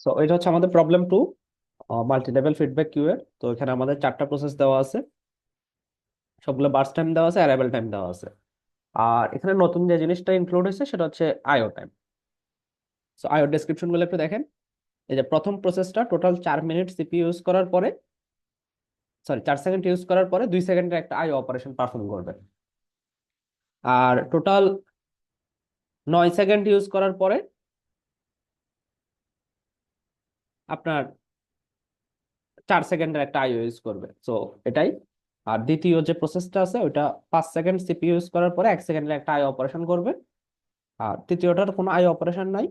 So এটা হচ্ছে আমাদের problem 2, multi level feedback queue এর। তো এখানে আমাদের চারটা প্রসেস দেওয়া আছে, সবগুলো বার্স্ট টাইম দেওয়া আছে, অ্যারাইভেল টাইম দেওয়া আছে। আর এখানে নতুন যে জিনিসটা ইনক্লুড হয়েছে সেটা হচ্ছে আইও টাইম। সো আইও ডেসক্রিপশন গুলো একটু দেখেন। এই যে প্রথম প্রসেসটা টোটাল 4 মিনিট সিপিইউ ইউজ করার পরে, সরি 4 সেকেন্ড ইউজ করার পরে 2 সেকেন্ডের একটা আইও অপারেশন পারফর্ম করবে। আর টোটাল 9 সেকেন্ড ইউজ করার পরে আপনার 4 সেকেন্ডের একটা আইও ইউজ করবে। সো এটাই। আর দ্বিতীয় যে প্রসেসটা আছে ওইটা 5 সেকেন্ড সিপিইউ ইউজ করার পরে 1 সেকেন্ডের একটা আইও অপারেশন করবে। আর তৃতীয়টার কোনো আইও অপারেশন নাই।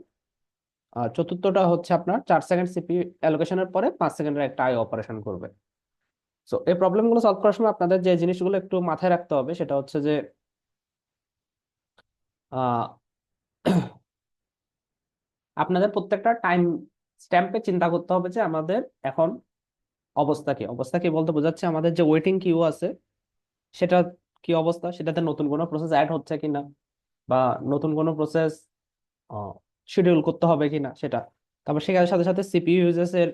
আর চতুর্থটা হচ্ছে আপনার 4 সেকেন্ড সিপিইউ অ্যালোকেশনের পরে 5 সেকেন্ডের একটা আইও অপারেশন করবে। সো এই প্রবলেমগুলো সলভ করার সময় আপনাদের যে জিনিসগুলো একটু মাথায় রাখতে হবে সেটা হচ্ছে যে আহ, আপনাদের প্রত্যেকটা টাইম স্ট্যাম্পে চিন্তা করতে হবে যে আমাদের এখন অবস্থা কি বলতে বোঝাচ্ছে আমাদের যে ওয়েটিং কিউ আছে সেটা কি অবস্থা, সেটাতে নতুন কোনো প্রসেস অ্যাড হচ্ছে কিনা, বা নতুন কোনো প্রসেস শিডিউল করতে হবে কিনা সেটা। তারপর সেখানে সাথে সাথে সিপিইউ ইউজেস এর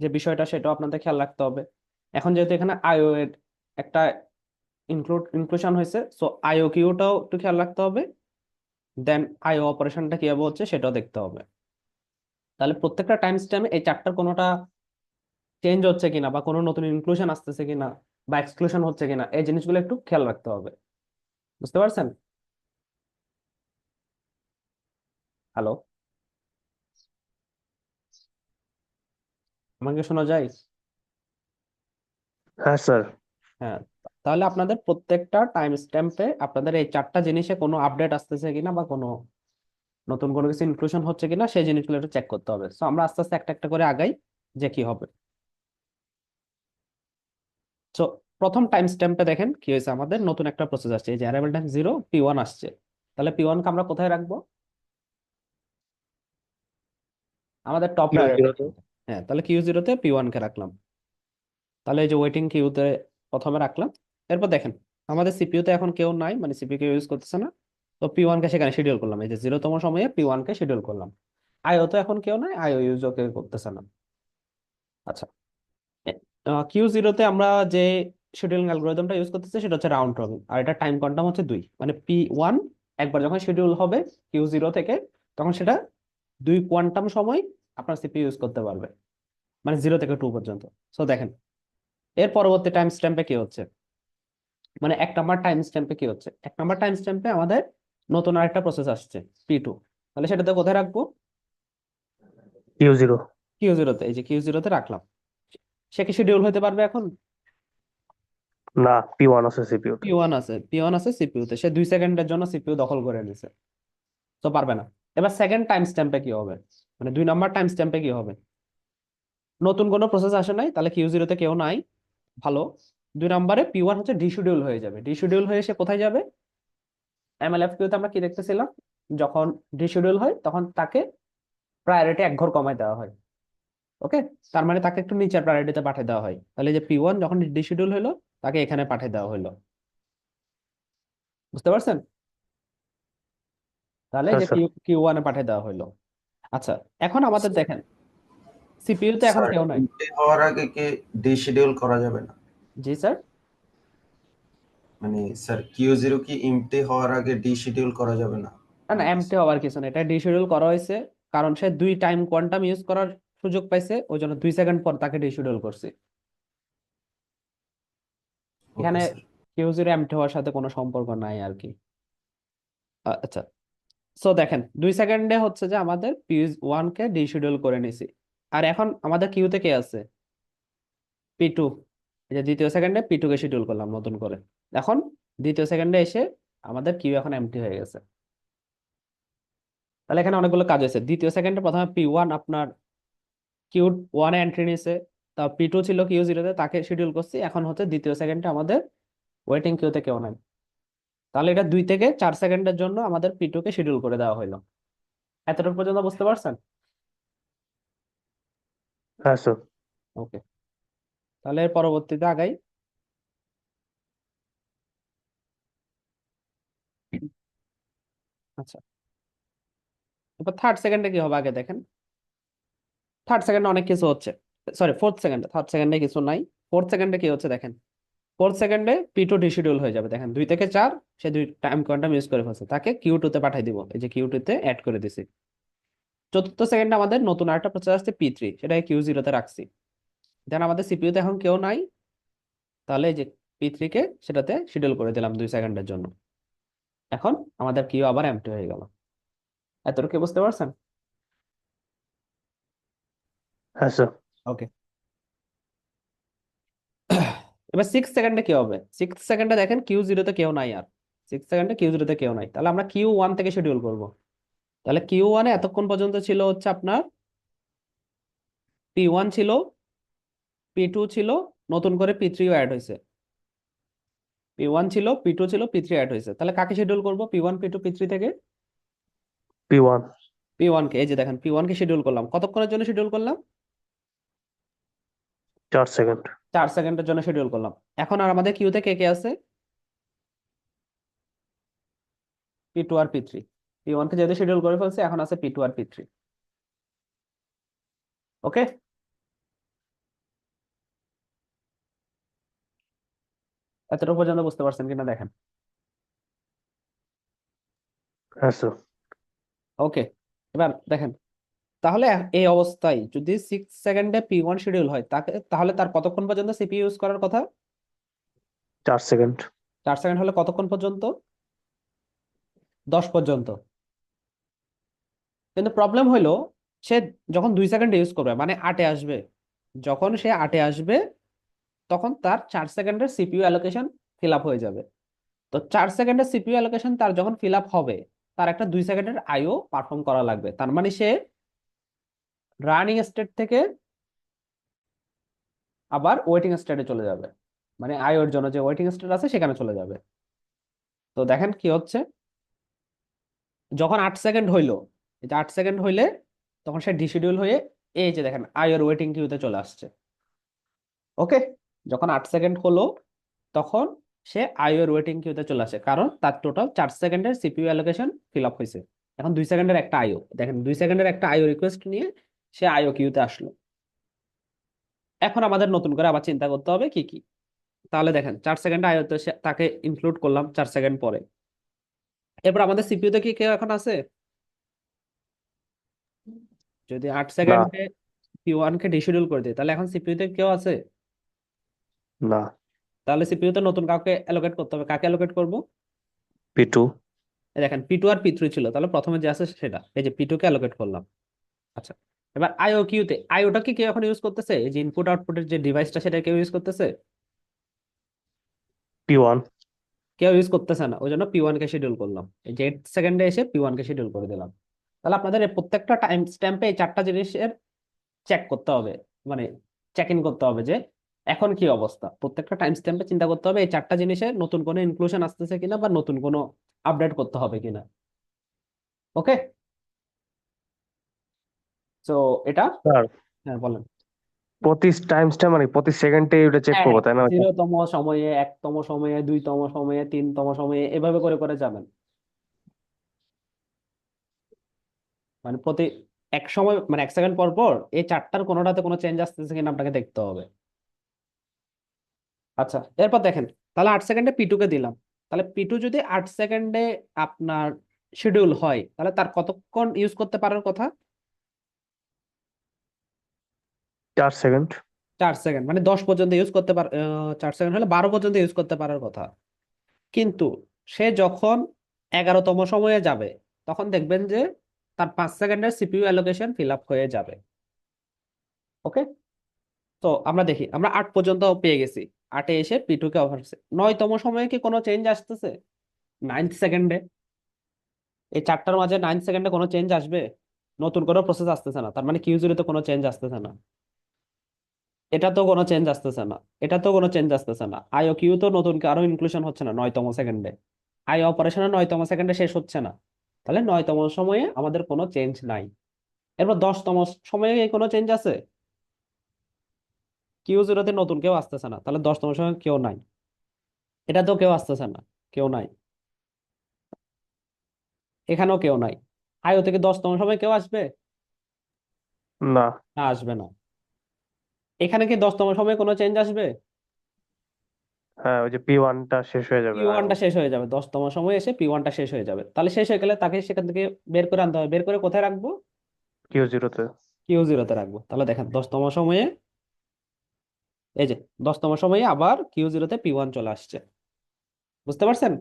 যে বিষয়টা সেটাও আপনাদের খেয়াল রাখতে হবে। এখন যেহেতু এখানে আইও এর একটা ইনক্লুশন হয়েছে, সো আইও কিউটাও একটু খেয়াল রাখতে হবে। দেন আইও অপারেশনটা কিভাবে হচ্ছে সেটাও দেখতে হবে। তাহলে প্রত্যেকটা টাইম স্ট্যাম্পে এই চারটার কোনোটা চেঞ্জ হচ্ছে কিনা, বা কোনো নতুন ইনক্লুশন আসতেছে কিনা, বা এক্সক্লুশন হচ্ছে কিনা, এই জিনিসগুলো একটু খেয়াল রাখতে হবে। বুঝতে পারছেন? হ্যালো, আমাকে শোনা যায়? হ্যাঁ স্যার। হ্যাঁ। তাহলে আপনাদের প্রত্যেকটা টাইম স্ট্যাম্পে আপনাদের এই চারটা জিনিসে কোনো আপডেট আসতেছে কিনা, বা কোনো নতুন কোনো কিছু ইনক্লুশন হচ্ছে কিনা সেই জিনিসগুলো একটু চেক করতে হবে। সো আমরা আস্তে আস্তে একটা একটা করে আগাই যে কি হবে। সো প্রথম টাইম স্ট্যাম্পে দেখেন কি হয়েছে, আমাদের নতুন একটা প্রসেস আসছে, এই যে অ্যারাইভেল টাইম 0 P1 আসছে। তাহলে P1 কে আমরা কোথায় রাখবো? আমাদের টপ কিউ প্রায়োরিটি। জিরোতে। হ্যাঁ, তাহলে Q0 তে P1 কে রাখলাম। তাহলে এই যে ওয়েটিং কিউতে প্রথমে রাখলাম। এরপর দেখেন আমাদের সিপিইউ তে এখন কেউ নাই, মানে সিপিইউ কেউ ইউজ করতেছে না। তো P1 কে সেখানে শিডিউল করলাম, এই যে 0তম সময়ে P1 কে শিডিউল করলাম। আইও তো এখন কেউ নাই, আইও ইউজও কেউ করতেছে না। আচ্ছা, Q0 তে আমরা যে শিডিউলিং অ্যালগোরিদমটা ইউজ করতেছি সেটা হচ্ছে রাউন্ড রবিন, আর এটা টাইম কোয়ান্টাম হচ্ছে 2। মানে P1 একবার যখন শিডিউল হবে Q0 থেকে, তখন সেটা 2 কোয়ান্টাম সময় আপনার সিপিইউ ইউজ করতে পারবে, মানে 0 থেকে 2 পর্যন্ত। সো দেখেন এর পরবর্তী টাইম স্ট্যাম্পে কি হচ্ছে, মানে 1 নাম্বার টাইম স্ট্যাম্পে কি হচ্ছে, 1 নাম্বার টাইম স্ট্যাম্পে আমাদের নতুন আরেকটা প্রসেস আসছে P2। তাহলে সেটাতে কোথায় রাখবো? Q zero. Q0 তে, এই যে Q0 তে রাখলাম। সে কি শিডিউল হতে পারবে এখন? না, P1 আছে সিপিইউতে। P1 আছে সিপিইউ তে, সে 2 সেকেন্ডের জন্য সিপিইউ দখল করে নিছে। তো পারবে না। এবার সেকেন্ড টাইম স্ট্যাম্পে কি হবে, মানে 2 নাম্বার টাইম স্ট্যাম্পে কি হবে? নতুন কোনো প্রসেস আসে নাই, তাহলে Q0 তে কেউ নাই। ভালো। 2 নাম্বারে P1 হচ্ছে ডিশিডিউল হয়ে যাবে, ডিশিডিউল হয়ে সে কোথায় যাবে? এমএলএফ কিউতে আমরা কি দেখতেছিলাম, যখন ডিশিডিউল হয় তখন তাকে প্রায়োরিটি 1 ঘর কমায় দেওয়া হয়। ওকে, তার মানে তাকে একটু নিচের প্রায়োরিটিতে পাঠিয়ে দেওয়া হয়। তাহলে যে P1 যখন ডিশিডিউল হলো তাকে এখানে পাঠিয়ে দেওয়া হলো। বুঝতে পারছেন? তাহলে এই হ্যাঁ যে স্যার। Q1 এ পাঠিয়ে দেওয়া হলো। আচ্ছা, এখন আমাদের দেখেন সিপিইউ তে এখন স্যার, কেউ নাই। ইমপ্লয়ি হওয়ার আগে কি ডিশিডিউল করা যাবে না? জি স্যার। মানে স্যার, Q0 কি এমপ্লয়ি হওয়ার আগে ডিশিডিউল করা যাবে না? না না, এমটি হওয়ার কিছু না, এটা ডিশিডিউল করা হয়েছে। কারণ সে 2 টাইম কোয়ান্টাম ইউজ করার সুযোগ পাইছে, ওই জন্য 2 সেকেন্ড পর তাকে ডিশিডিউল করছে। ওকে এখানে স্যার। Q0 এমটি হওয়ার সাথে কোনো সম্পর্ক নাই আর কি। আচ্ছা, সো দেখেন 2 সেকেন্ডে হচ্ছে যে আমাদের P1 কে ডিশিডিউল করে নিছি। আর এখন আমাদের কিউতে কে আছে? P2। এই যে দ্বিতীয় সেকেন্ডে P2 কে শিডিউল করলাম নতুন করে। এখন দ্বিতীয় সেকেন্ডে এসে আমাদের কিউ এখন এমটি হয়ে গেছে। তাহলে এখানে অনেকগুলো কাজ হয়েছে। দ্বিতীয় সেকেন্ডে প্রথমে P1 আপনার Q1 এ এন্ট্রি নিছে, তা P2 ছিল Q0 তে, তাকে শিডিউল করছি। এখন হচ্ছে দ্বিতীয় সেকেন্ডে আমাদের ওয়েটিং কিউতে কেউ নাই। তাহলে এটা 2 থেকে 4 সেকেন্ডের জন্য আমাদের P2 কে শিডিউল করে দেওয়া হলো। এতটুকু পর্যন্ত বুঝতে পারছেন? হ্যাঁ স্যার। ওকে, তাহলে এর পরবর্তীতে আগাই। আচ্ছা, এবার থার্ড সেকেন্ডে কি হবে আগে দেখেন। থার্ড সেকেন্ডে অনেক কিছু হচ্ছে, সরি থার্ড সেকেন্ডে কিছু নাই। ফোর্থ সেকেন্ডে কি হচ্ছে দেখেন, ফোর্থ সেকেন্ডে P2 ডিশিডিউল হয়ে যাবে, দেখেন 2 থেকে 4, সে 2 টাইম কোয়ান্টাম ইউজ করে ফেলছে, তাকে Q2 তে পাঠাই দিব, এই যে Q2 তে অ্যাড করে দিছি। চতুর্থ সেকেন্ডে আমাদের নতুন আরেকটা প্রসেস আসছে P3, সেটাকে Q0 তে রাখছি। দেন আমাদের সিপিইউতে এখন কেউ নাই, তাহলে এই যে P3 কে সেটাতে শিডিউল করে দিলাম 2 সেকেন্ডের জন্য। এখন আমাদের কিউ আবার এমটি হয়ে গেল। এতটুকু কি বুঝতে পারছেন? হ্যাঁ স্যার। ওকে। এবার 6 সেকেন্ডে কি হবে? 6 সেকেন্ডে দেখেন Q0 তে কেউ নাই আর, 6 সেকেন্ডে Q0 তে কেউ নাই, তাহলে আমরা Q1 থেকে শিডিউল করব। তাহলে Q1 এ এতক্ষণ পর্যন্ত ছিল হচ্ছে আপনার P1 ছিল, P2 ছিল, নতুন করে P3 অ্যাড হয়েছে। P1 ছিল, P2 ছিল, P3 অ্যাড হয়েছে, তাহলে কাকে শিডিউল করব P1 P2 P3 থেকে? P1 P1 কে, এই যে দেখেন P1 কে শিডিউল করলাম, কতক্ষণের জন্য শিডিউল করলাম? 4 সেকেন্ড। 4 সেকেন্ডের জন্য শিডিউল করলাম। এখন আর আমাদের কিউতে কে কে আছে? P2 আর P3। P1 কে যেহেতু শিডিউল করে ফেলছে, এখন আছে P2 আর P3। ওকে। এতটুকু পর্যন্ত বুঝতে পারছেন কিনা দেখেন। হ্যাঁ স্যার। ওকে। এবার দেখেন, তাহলে এই অবস্থায় যদি 6 সেকেন্ডে P1 শিডিউল হয়, তাহলে তার কতক্ষণ পর্যন্ত সিপিইউ ইউজ করার কথা? 4 সেকেন্ড। 4 সেকেন্ড হলে কতক্ষণ পর্যন্ত? 10 পর্যন্ত। কিন্তু প্রবলেম হইলো, সে যখন 2 সেকেন্ড ইউজ করবে মানে 8-এ আসবে, যখন সে 8-এ আসবে তখন তার 4 সেকেন্ডের সিপিইউ অ্যালোকেশন ফিল আপ হয়ে যাবে। তো 4 সেকেন্ডের সিপিইউ অ্যালোকেশন তার যখন ফিল আপ হবে, তার একটা 2 সেকেন্ডের আইও পারফর্ম করা লাগবে, তার মানে সে রানিং স্টেট থেকে আবার ওয়েটিং স্টেটে চলে যাবে, মানে আইওর জন্য যে ওয়েটিং স্টেট আছে সেখানে চলে যাবে। তো দেখেন কি হচ্ছে, যখন 8 সেকেন্ড হইলো, এই যে 8 সেকেন্ড হইলে তখন সে ডিশিডিউল হয়ে এই যে দেখেন আইওর ওয়েটিং কিউতে চলে আসছে। ওকে। যখন 8 সেকেন্ড হলো তখন সে আইওর ওয়েটিং কিউতে চলে আসে, কারণ তার টোটাল 4 সেকেন্ডের সিপিইউ অ্যালোকেশন ফিল আপ হয়েছে। এখন 2 সেকেন্ডের একটা আইও, দেখেন 2 সেকেন্ডের একটা আইও রিকোয়েস্ট নিয়ে সে আইও কিউতে আসলো। এখন আমাদের নতুন করে আবার চিন্তা করতে হবে কি কি। তাহলে দেখেন 4 সেকেন্ড আইওতে তাকে ইনক্লুড করলাম 4 সেকেন্ড পরে। এরপর আমাদের সিপিইউতে কি কেউ এখন আছে? যদি আট না। সেকেন্ডে P1 কে ডিশিডিউল করে দিই, তাহলে এখন সিপিইউতে কেউ আছে? না। তাহলে সিপিইউতে নতুন কাউকে অ্যালোকেট করতে হবে, কাকে অ্যালোকেট করব? P2। এই দেখেন P2 আর P3 ছিল, তাহলে প্রথমে যে আছে সেটা, এই যে P2 কে অ্যালোকেট করলাম। আচ্ছা। এবার আইও কিউতে, আইওটা কি কেউ এখন ইউজ করতেছে? এই যে ইনপুট আউটপুটের যে ডিভাইসটা সেটা কেউ ইউজ করতেছে? P1। কেউ ইউজ করতেছে না, ওই জন্য P1 কে শিডিউল করলাম, এই যে 8 সেকেন্ডে এসে P1 কে শিডিউল করে দিলাম। তাহলে আপনাদের এই প্রত্যেকটা টাইম স্ট্যাম্পে এই 4টা জিনিসের চেক করতে হবে, মানে চেক ইন করতে হবে যে এখন কি অবস্থা। প্রত্যেকটা টাইম স্ট্যাম্পে চিন্তা করতে হবে এই 4টা জিনিসের নতুন কোনো ইনক্লুশন আসতেছে কিনা বা নতুন কোনো আপডেট করতে হবে কিনা। ওকে। তো এটা, স্যার, হ্যাঁ বলেন। প্রতি টাইম স্ট্যাম্প মানে প্রতি সেকেন্ডে এটা চেক হ্যাঁ, করবো তাই না? 0তম সময়ে, 1তম সময়ে, 2তম সময়ে, 3তম সময়ে, এভাবে করে করে যাবেন। মানে প্রতি এক সময় মানে 1 সেকেন্ড পর পর এই 4টার কোনোটাতে কোনো চেঞ্জ আসতেছে কিনা আপনাকে দেখতে হবে। আচ্ছা, এরপর দেখেন, তাহলে 8 সেকেন্ডে P2 কে দিলাম, তাহলে P2 যদি 8 সেকেন্ডে আপনার শিডিউল হয়, তাহলে তার কতক্ষণ ইউজ করতে পারার কথা? 4 সেকেন্ড। 4 সেকেন্ড, মানে 10 পর্যন্ত ইউজ করতে 4 সেকেন্ড হলে 12 পর্যন্ত ইউজ করতে পারার কথা। কিন্তু সে যখন 11তম সময়ে যাবে, তখন দেখবেন যে তার 5 সেকেন্ডের সিপিইউ অ্যালোকেশন ফিল আপ হয়ে যাবে। ওকে। তো আমরা দেখি, আমরা 8 পর্যন্ত পেয়ে গেছি, 8-এ এসে P2 কে অফার করছে। 9তম সময়ে কি কোনো চেঞ্জ আসতেছে? 9 সেকেন্ডে, এই 4টার মাঝে 9 সেকেন্ডে কোনো চেঞ্জ আসবে? নতুন কোনো প্রসেস আসতেছে না, তার মানে Q0 তে কোনো চেঞ্জ আসতেছে না, এটা তো কোনো চেঞ্জ আসতেছে না, এটা তো কোনো চেঞ্জ আসতেছে না, আইও কিউ তো নতুন কারো ইনক্লুশন হচ্ছে না 9তম সেকেন্ডে, আই অপারেশনে 9তম সেকেন্ডে শেষ হচ্ছে না, তাহলে 9তম সময়ে আমাদের কোনো চেঞ্জ নাই। এরপর 10তম সময়ে কি কোনো চেঞ্জ আছে? Q0 তে নতুন কেউ আসতেছে না, তাহলে 10তম সময়ে কেউ নাই, এটা তো কেউ আসতেছে না, কেউ নাই, এখানেও কেউ নাই। আইও থেকে 10তম সময় কেউ আসবে? না। না, আসবে না। এখানে কি 10তম সময়ে কোনো চেঞ্জ আসবে? হ্যাঁ, ওই যে P1টা শেষ হয়ে পি যাবে ওয়ানটা শেষ হয়ে যাবে, 10তম সময়ে এসে P1টা শেষ হয়ে যাবে। তাহলে শেষ হয়ে গেলে তাকে সেখান থেকে বের করে আনতে হবে। বের করে কোথায় রাখবো? Q0-তে। Q0-তে রাখবো। তাহলে দেখেন 10তম সময়ে, এই যে 10তম সময়ে আবার Q0-তে P1 চলে আসছে। বুঝতে পারছেন?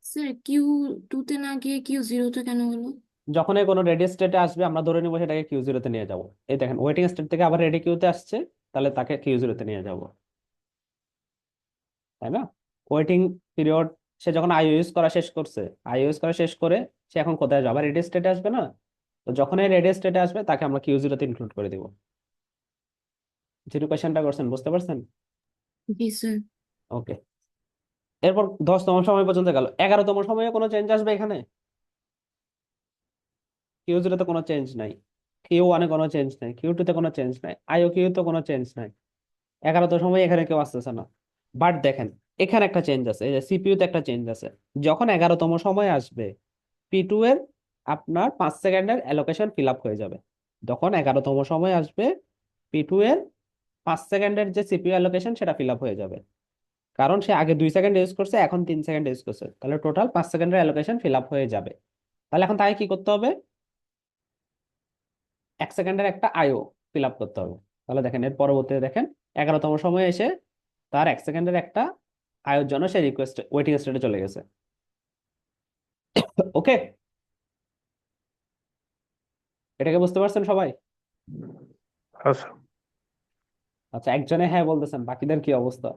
স্যার Q2-তে না গিয়ে Q0-তে কেন হলো? যখনই কোনো রেডি স্টেটে আসবে আমরা ধরে নিব সেটাকে Q0-তে নিয়ে যাব। এই দেখেন ওয়েটিং স্টেট থেকে আবার রেডি কিউতে আসছে, তাহলে তাকে Q0-তে নিয়ে যাব, তাই না? ওয়েটিং পিরিয়ড, সে যখন আইও ইউজ করা শেষ করছে, আইও ইউজ করা শেষ করে সে এখন কোথায় যাবে? আবার রেডি স্টেটে আসবে না? তো যখন এই রেডি স্টেটে আসবে তাকে আমরা Q0-তে ইনক্লুড করে দিব। যেটু কোয়েশ্চেনটা করছেন বুঝতে পারছেন? জি স্যার। ওকে। এরপর 10তম সময় পর্যন্ত গেল, 11তম সময়ে কোনো চেঞ্জ আসবে এখানে? Q0-তে কোনো চেঞ্জ নাই, Q1-এ কোনো চেঞ্জ নাই, Q2-তে কোনো চেঞ্জ নাই, আইও কিউতে কোনো চেঞ্জ নাই। 11তম সময় এখানে কেউ আসতেছে না। বাট দেখেন এখানে একটা চেঞ্জ আছে, এই যে সিপিইউতে একটা চেঞ্জ আছে। যখন 11তম সময় আসবে P2 এর আপনার 5 সেকেন্ডের অ্যালোকেশন ফিল আপ হয়ে যাবে। যখন 11তম সময় আসবে P2 এর 5 সেকেন্ডের যে সিপিইউ অ্যালোকেশন সেটা ফিল আপ হয়ে যাবে। কারণ সে আগে 2 সেকেন্ড ইউজ করছে, এখন 3 সেকেন্ড ইউজ করছে, তাহলে টোটাল 5 সেকেন্ডের অ্যালোকেশন ফিল আপ হয়ে যাবে। তাহলে এখন তাকে কি করতে হবে? 1 সেকেন্ডের একটা আইও ফিল আপ করতে হবে। তাহলে দেখেন এর পরবর্তীতে দেখেন 11তম সময়ে এসে তার 1 সেকেন্ডের একটা আয়োর জন্য সে রিকোয়েস্ট ওয়েটিং স্টেটে চলে গেছে। ওকে, এটাকে বুঝতে পারছেন সবাই? আচ্ছা। আচ্ছা, একজনে হ্যাঁ বলতেছেন, বাকিদের কি অবস্থা?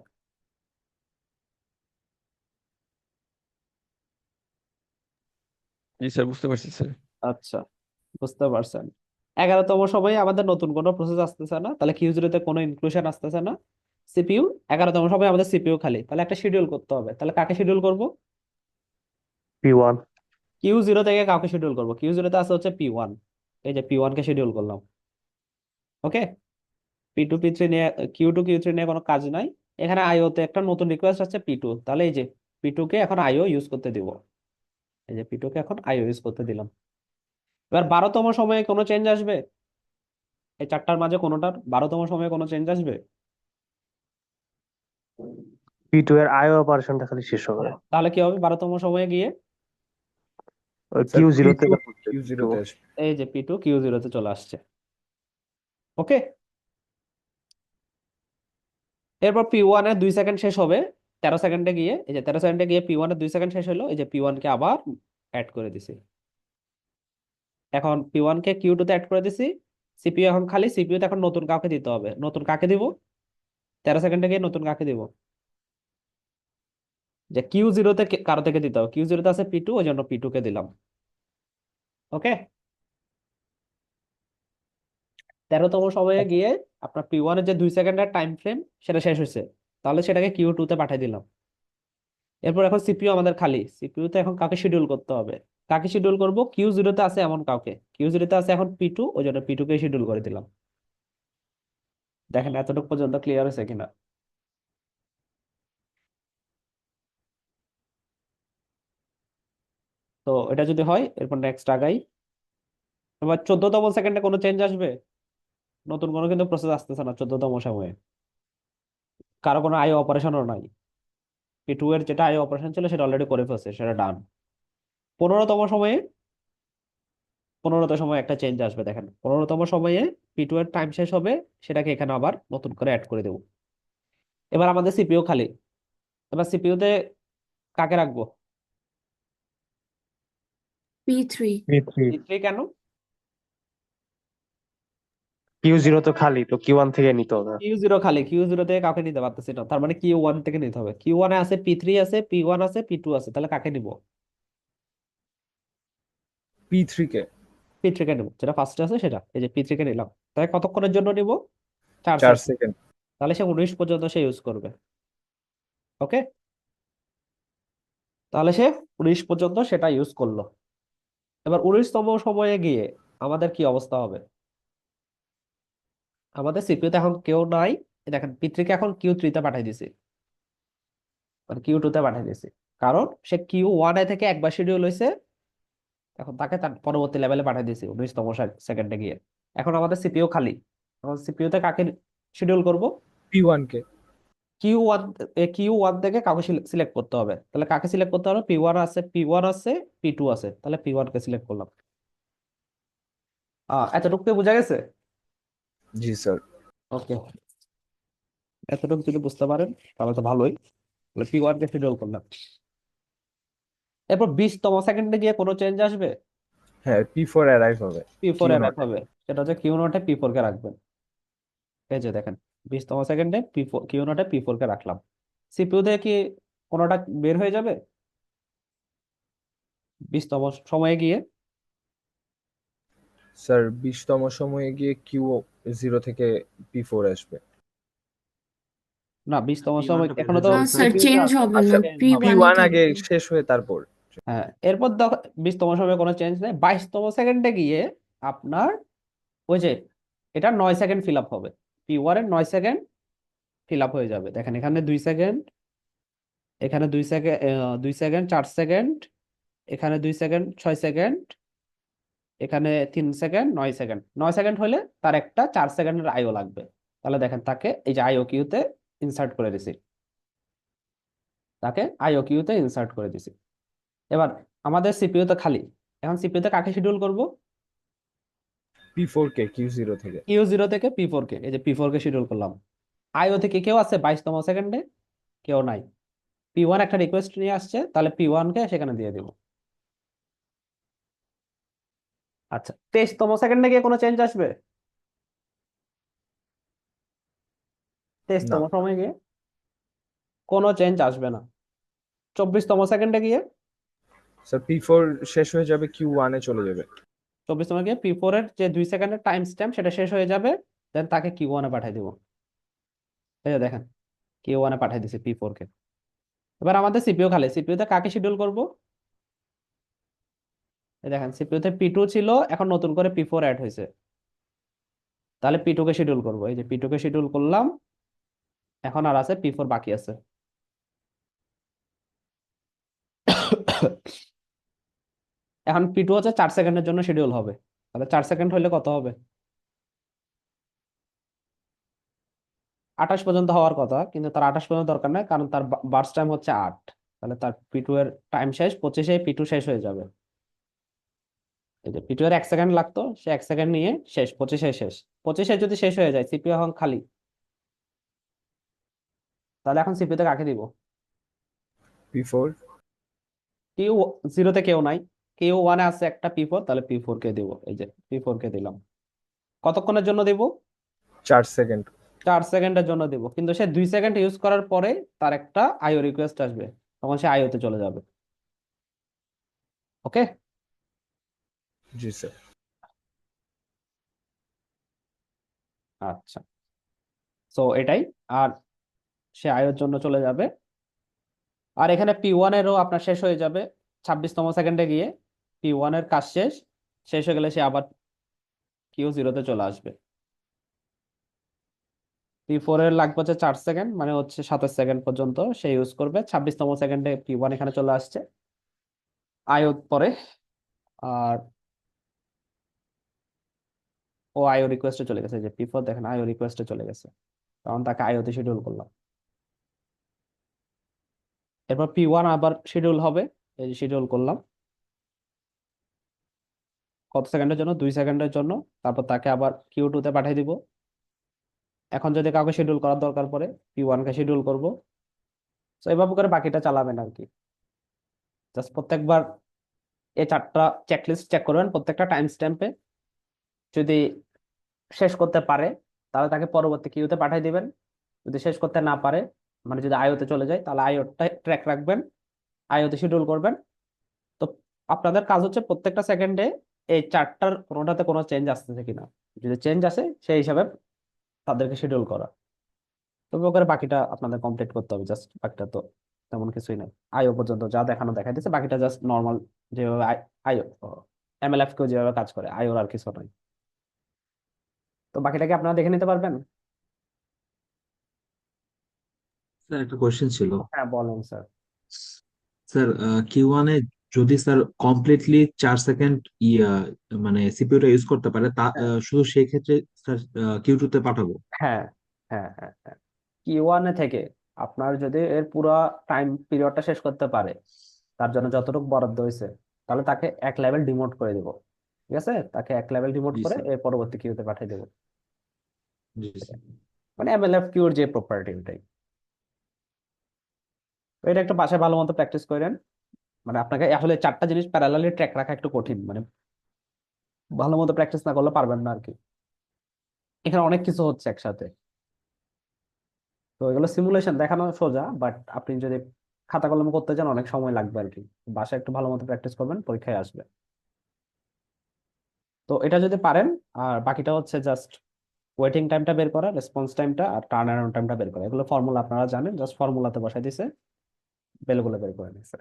জি স্যার, বুঝতে পারছি স্যার। আচ্ছা, বুঝতে পারছেন। 11তম সময়ে আমাদের নতুন কোনো প্রসেস আসতেছে না, তাহলে Q0-তে কোনো ইনক্লুশন আসতেছে না। সিপিইউ 11তম সময় আমাদের সিপিইউ খালি, তাহলে একটা শিডিউল করতে হবে। তাহলে কাকে শিডিউল করব? P1। Q0 থেকে কাউকে শিডিউল করব? Q0-তে আছে হচ্ছে P1, এই যে P1 কে শিডিউল করলাম। ওকে, P2 P3 নিয়ে, Q2 Q3 নিয়ে কোনো কাজ নাই। এখানে আইও তে একটা নতুন রিকোয়েস্ট আছে P2, তাহলে এই যে P2 কে এখন আইও ইউজ করতে দিব। এই যে P2 কে এখন আইও ইউজ করতে দিলাম। এবার 12তম সময়ে কোনো চেঞ্জ আসবে? এই চারটার মাঝে কোনোটার 12তম সময়ে কোনো চেঞ্জ আসবে? P2 এর IO অপারেশনটা খালি শেষ হবে। তাহলে কি হবে 12তম সময়ে গিয়ে? ওই স্যার Q0-তে P2 Q0-তে আসবে। এই যে P2 Q0-তে চলে আসছে। ওকে, এরপর P1 এর 2 সেকেন্ড শেষ হবে 13 সেকেন্ডে গিয়ে, এই যে 13 সেকেন্ডে গিয়ে P1 এর 2 সেকেন্ড শেষ হলো, এই যে P1 কে আবার অ্যাড করে দিছি। এখন P1 কে Q2-তে অ্যাড করে দিছি। সিপিইউ এখন খালি, সিপিইউতে এখন নতুন কাউকে দিতে হবে। নতুন কাকে দিব? 13 সেকেন্ডে গিয়ে নতুন কাকে দিব? যে Q0-তে কারো থেকে দিতে হবে। Q0-তে আছে P2, ওই জন্য P2 কে দিলাম। ওকে, 13তম সময়ে গিয়ে আপনার P1 এর যে 2 সেকেন্ডের টাইম ফ্রেম সেটা শেষ হয়েছে, তাহলে সেটাকে Q2-তে পাঠিয়ে দিলাম। এরপর এখন সিপিইউ আমাদের খালি, সিপিইউতে এখন কাকে শিডিউল করতে হবে? কাকে শিডিউল করব? Q0-তে আছে এমন কাউকে। Q0-তে আছে এখন P2, ওই জন্য P2 কে শিডিউল করে দিলাম। দেখেন এতটুকু পর্যন্ত ক্লিয়ার হয়েছে কিনা? তো এটা যদি হয় এরপর নেক্সট আগাই। এবার 14তম সেকেন্ডে কোনো চেঞ্জ আসবে? নতুন কোনো কিন্তু প্রসেস আসতেছে না 14তম সময়ে, কারো কোনো আইও অপারেশনও নাই। P2 এর যেটা আইও অপারেশন ছিল সেটা অলরেডি করে ফেলছে, সেটা ডান। 15তম সময়ে, 15তম সময়ে একটা চেঞ্জ আসবে। দেখেন 15তম সময়ে P2 এর টাইম শেষ হবে, সেটাকে এখানে আবার নতুন করে অ্যাড করে দেবো। এবার আমাদের সিপিইউ খালি। এবার সিপিইউতে কাকে রাখবো? P3। P3। P3 কেন? Q0 তো খালি, তো Q1 থেকে নিতে হবে। Q0 খালি, Q0 থেকে কাউকে নিতে পারতেছি না, তার মানে Q1 থেকে নিতে হবে। Q1 এ আছে P3, আছে P1, আছে P2 আছে, তাহলে কাকে নিব? P3 কে। P3 কে নিব, যেটা ফার্স্টে আছে সেটা, এই যে P3 কে নিলাম। তাহলে কতক্ষণের জন্য নিব? 4 4 সেকেন্ড। সেকেন্ড। তাহলে সে 19 পর্যন্ত সে ইউজ করবে। ওকে, তাহলে সে 19 পর্যন্ত সেটা ইউজ করলো। এবার 19তম সময়ে গিয়ে আমাদের কি অবস্থা হবে? আমাদের সিপিইউতে এখন কেউ নাই। এই দেখেন P3 কে এখন Q3-তে পাঠিয়ে দিছি, মানে Q2-তে পাঠিয়ে দিছি। কারণ সে Q1 থেকে একবার শিডিউল হয়েছে, এখন তাকে তার পরবর্তী লেভেলে পাঠিয়ে দিয়েছি 19তম সেকেন্ডে গিয়ে। এখন আমাদের সিপিইউ খালি। এখন সিপিইউ তে কাকে শিডিউল করব? P1 কে। কিউ 1, কিউ 1 থেকে কাউকে সিলেক্ট করতে হবে। তাহলে কাকে সিলেক্ট করতে হবে? পি ওয়ান আছে, পি2 আছে, তাহলে পি1 কে সিলেক্ট করলাম। এতটুকু কি বোঝা গেছে? জি স্যার। ওকে, এতটুকু যদি বুঝতে পারেন তাহলে তো ভালোই। তাহলে পি1 কে শিডিউল করলাম। এরপর 20তম সেকেন্ডে গিয়ে কোনো চেঞ্জ আসবে? হ্যাঁ, P4 অ্যারাইভ হবে পি4 কিউ এর নট। হবে, সেটা হচ্ছে কিউ 0 এ পি4 কে রাখবেন। এই যে দেখেন, 20তম সেকেন্ডে কিউ 0 এ পি4 কে রাখলাম। সিপিইউ থেকে কি কোনোটা বের হয়ে যাবে 20তম সময়ে গিয়ে? স্যার 20তম সময়ে গিয়ে Q0 থেকে P4 আসবে। না, 20তম P1 সময় টা বের এখনো হয়ে তো যাবে স্যার। স্যার সিপিইউ তে চেঞ্জ আছে। হবে আচ্ছা, না, চেঞ্জ হবে। P1 P1 আগে থাকবে। শেষ হয়ে তারপর। হ্যাঁ, এরপর দেখো 20তম সময়ে কোনো চেঞ্জ নেই। 22তম সেকেন্ডে গিয়ে আপনার ওই যে এটা 9 সেকেন্ড ফিল আপ হবে। পি1 এর 9 সেকেন্ড ফিল আপ হয়ে যাবে। দেখেন এখানে 2 সেকেন্ড, এখানে 2 সেকেন্ড, 2 সেকেন্ড, 4 সেকেন্ড, এখানে 2 সেকেন্ড, 6 সেকেন্ড, এখানে 3 সেকেন্ড, 9 সেকেন্ড। 9 সেকেন্ড হলে তার একটা 4 সেকেন্ডের আইও লাগবে। তাহলে দেখেন তাকে এই যে আইও কিউতে ইনসার্ট করে দিছি। তাকে আইও কিউতে ইনসার্ট করে দিছি। এবার আমাদের সিপিইউ তো খালি। এখন সিপিইউ তে কাকে শিডিউল করব? P4 কে Q0 থেকে। কিউ 0 থেকে পি4 কে। এই যে পি4 কে শিডিউল করলাম। আইও থেকে কেউ আছে 22তম সেকেন্ডে? কেউ নাই। পি1 একটা রিকোয়েস্ট নিয়ে আসছে, তাহলে পি1 কে সেখানে দিয়ে দিব। আচ্ছা, 23তম সেকেন্ডে গিয়ে কোনো চেঞ্জ আসবে? না 23তম সময় গিয়ে কোনো চেঞ্জ আসবে না। 24তম সেকেন্ডে গিয়ে, স্যার P4 শেষ হয়ে যাবে, Q1 এ চলে যাবে। 24তম গিয়ে পি4 এর যে 2 সেকেন্ডের টাইম স্ট্যাম্প সেটা শেষ হয়ে যাবে। দেন তাকে কিউ 1 এ পাঠিয়ে দিব। এই যে দেখেন, কিউ 1 এ পাঠিয়ে দিছি পি4 কে। এবার আমাদের সিপিইউ খালি। সিপিইউ তে কাকে শিডিউল করব? এই দেখেন, সিপিইউ তে পি2 ছিল, এখন নতুন করে পি4 অ্যাড হয়েছে। তাহলে পি2 কে শিডিউল করব। এই যে পি2 কে শিডিউল করলাম। এখন আর আছে পি4 বাকি আছে। এখন পি2 হচ্ছে 4 সেকেন্ডের জন্য শিডিউল হবে। তাহলে 4 সেকেন্ড হলে কত হবে? 28 পর্যন্ত হওয়ার কথা, কিন্তু তার 28 পর্যন্ত দরকার নাই, কারণ তার বার্স টাইম হচ্ছে 8। তাহলে তার পি2 এর টাইম শেষ 25-এ পি2 শেষ হয়ে যাবে। এই যে পি2 এর 1 সেকেন্ড লাগতো, সে 1 সেকেন্ড নিয়ে শেষ, 25-এ শেষ। 25-এ যদি শেষ হয়ে যায়, সিপিইউ এখন খালি। তাহলে এখন সিপিইউ তে কাকে দিব? P4। কিউ 0 তে কেউ নাই, কিউ 1 এ আছে একটা পি4, তাহলে পি4 কে দিব। এই যে পি4 কে দিলাম। কতক্ষণের জন্য দিব? 4 সেকেন্ড। 4 সেকেন্ডের জন্য দিব, কিন্তু সে 2 সেকেন্ড ইউজ করার পরে তার একটা আইও রিকোয়েস্ট আসবে, তখন সে আইওতে চলে যাবে। ওকে। জি স্যার। আচ্ছা, সো এটাই। আর সে আইওর জন্য চলে যাবে। আর এখানে পি1 এরও আপনার শেষ হয়ে যাবে 26তম সেকেন্ডে গিয়ে। পি1 এর কাজ শেষ। শেষ হয়ে গেলে সে আবার কিউ 0 তে চলে আসবে। পি4 এর লাগবে হচ্ছে 4 সেকেন্ড, মানে হচ্ছে 27 সেকেন্ড পর্যন্ত সে ইউজ করবে। 26তম সেকেন্ডে পি1 এখানে চলে আসছে আইও পরে। আর ও আইও রিকোয়েস্টে চলে গেছে। যে পি4 দেখেন আইও রিকোয়েস্টে চলে গেছে, কারণ তাকে আইওতে শিডিউল করলাম। এরপর পি1 আবার শিডিউল হবে। এই যে শিডিউল করলাম কত সেকেন্ডের জন্য? 2 সেকেন্ডের জন্য। তারপর তাকে আবার কিউ 2 তে পাঠিয়ে দিব। এখন যদি কাউকে শিডিউল করার দরকার পড়ে, পি1 কে শিডিউল করব। তো এভাবে করে বাকিটা চালাবেন আর কি। জাস্ট প্রত্যেকবার এই 4টা চেকলিস্ট চেক করবেন প্রত্যেকটা টাইম স্ট্যাম্পে। যদি শেষ করতে পারে, তাহলে তাকে পরবর্তী কিউতে পাঠিয়ে দিবেন। যদি শেষ করতে না পারে, মানে যদি আইওতে চলে যায়, তাহলে আইওটা ট্র্যাক রাখবেন, আইওতে শিডিউল করবেন। তো আপনাদের কাজ হচ্ছে প্রত্যেকটা সেকেন্ডে এই 4টার কোনোটাতে কোনো চেঞ্জ আসতেছে কিনা। যদি চেঞ্জ আসে সেই হিসাবে তাদেরকে শিডিউল করা। তবে ওকে বাকিটা আপনাদের কমপ্লিট করতে হবে। জাস্ট বাকিটা তো তেমন কিছুই নাই। আইও পর্যন্ত যা দেখানো দেখাই দিচ্ছে, বাকিটা জাস্ট নর্মাল যেভাবে আইও এমএলএফ কেও যেভাবে কাজ করে, আইওর আর কিছু নাই। তো বাকিটা কি আপনারা দেখে নিতে পারবেন? স্যার একটা কোয়েশ্চেন ছিল। হ্যাঁ বলেন স্যার। স্যার Q1 এ যদি স্যার কমপ্লিটলি 4 সেকেন্ড ইয়া মানে সিপিইউটা ইউজ করতে পারে তা হ্যাঁ শুধু সেই ক্ষেত্রে স্যার কিউ2 তে পাঠাবো। হ্যাঁ হ্যাঁ হ্যাঁ হ্যাঁ Q1 থেকে আপনার যদি এর পুরো টাইম পিরিয়ডটা শেষ করতে পারে, তার জন্য যতটুকু বরাদ্দ হয়েছে, তাহলে তাকে এক লেভেল ডিমোট করে দেবো। ঠিক আছে, তাকে এক লেভেল ডিমোট জি করে স্যার। এর পরবর্তী কিউতে পাঠিয়ে দেবো। জি স্যার। মানে এমএলএফ কিউর যে প্রপার্টি ওটাই। তো এটা একটু বাসায় ভালো মতো প্র্যাকটিস করেন। মানে আপনাকে আসলে চারটা জিনিস প্যারালালি ট্র্যাক রাখা একটু কঠিন, মানে ভালো মতো প্র্যাকটিস না করলে পারবেন না আর কি। এখানে অনেক কিছু হচ্ছে একসাথে। তো এগুলো সিমুলেশন দেখানো সোজা, বাট আপনি যদি খাতা কলমে করতে চান অনেক সময় লাগবে আর কি। বাসায় একটু ভালো মতো প্র্যাকটিস করবেন, পরীক্ষায় আসবে। তো এটা যদি পারেন, আর বাকিটা হচ্ছে জাস্ট ওয়েটিং টাইমটা বের করা, রেসপন্স টাইমটা আর টার্ন অ্যারাউন্ড টাইমটা বের করা। এগুলো ফর্মুলা আপনারা জানেন, জাস্ট ফর্মুলাতে বসাই দিছে, ভ্যালুগুলো বের করে নিছে।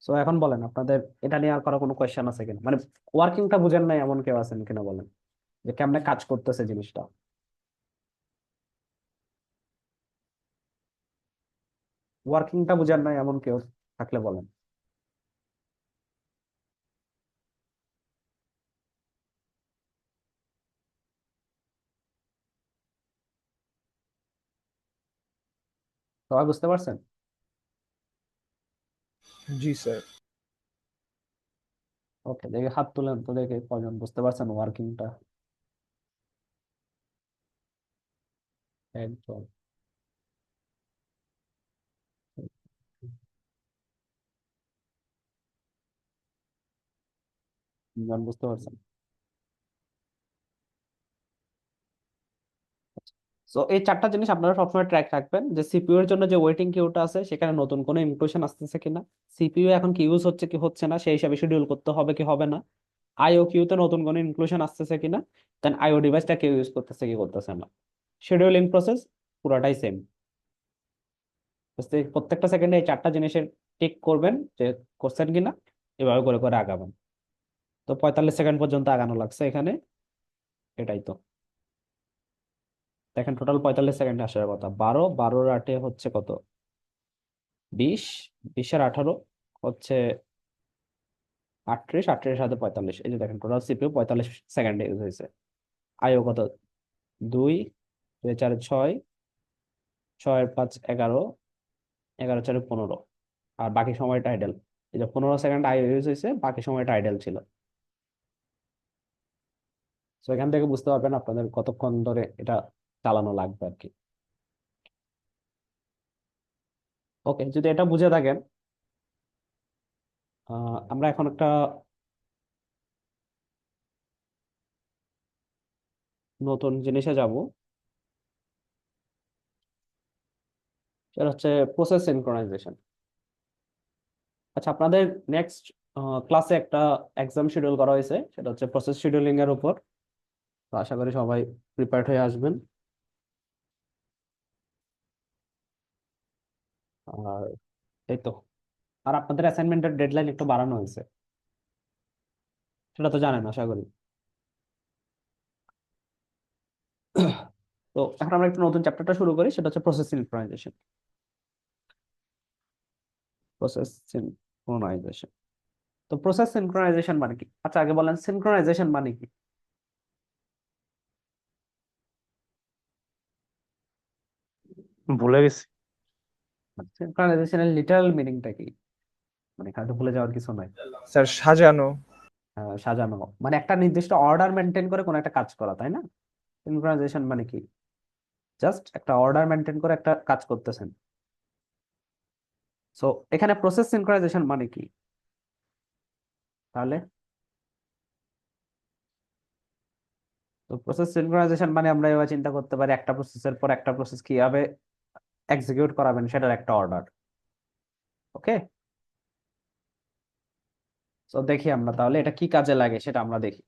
সো এখন বলেন আপনাদের এটা নিয়ে আর করা কোনো কোয়েশ্চেন আছে কিনা, মানে ওয়ার্কিংটা বুঝেন নাই এমন কেউ আছেন কিনা বলেন, যে কেমনে কাজ করতেছে জিনিসটা। ওয়ার্কিংটা বুঝেন নাই এমন কেউ থাকলে বলেন। সবাই বুঝতে পারছেন? জি স্যার। ওকে, দেখে হাত তুলেন তো, দেখে কজন বুঝতে পারছেন ওয়ার্কিংটা। একজন, তিনজন বুঝতে পারছেন। তো এই চারটা জিনিস আপনারা সবসময় ট্র্যাক রাখবেন, যে সিপিইউ এর জন্য যে ওয়েটিং কিউটা আছে সেখানে নতুন কোনো ইনক্লুশন আসতেছে কিনা, সিপিইউ এখন কি ইউজ হচ্ছে কি হচ্ছে না সেই হিসাবে শিডিউল করতে হবে কি হবে না, আইও কিউতে নতুন কোনো ইনক্লুশন আসতেছে কিনা, দেন আইও ডিভাইসটা কেউ ইউজ করতেছে কি করতেছে না। শিডিউলিং প্রসেস পুরাটাই সেম। প্রত্যেকটা সেকেন্ডে এই চারটা জিনিসের টিক করবেন যে করছেন কিনা, এভাবে করে করে আগাবেন। তো 45 সেকেন্ড পর্যন্ত আগানো লাগছে এখানে, এটাই তো। দেখেন টোটাল 45 সেকেন্ড আসার কথা, 12, 12 আর 8 হচ্ছে কত, 20, 20 আর 18 হচ্ছে 38, 38 সাথে 45, এই যে দেখেন টোটাল সিপিইউ 45 সেকেন্ডে ইউজ হয়েছে। আইও কত, 2, 2 4 6, 6 আর 5 11, 11 4 15, আর বাকি সময়টা আইডেল। এই যে 15 সেকেন্ড আইও ইউজ হয়েছে, বাকি সময়টা আইডেল ছিল। তো এখান থেকে বুঝতে পারবেন আপনাদের কতক্ষণ ধরে এটা চালানো লাগবে আর কি। ওকে, যদি এটা বুঝে থাকেন, আমরা এখন একটা নতুন জিনিসে যাব, সেটা হচ্ছে প্রসেস সিনক্রোনাইজেশন। আচ্ছা, আপনাদের নেক্সট ক্লাসে একটা এক্সাম শিডিউল করা হয়েছে, সেটা হচ্ছে প্রসেস শিডিউলিং এর উপর। তো আশা করি সবাই প্রিপেয়ার্ড হয়ে আসবেন। আর এই তো, আর আপনাদের অ্যাসাইনমেন্টের ডেডলাইন একটু বাড়ানো হয়েছে, সেটা তো জানেন আশা করি। তো এখন আমরা একটু নতুন চ্যাপ্টারটা শুরু করি, সেটা হচ্ছে প্রসেস সিনক্রোনাইজেশন। Process synchronisation. তো প্রসেস সিনক্রোনাইজেশন মানে কি? আচ্ছা আগে বলেন সিনক্রোনাইজেশন মানে কি? ভুলে গেছি। সিনক্রোনাইজেশনের লিটারাল মিনিংটা কি? মানে এখানে তো ভুলে যাওয়ার কিছু নাই। স্যার সাজানো। সাজানো, মানে একটা নির্দিষ্ট অর্ডার মেনটেন করে কোন একটা কাজ করা, তাই না? সিনক্রোনাইজেশন মানে কি? জাস্ট একটা অর্ডার মেনটেন করে একটা কাজ করতেছেন। সো এখানে প্রসেস সিনক্রোনাইজেশন মানে কি তাহলে? তো প্রসেস সিনক্রোনাইজেশন মানে আমরা এবার চিন্তা করতে পারি একটা প্রসেসের পর একটা প্রসেস কিভাবে এক্সিকিউট করাবেন সেটার একটা অর্ডার। ওকে, তো দেখি আমরা তাহলে এটা কি কাজে লাগে সেটা আমরা দেখি।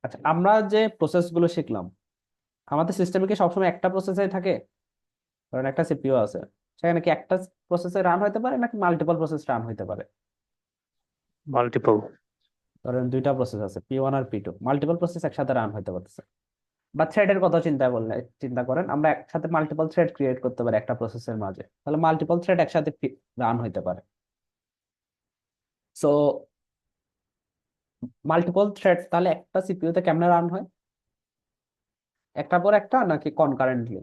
আচ্ছা, আমরা যে প্রসেস গুলো শিখলাম, আমাদের সিস্টেমে কি সবসময় একটা প্রসেসে থাকে? ধরেন একটা সিপিইউ আছে, সেখানে কি একটা প্রসেসে রান হতে পারে নাকি মাল্টিপল প্রসেস রান হতে পারে? মাল্টিপল। ধরেন দুইটা প্রসেস আছে, P1 আর P2, মাল্টিপল প্রসেস একসাথে রান হতে পারতেছে। বা থ্রেডের কথা চিন্তা করেন, আমরা একসাথে মাল্টিপল থ্রেড ক্রিয়েট করতে পারি একটা প্রসেসের মাঝে, তাহলে মাল্টিপল থ্রেড একসাথে রান হইতে পারে। সো মাল্টিপল থ্রেড তাহলে একটা সিপিইউতে কেমনে রান হয়, একটা পর একটা নাকি কনকারেন্টলি?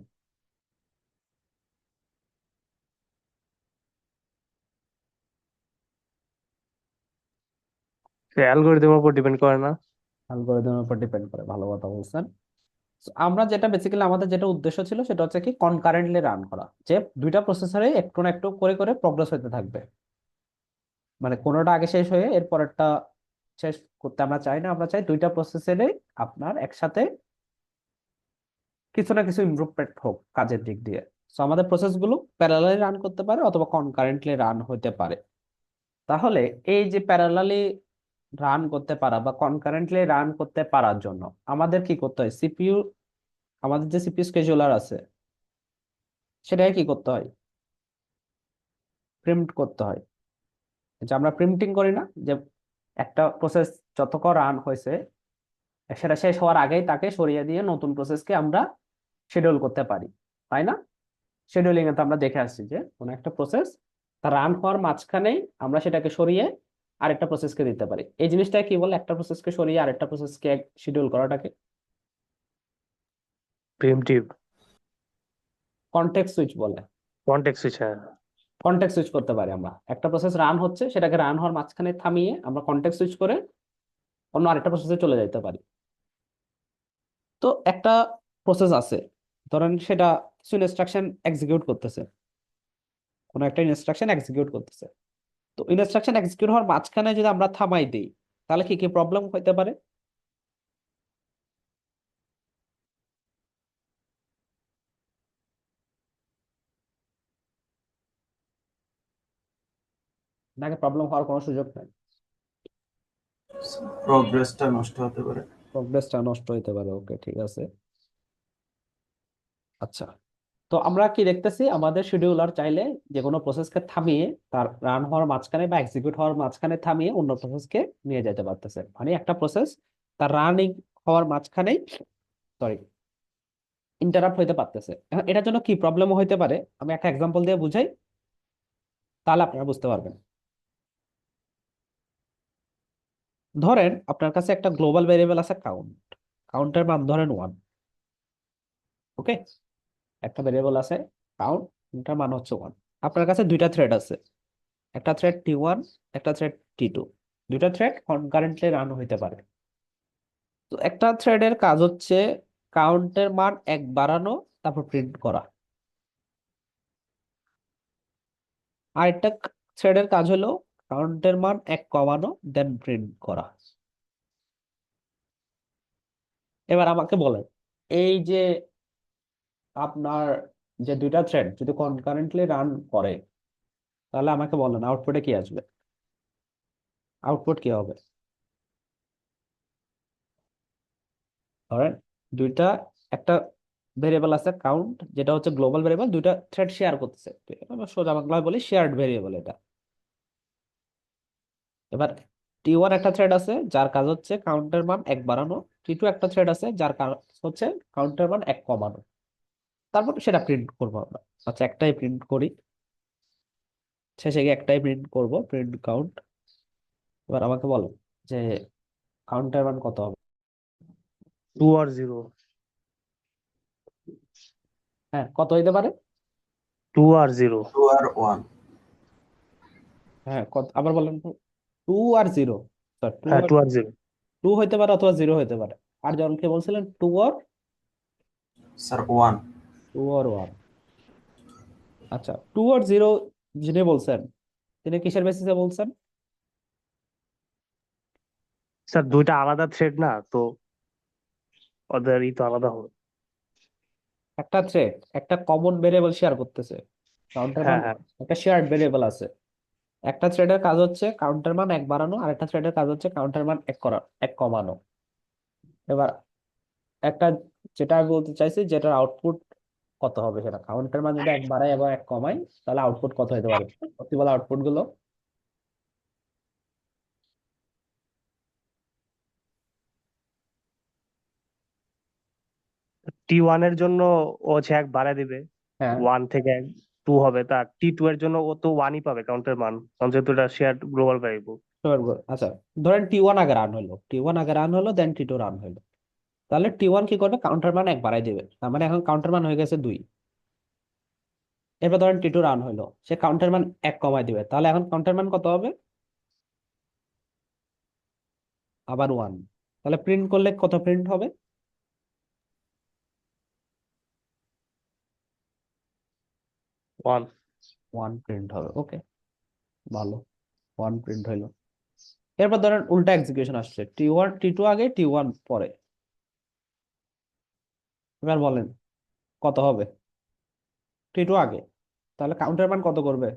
অ্যালগোরিদমের উপর ডিপেন্ড করে না। অ্যালগোরিদমের উপর ডিপেন্ড করে, ভালো কথা বলছেন। So, আমরা যেটা বেসিক্যালি আমাদের যেটা উদ্দেশ্য ছিল সেটা হচ্ছে কি কনকারেন্টলি রান করা, যে দুইটা প্রসেসরে একটু না একটু করে করে প্রগ্রেস হতে থাকবে, মানে কোনোটা আগে শেষ হয়ে এরপরেরটা শেষ করতে আমরা চাই না, আমরা চাই দুইটা প্রসেসরে আপনার একসাথে কিছু না কিছু ইমপ্রুভমেন্ট হোক কাজের দিক দিয়ে। সো আমাদের প্রসেসগুলো প্যারালালি রান করতে পারে অথবা কনকারেন্টলি রান হতে পারে। তাহলে এই যে প্যারালালি রান করতে পারা বা কনকারেন্টলি রান করতে পারার জন্য আমাদের কি করতে হয়, সিপিইউ, আমাদের যে সিপিইউ স্কেজুলার আছে সেটাকে কি করতে হয়, প্রিম্পট করতে হয়। যে আমরা প্রিম্পটিং করি না, যে একটা প্রসেস যতক্ষণ রান হয়েছে সেটা শেষ হওয়ার আগেই তাকে সরিয়ে দিয়ে নতুন প্রসেসকে আমরা শিডিউল করতে পারি, তাই না? শিডিউলিং এ তো আমরা দেখে আসছি যে কোনো একটা প্রসেস তার রান হওয়ার মাঝখানেই আমরা সেটাকে সরিয়ে আরেকটা প্রসেসকে দিতে পারি। এই জিনিসটা কি বলে, একটা প্রসেসকে সরিয়ে আরেকটা প্রসেসকে শিডিউল করাটাকে প্রিমিটিভ কনটেক্সট সুইচ বলে। Context switch. হ্যাঁ, কনটেক্সট সুইচ করতে পারি আমরা, একটা প্রসেস রান হচ্ছে সেটাকে রান হওয়ার মাঝখানে থামিয়ে আমরা কনটেক্সট সুইচ করে অন্য আরেকটা প্রসেসে চলে যেতে পারি। তো একটা প্রসেস আছে, ধরেন সেটা কিছু ইনস্ট্রাকশন এক্সিকিউট করতেছে, কোনো একটা ইনস্ট্রাকশন এক্সিকিউট করতেছে। তো ইনস্ট্রাকশন এক্সিকিউট হওয়ার মাঝখানে যদি আমরা থামাই দিই তাহলে কি কি প্রবলেম হতে পারে? নাকি প্রবলেম হওয়ার কোনো সুযোগ নাই? প্রোগ্রেসটা নষ্ট হতে পারে। প্রোগ্রেসটা নষ্ট হতে পারে, ওকে ঠিক আছে। আচ্ছা, তো আমরা কি দেখতেছি, আমাদের শিডিউলার চাইলে যে কোনো প্রসেসকে থামিয়ে তার রান হওয়ার মাঝখানে বা এক্সিকিউট হওয়ার মাঝখানে থামিয়ে অন্য প্রসেসকে নিয়ে যেতে পারতেছে, মানে একটা প্রসেস তার রানিং হওয়ার মাঝখানেই, সরি, ইন্টারাপ্ট হইতে পারতেছে। এখন এটার জন্য কি প্রবলেম হইতে পারে আমি একটা এক্সাম্পল দিয়ে বুঝাই, তাহলে আপনারা বুঝতে পারবেন। ধরেন আপনার কাছে একটা গ্লোবাল ভেরিয়েবল আছে কাউন্ট, কাউন্টের মান ধরেন 1, ওকে? একটা ভেরিয়েবল আছে কাউন্ট, এটার মান হচ্ছে 1। আপনার কাছে দুইটা থ্রেড আছে, একটা থ্রেড T1, একটা থ্রেড T2, দুইটা থ্রেড কনকারেন্টলি রান হইতে পারে। তো একটা থ্রেডের কাজ হচ্ছে কাউন্টের মান 1 বাড়ানো তারপর প্রিন্ট করা, আরেকটা থ্রেডের কাজ হলো কাউন্টের মান 1 কমানো দেন প্রিন্ট করা। এবার আমাকে বলেন, এই যে আপনার যে দুইটা থ্রেড যদি কনকারেন্টলি রান করে তাহলে আমাকে বলেন আউটপুটে কি আসবে, আউটপুট কি হবে? ধরেন দুইটা, একটা ভেরিয়েবল আছে কাউন্ট যেটা হচ্ছে গ্লোবাল ভেরিয়েবল, দুইটা থ্রেড শেয়ার করতেছে, আমরা সোজা বাংলায় বলি শেয়ার্ড ভেরিয়েবল এটা। এবার T1 একটা থ্রেড আছে যার কাজ হচ্ছে কাউন্টের মান 1 বাড়ানো, T2 একটা থ্রেড আছে যার কাজ হচ্ছে কাউন্টের মান 1 কমানো, তারপর সেটা প্রিন্ট করবো আমরা। আচ্ছা, একটাই প্রিন্ট করি, শেষে গিয়ে একটাই প্রিন্ট করব, প্রিন্ট কাউন্ট। এবার আমাকে বলো যে কাউন্টের মান কত হবে? 2 আর 0। হ্যাঁ, কত হইতে পারে? 2 আর 0। 2 আর 1। হ্যাঁ, কত আবার বলেন তো? 2 আর 0, টু হ্যাঁ, আর 2 আর 0। 2 হইতে পারে অথবা 0 হইতে পারে। আর জনকে বলছিলেন 2 আর স্যার 1। 2 আর 1। আচ্ছা, 2 আর 0 যিনি বলছেন তিনি কিসের বেসিসে বলছেন? স্যার দুইটা আলাদা থ্রেড না তো, ওদের ই তো আলাদা হবে। একটা থ্রেড একটা কমন ভেরিয়েবল শেয়ার করতেছে, কাউন্টার মান হ্যাঁ, হ্যাঁ। একটা শেয়ার্ড ভেরিয়েবল আছে। একটা থ্রেডের কাজ হচ্ছে কাউন্টার মান 1 বাড়ানো, আর একটা থ্রেডের কাজ হচ্ছে কাউন্টার মান 1 করা, 1 কমানো। এবার একটা, যেটা আমি বলতে চাইছি যেটার আউটপুট কত হবে, সেটা কাউন্টার মান যদি 1 বাড়ায় এবং 1 কমাই তাহলে আউটপুট কত হতে পারে? পসিবল আউটপুট গুলো। T1 এর জন্য ও হচ্ছে 1 বাড়ায় দিবে, হ্যাঁ 1 থেকে 2 হবে, তার T2 এর জন্য ও তো 1ই পাবে কাউন্টের মান, কারণ যেহেতু এটা শেয়ার্ড গ্লোবাল ভ্যারিয়েবল। আচ্ছা, ধরেন T1 আগে রান হলো, দেন T2 রান হলো, তাহলে T1 কি করবে, কাউন্টার মান 1 বাড়াই দিবে, তার মানে এখন কাউন্টার মান হয়ে গেছে 2। এরপর ধরেন T2 রান হলো, সে কাউন্টার মান 1 কমাই দিবে, তাহলে এখন কাউন্টার মান কত হবে, আবার 1। তাহলে প্রিন্ট করলে কত প্রিন্ট হবে, 1। 1 প্রিন্ট হবে। ওকে, ভালো, 1 প্রিন্ট হইলো। এরপর ধরেন উল্টা এক্সিকিউশন আসছে, T2 আগে, T1 পরে, এবার বলেন কত হবে, T2 আগে, তাহলে কাউন্টার মান কত করবে,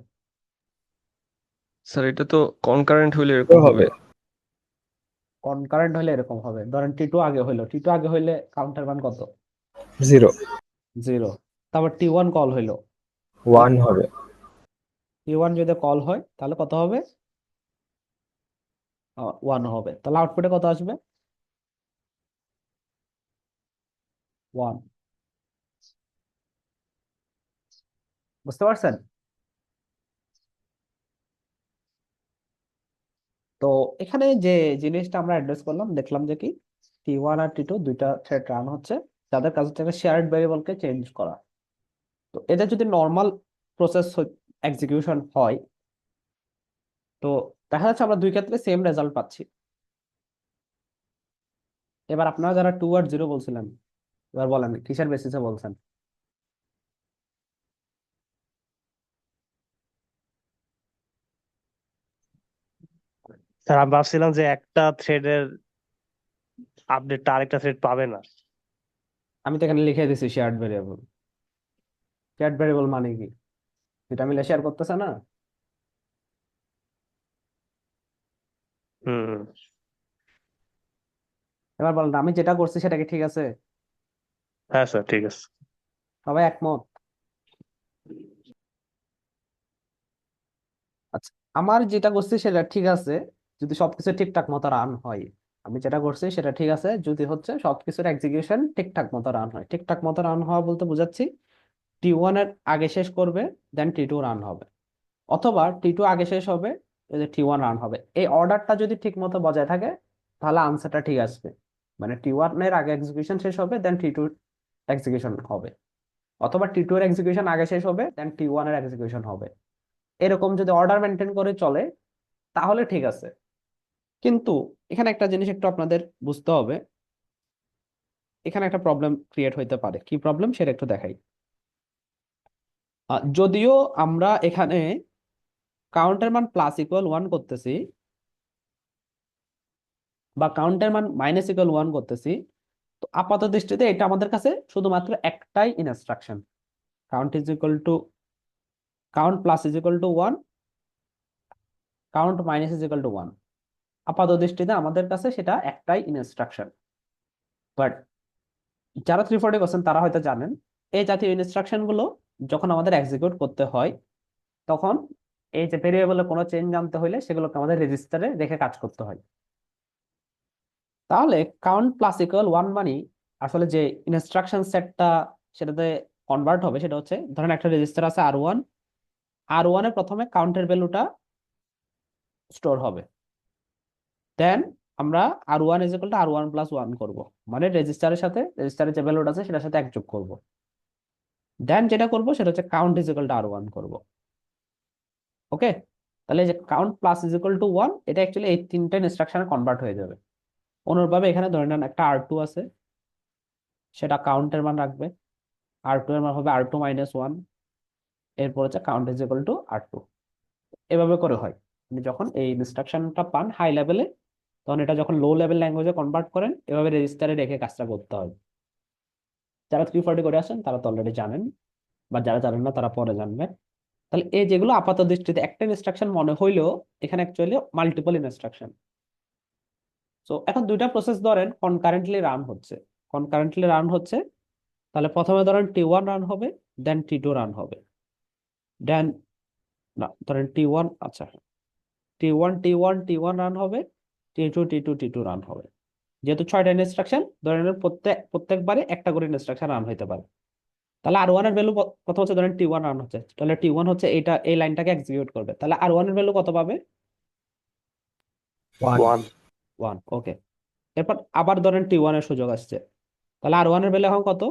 স্যার এটা তো কনকারেন্ট হইলে তো এরকম হবে হবে। কনকারেন্ট হলে এরকম হবে। ধরেন T2 আগে হইলে কাউন্টার মান কত, 0 0। তারপর T1 কল হইলো, 1 হবে। T1 যদি কল হয় তাহলে কত হবে, 1 হবে। তাহলে আউটপুটে কত আসবে, 1। বুঝতে পারছেন? তো এখানে যে জিনিসটা আমরা অ্যাড্রেস করলাম, দেখলাম যে কি T1 আর T2 দুইটা থ্রেড রান হচ্ছে, যাদের কাজ হচ্ছে শেয়ার্ড ভেরিয়েবলকে চেঞ্জ করা। তো এটা যদি নর্মাল প্রসেস এক্সিকিউশন হয়, তো দেখা যাচ্ছে আমরা দুই ক্ষেত্রে সেম রেজাল্ট পাচ্ছি। এবার আপনারা যারা 2 আর 0 বলছিলেন, এবার বলেন কিসের বেসিসে বলছেন? স্যার আমি ভাবছিলাম যে একটা থ্রেডের আপডেটটা আরেকটা থ্রেড পাবে না। আমি তো এখানে লিখে দিছি শেয়ার্ড ভেরিয়েবল। শেয়ার্ড ভেরিয়েবল মানে কি, এটা মিলে শেয়ার করতেছে না। হুম। এবার বলেন আমি যেটা করছি সেটা কি ঠিক আছে? হ্যাঁ স্যার, ঠিক আছে। সবাই একমত? আচ্ছা, আমার যেটা করছি সেটা ঠিক আছে যদি সবকিছু ঠিকঠাক মতো রান হয়। আমি যেটা করছি সেটা ঠিক আছে যদি হচ্ছে সবকিছুর এক্সিকিউশন ঠিকঠাক মতো রান হয়। ঠিকঠাক মতো রান হওয়া বলতে বোঝাচ্ছি T1 এর আগে শেষ করবে, দেন T2 রান হবে, অথবা T2 আগে শেষ হবে, T1 রান হবে। এই অর্ডারটা যদি ঠিক মতো বজায় থাকে তাহলে আনসারটা ঠিক আসবে। মানে T1 এর আগে এক্সিকিউশন শেষ হবে, দেন T2 এক্সিকিউশন হবে, অথবা T2 এর এক্সিকিউশন আগে শেষ হবে, দেন T1 এর এক্সিকিউশন হবে। এরকম যদি অর্ডার মেনটেন করে চলে তাহলে ঠিক আছে। কিন্তু এখানে একটা জিনিস একটু আপনাদের বুঝতে হবে, এখানে একটা প্রবলেম ক্রিয়েট হইতে পারে। কি প্রবলেম সেটা একটু দেখাই। যদিও আমরা এখানে কাউন্টের মান +=1 করতেছি বা কাউন্টের মান -=1 করতেছি, তো আপাত দৃষ্টিতে এটা আমাদের কাছে শুধুমাত্র একটাই ইনস্ট্রাকশন, কাউন্ট +=1, কাউন্ট -=1। আপাত দৃষ্টিতে আমাদের কাছে সেটা একটাই ইনস্ট্রাকশন। বাট যারা 340 করছেন তারা হয়তো জানেন এই জাতীয় ইনস্ট্রাকশন গুলো যখন আমাদের এক্সিকিউট করতে হয়, তখন এই যে ভেরিয়েবলে কোনো চেঞ্জ আনতে হলে সেগুলোকে আমাদের রেজিস্টারে রেখে কাজ করতে হয়। তাহলে কাউন্ট +=1 মানে আসলে যে ইনস্ট্রাকশন সেটটা সেটাতে কনভার্ট হবে সেটা হচ্ছে, ধরেন একটা রেজিস্টার আছে R1 এর প্রথমে কাউন্টের ভ্যালুটা স্টোর হবে, দেন আমরা R1 = R1 + 1 করব, মানে রেজিস্টারের যে ভ্যালুটা আছে সেটার সাথে 1 যোগ করব। দেন যেটা করব সেটা হচ্ছে কাউন্ট = R1 করব। ওকে, তাহলে এই যে কাউন্ট +=1 এটা অ্যাকচুয়ালি এই তিনটা ইনস্ট্রাকশনে কনভার্ট হয়ে যাবে। অনুরূপভাবে এখানে ধরে নেন একটা R2 আছে, সেটা কাউন্টের মান রাখবে, R2 এর মান হবে R2 - 1, এরপর হচ্ছে কাউন্ট = R2। এভাবে করে হয়। আপনি যখন এই ইনস্ট্রাকশনটা পান হাই লেভেলে, তখন এটা যখন লো লেভেল ল্যাঙ্গুয়েজে কনভার্ট করেন, এভাবে রেজিস্টারে রেখে কাজটা করতে হয়। যারা 340 করে আসেন তারা তো অলরেডি জানেন, বা যারা জানেন না তারা পরে জানবেন। তাহলে এই যেগুলো আপাত দৃষ্টিতে একটা ইনস্ট্রাকশন মনে হইলেও এখানে অ্যাকচুয়ালি মাল্টিপল ইনস্ট্রাকশন। তো এখন দুইটা প্রসেস ধরেন কনকারেন্টলি রান হচ্ছে, তাহলে প্রথমে ধরেন T1 রান হবে, দেন T2 রান হবে, দেন না ধরেন T1, আচ্ছা T1 রান হবে, T2 রান হবে। যেহেতু 6টা ইনস্ট্রাকশন, ধরে নেন প্রত্যেকবারে একটা করে ইনস্ট্রাকশন রান হইতে পারে। তাহলে R1 এর ভ্যালু কত হচ্ছে, ধরেন T1 রান হচ্ছে, তাহলে T1 হচ্ছে এই লাইনটাকে এক্সিকিউট করবে, তাহলে R1 এর ভ্যালু কত পাবে? 1 1। ওকে, এরপর আবার ধরেন T1 এর সুযোগ আসছে, তাহলে R1 এর ভ্যালু এখন কত?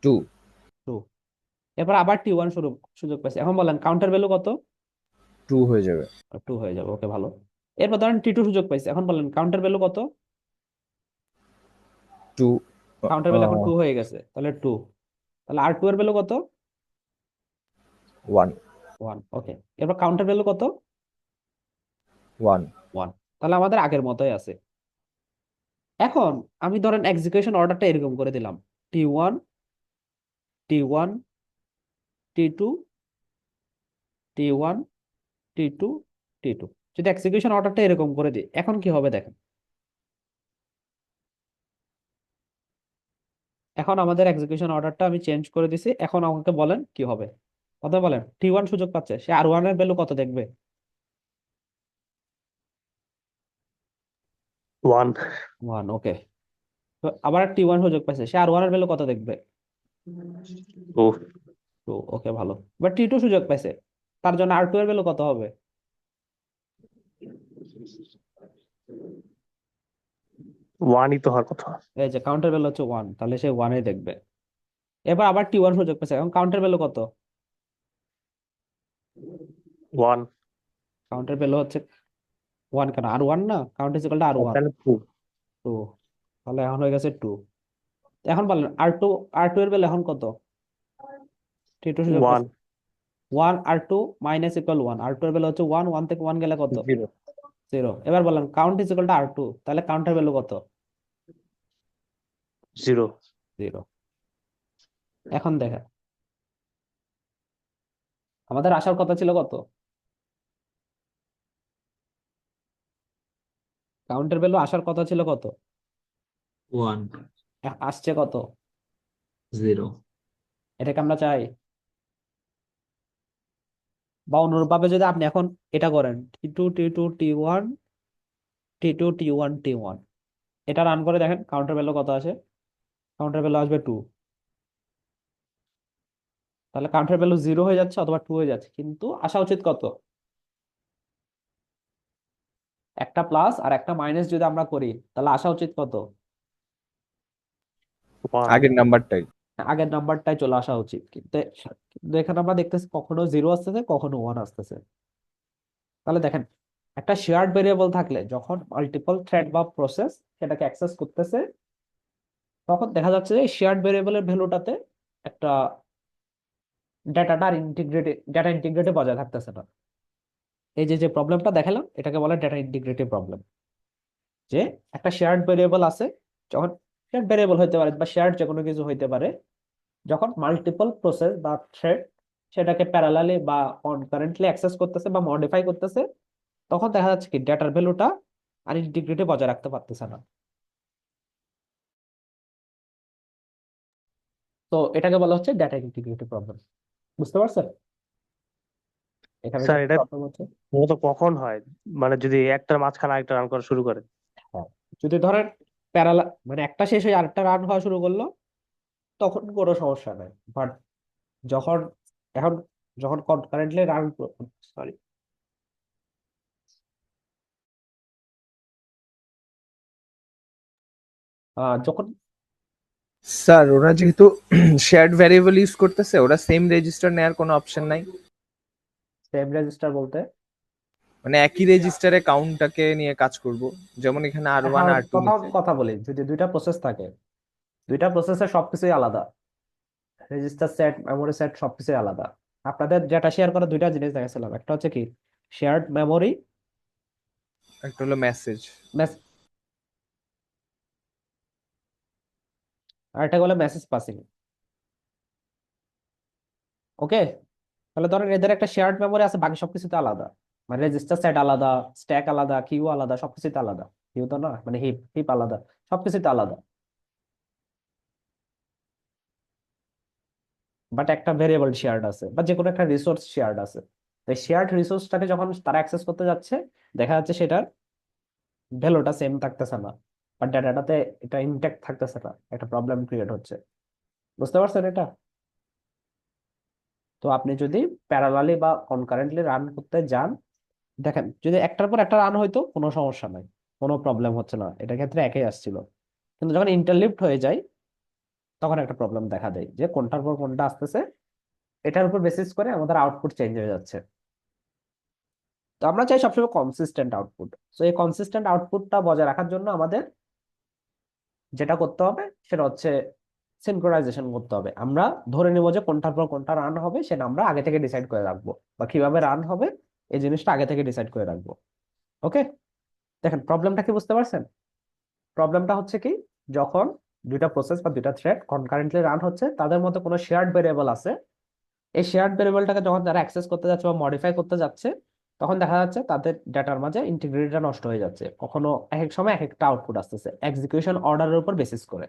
2 2। এরপর আবার T1 সুযোগ পাইছে, এখন বলেন কাউন্টার ভ্যালু কত? 2 হয়ে যাবে। 2 হয়ে যাবে। ওকে, ভালো। এরপর ধরেন T2 সুযোগ পাইছে, এখন বলেন কাউন্টার ভ্যালু কত? 2 কাউন্টার ভ্যালু এখন 2 হয়ে গেছে, তাহলে 2। তাহলে R2 এর ভ্যালু কত? 1 1। ওকে, এরপর কাউন্টার ভ্যালু কত? 1 1। তাহলে আমাদের আগের মতোই আছে। এখন আমি ধরেন এক্সিকিউশন অর্ডারটা এরকম করে দিলাম, T1 T1 T2 T1 T2 T2। যদি এক্সিকিউশন অর্ডারটা এরকম করে দিই, এখন কি হবে দেখেন। এখন আমাদের এক্সিকিউশন অর্ডারটা আমি চেঞ্জ করে দিছি, এখন আমাকে বলেন কি হবে। কথা বলেন, T1 সুযোগ পাচ্ছে, সে R1 এর ভ্যালু কত দেখবে? 1 1। ওকে, তো আবার T1 সুযোগ পাচ্ছে, সে R1 এর ভ্যালু কত দেখবে? 2 2। ওকে, ভালো। এবার T2 সুযোগ পাইছে, তার জন্য R2 এর ভ্যালু কত হবে? 1ই তো হওয়ার কথা। এই যে কাউন্টার ভ্যালু হচ্ছে 1, তাহলে সে 1 এ দেখবে। এবার আবার T1 সুযোগ পাইছে, এখন কাউন্টার ভ্যালু কত? 1 কাউন্টার ভ্যালু হচ্ছে 1, কেন R1 না, count is equal to R1। তাহলে 2 2, তাহলে এখন হয়ে গেছে 2। এখন বলেন R2 এর ভ্যালু এখন কত? T2 সুযোগ 1 পাইছে, 1 R2 মাইনাস ইকুয়াল 1, R2 এর ভ্যালু হচ্ছে 1, 1 থেকে 1 গেলে কত? 0 0। এবার বলেন count is equal to R2, তাহলে কাউন্টার ভ্যালু কত? 0 0। এখন দেখেন, আমাদের আসার কথা ছিল কত? কাউন্টার ভ্যালু আসার কথা ছিল কত? 1 আসছে কত? 0 এটাকে আমরা চাই। বা অনুরূপভাবে যদি আপনি এখন এটা করেন, T2 T2 T1 T2 T1 T1, এটা রান করে দেখেন কাউন্টার ভ্যালু কত আসে। কাউন্টার ভ্যালু আসবে 2। তাহলে কাউন্টার ভ্যালু 0 হয়ে যাচ্ছে অথবা 2 হয়ে যাচ্ছে, কিন্তু আসা উচিত কত? একটা প্লাস আর একটা মাইনাস যদি আমরা করি, তাহলে আসা উচিত কত? 1 আগের নাম্বারটাই। আগের নাম্বারটাই চলে আসা উচিত, কিন্তু এখানে আমরা দেখতেছি কখনো 0 আসতেছে, কখনো 1 আসতেছে। তাহলে দেখেন, একটা শেয়ার্ড ভেরিয়েবল থাকলে যখন মাল্টিপল থ্রেড বা প্রসেস সেটাকে অ্যাক্সেস করতেছে, তখন দেখা যাচ্ছে যে শেয়ার্ড ভেরিয়েবলের ভ্যালুটাতে একটা ডাটা ইন্টিগ্রিটি বজায় থাকতেছে না। এই যে যে প্রবলেমটা দেখালাম, এটাকে বলে ডাটা ইন্টিগ্রিটি প্রবলেম। যে একটা শেয়ার্ড ভেরিয়েবল আছে, যখন শেয়ার্ড ভেরিয়েবল হইতে পারে বা শেয়ার্ড যে কোনো কিছু হইতে পারে, যখন মাল্টিপল প্রসেস বা থ্রেড সেটাকে প্যারালালি বা কনকারেন্টলি অ্যাক্সেস করতেছে বা মডিফাই করতেছে, তখন দেখা যাচ্ছে কি ডেটার ভ্যালুটা আর ইন্টিগ্রিটি বজায় রাখতে পারতেছে না। তো এটাকে বলা হচ্ছে ডেটা ইন্টিগ্রিটি প্রবলেম। বুঝতে পারছেন এখানে স্যার যে এটা প্রবলেম হচ্ছে? মূলত কখন হয়, মানে যদি একটার মাঝখানে আরেকটা রান করা শুরু করে? হ্যাঁ, যদি ধরেন মানে একটা শেষ হয়ে আরেকটা রান হওয়া শুরু করলো, তখন কোনো সমস্যা নাই। বাট যখন এখন যখন কনকারেন্টলি রান, সরি, যখন স্যার ওরা যেহেতু শেয়ার্ড ভ্যারিয়েবল ইউজ করতেছে, ওরা সেম রেজিস্টার নেওয়ার কোনো অপশন নাই? সেম রেজিস্টার বলতে, মানে একই রেজিস্টারে কাউন্টটাকে নিয়ে কাজ করব, যেমন এখানে R1 হ্যাঁ, R2 প্রথম নিছে। কথা বলি, যদি দুইটা প্রসেস থাকে, দুইটা প্রসেসের সবকিছুই আলাদা, রেজিস্টার সেট মেমোরি সেট সবকিছুই আলাদা। আপনাদের যেটা শেয়ার করা দুইটা জিনিস দেখাচ্ছিলাম, একটা হচ্ছে কি শেয়ার্ড মেমোরি, একটা হলো মেসেজ। আর একটা হলো মেসেজ পাসিং। ওকে, তাহলে ধরেন এদের একটা শেয়ার্ড মেমোরি আছে, বাকি সবকিছুতে আলাদা। মানে রেজিস্টার সেট আলাদা, স্ট্যাক আলাদা, কিউ আলাদা, সবকিছুতে আলাদা। কিউ তো না, মানে হিপ হিপ আলাদা, সবকিছুতে আলাদা। বাট একটা ভেরিয়েবল শেয়ার্ড আছে বা যে কোনো একটা রিসোর্স শেয়ার্ড আছে। তাই শেয়ার্ড রিসোর্সটাকে যখন তারা অ্যাক্সেস করতে যাচ্ছে, দেখা যাচ্ছে সেটার ভ্যালুটা সেম থাকতেছে না বা ডাটাটাতে এটা ইনট্যাক্ট থাকতেছে না, একটা প্রবলেম ক্রিয়েট হচ্ছে। বুঝতে পারছেন এটা? তো আপনি যদি প্যারালালি বা কনকারেন্টলি রান করতে যান, দেখেন যদি একটার পর একটা রান হইতো কোনো সমস্যা নাই, কোনো প্রবলেম হচ্ছে না, এটার ক্ষেত্রে একই আসছিল। কিন্তু যখন ইন্টারলিভড হয়ে যায় তখন একটা প্রবলেম দেখা দেয় যে কোনটার পর কোনটা আসতেছে, এটার উপর বেসিস করে আমাদের আউটপুট চেঞ্জ হয়ে যাচ্ছে। তো আমরা চাই সবসময় কনসিস্টেন্ট আউটপুট। তো এই কনসিস্টেন্ট আউটপুটটা বজায় রাখার জন্য আমাদের যেটা করতে হবে সেটা হচ্ছে সিনক্রোনাইজেশন করতে হবে। আমরা ধরে নিব যে কোনটার পর কোনটা রান হবে সেটা আমরা আগে থেকে ডিসাইড করে রাখবো, বা কিভাবে রান হবে এই জিনিসটা আগে থেকে ডিসাইড করে রাখবো। ওকে, দেখেন প্রবলেমটা কি বুঝতে পারছেন? প্রবলেমটা হচ্ছে কি, যখন দুইটা প্রসেস বা দুইটা থ্রেড কনকারেন্টলি রান হচ্ছে, তাদের মধ্যে কোনো শেয়ার্ড ভেরিয়েবল আছে। এই শেয়ার্ড ভেরিয়েবলটাকে যখন তারা অ্যাক্সেস করতে যাচ্ছে বা মডিফাই করতে যাচ্ছে, তখন দেখা যাচ্ছে তাদের ডেটার মাঝে ইন্টিগ্রিটিটা নষ্ট হয়ে যাচ্ছে। কখনো এক এক সময় এক একটা আউটপুট আসতেছে এক্সিকিউশন অর্ডারের উপর বেসিস করে,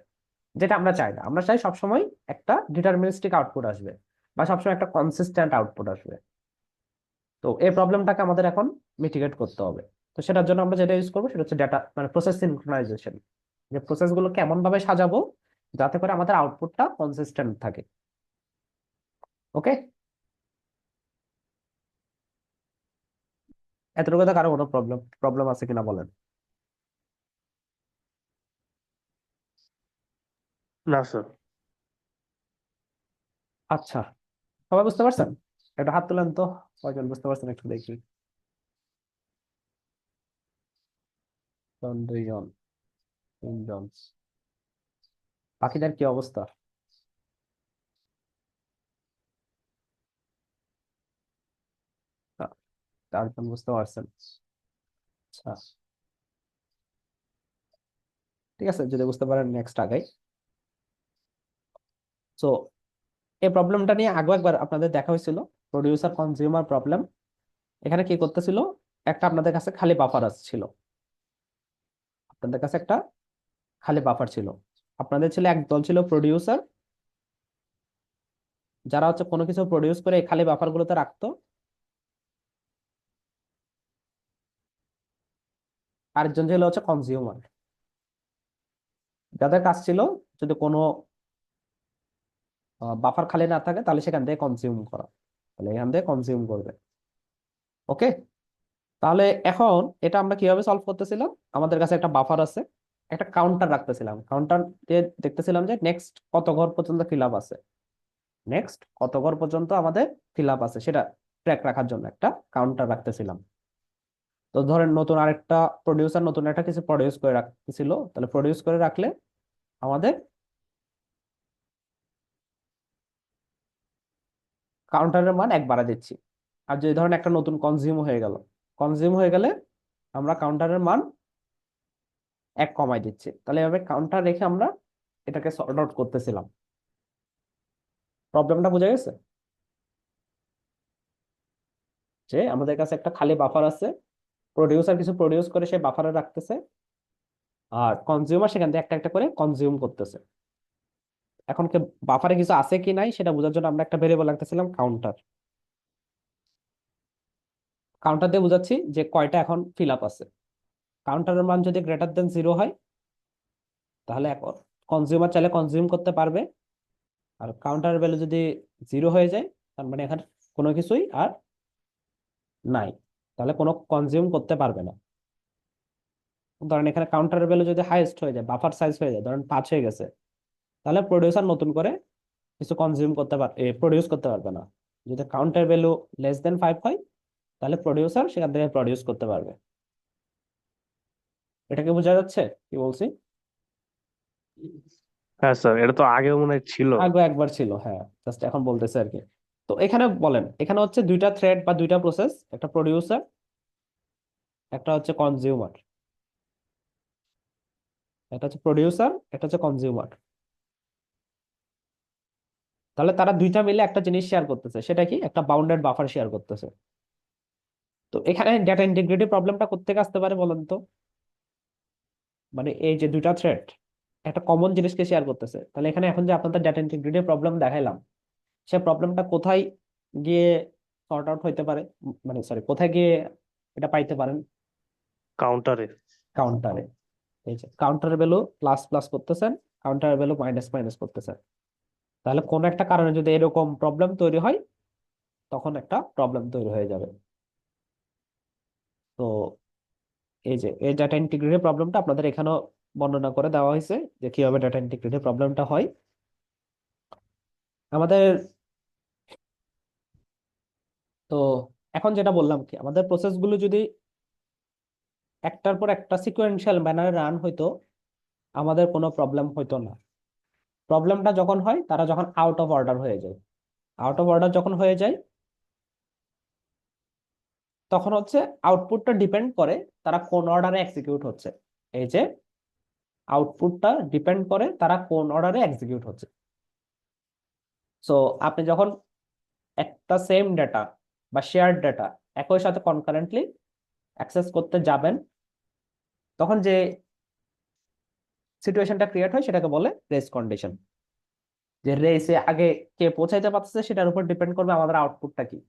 যেটা আমরা চাই না। আমরা চাই সবসময় একটা ডিটারমিনিস্টিক আউটপুট আসবে বা সবসময় একটা কনসিস্টেন্ট আউটপুট আসবে। তো এই প্রবলেমটাকে আমাদের এখন মিটিগেট করতে হবে। তো সেটার জন্য আমরা যেটা ইউজ করবো সেটা হচ্ছে ডেটা মানে প্রসেস সিনক্রোনাইজেশন, যে প্রসেসগুলোকে এমন ভাবে সাজাবো যাতে করে আমাদের আউটপুটটা কনসিস্টেন্ট থাকে। ওকে, এতটুকুতে কারো কোনো প্রবলেম প্রবলেম আছে কিনা বলেন? না স্যার। আচ্ছা, সবাই বুঝতে পারছেন? একটা হাত তুলেন তো, কয়জন বুঝতে পারছেন একটু দেখি। জন, দুইজন, তিনজন, বাকিদের কি অবস্থা? আহ, চারজন বুঝতে পারছেন। আচ্ছা, ঠিক আছে, যদি বুঝতে পারেন নেক্সট আগাই। সো এই প্রবলেমটা নিয়ে আগে একবার আপনাদের দেখা হয়েছিল, প্রডিউসার কনজিউমার প্রবলেম। এখানে কি করতেছিল, একটা আপনাদের কাছে খালি বাফার ছিল, আপনাদের কাছে একটা খালি বাফার ছিল। আপনাদের ছিল একদল ছিল প্রডিউসার, যারা হচ্ছে কোনো কিছু প্রডিউস করে এই খালি বাফার গুলোতে রাখতো। আরেকজন ছিল হচ্ছে কনজিউমার, যাদের কাজ ছিল যদি কোনো বাফার খালি না থাকে তাহলে সেখান থেকে কনজিউম করা, তাহলে এখান থেকে কনজিউম করবে। ওকে, তাহলে এখন এটা আমরা কিভাবে সলভ করতেছিলাম, আমাদের কাছে একটা বাফার আছে, একটা কাউন্টার রাখতেছিলাম, কাউন্টার দিয়ে দেখতেছিলাম যে নেক্সট কত ঘর পর্যন্ত ফিল আপ আছে, নেক্সট কত ঘর পর্যন্ত আমাদের ফিল আপ আছে সেটা ট্র্যাক রাখার জন্য একটা কাউন্টার রাখতেছিলাম। তো ধরেন নতুন আরেকটা প্রডিউসার নতুন একটা কিছু প্রডিউস করে রাখতেছিল, তাহলে প্রডিউস করে রাখলে আমাদের কাউন্টারের মান এক বাড়া দিচ্ছি। আর যদি ধরেন একটা নতুন কনজিউম হয়ে গেল, কনজিউম হয়ে গেলে আমরা কাউন্টারের মান এক কমাই দিচ্ছি। তাহলে এভাবে কাউন্টার রেখে আমরা এটাকে সর্ট আউট করতেছিলাম। প্রবলেমটা বোঝা গেছে? যে আমাদের কাছে একটা খালি বাফার আছে, প্রডিউসার কিছু প্রডিউস করে সে বাফারে রাখতেছে, আর কনজিউমার সেখান থেকে একটা একটা করে কনজিউম করতেছে। এখন কি বাফারে কিছু আছে কি নাই সেটা বোঝার জন্য আমরা একটা ভেরিয়েবল রাখতেছিলাম কাউন্টার। কাউন্টার দিয়ে বোঝাচ্ছি যে কয়টা এখন ফিল আপ আছে। কাউন্টারের মান যদি গ্রেটার দেন 0 হয় তাহলে এখন কনজিউমার চাইলে কনজিউম করতে পারবে, আর কাউন্টারের ভ্যালু যদি 0 হয়ে যায় তার মানে এখানে কোনো কিছুই আর নাই, তাহলে কোনো কনজিউম করতে পারবে না। ধরেন এখানে কাউন্টারের ভ্যালু যদি হাইয়েস্ট হয়ে যায়, বাফার সাইজ হয়ে যায়, ধরেন 5 হয়ে গেছে, তাহলে প্রডিউসার নতুন করে কিছু কনজিউম করতে পারবে, প্রডিউস করতে পারবে না। যদি কাউন্টার ভ্যালু লেস দেন 5 হয় তাহলে প্রডিউসার সেখান থেকে প্রডিউস করতে পারবে। এটা কি বোঝা যাচ্ছে কি বলছি? হ্যাঁ স্যার, এটা তো আগেও মনে হয় ছিল। আগে একবার ছিল, হ্যাঁ, জাস্ট এখন বলতেছে আর কি। তো এখানে বলেন, এখানে হচ্ছে দুইটা থ্রেড বা দুইটা প্রসেস, একটা প্রডিউসার একটা হচ্ছে কনজিউমার, একটা হচ্ছে প্রডিউসার একটা হচ্ছে কনজিউমার। তাহলে তারা দুইটা মিলে একটা জিনিস শেয়ার করতেছে, সেটা কি একটা বাউন্ডেড বাফার শেয়ার করতেছে। তো এখানে ডেটা ইন্টিগ্রিটি প্রবলেমটা কোত্থেকে আসতে পারে বলেন তো? মানে এই যে দুইটা থ্রেড একটা কমন জিনিসকে শেয়ার করতেছে, তাহলে এখানে এখন যে আপনাদের ডেটা ইন্টিগ্রিটি প্রবলেম দেখাইলাম, সে প্রবলেমটা কোথায় গিয়ে সর্ট আউট হইতে পারে, মানে সরি কোথায় গিয়ে এটা পাইতে পারেন? কাউন্টারে। কাউন্টারে, এই যে কাউন্টারের ভ্যালু প্লাস প্লাস করতেছেন, কাউন্টারের ভ্যালু মাইনাস মাইনাস করতেছেন। তাহলে কোন একটা কারণে যদি এরকম প্রবলেম তৈরি হয়, তখন একটা প্রবলেম তৈরি হয়ে যাবে। তো এই যে এই ডাটা ইন্টিগ্রিটি প্রবলেমটা আপনাদের এখানেও বর্ণনা করে দেওয়া হয়েছে যে কিভাবে ডাটা ইন্টিগ্রিটি প্রবলেমটা হয়। আমাদের তো এখন যেটা বললাম কি, আমাদের প্রসেসগুলো যদি একটার পর একটা সিকোয়েন্সিয়াল ম্যানারে রান হইতো, আমাদের কোনো প্রবলেম হইতো না। প্রবলেমটা যখন হয়, তারা যখন আউট অফ অর্ডার হয়ে যায়। আউট অফ অর্ডার যখন হয়ে যায়, তখন হচ্ছে আউটপুটটা ডিপেন্ড করে তারা কোন অর্ডারে এক্সিকিউট হচ্ছে। এই যে আউটপুটটা ডিপেন্ড করে তারা কোন অর্ডারে এক্সিকিউট হচ্ছে। সো আপনি যখন একটা সেম ডেটা বা শেয়ার্ড ডেটা একই সাথে কনকারেন্টলি অ্যাক্সেস করতে যাবেন, তখন যে সিচুয়েশনটা ক্রিয়েট হয় সেটাকে বলে রেস কন্ডিশন। যে রেসে আগে কে পৌঁছাইতে পারতেছে সেটার উপর ডিপেন্ড করবে আমাদের আউটপুটটা কি।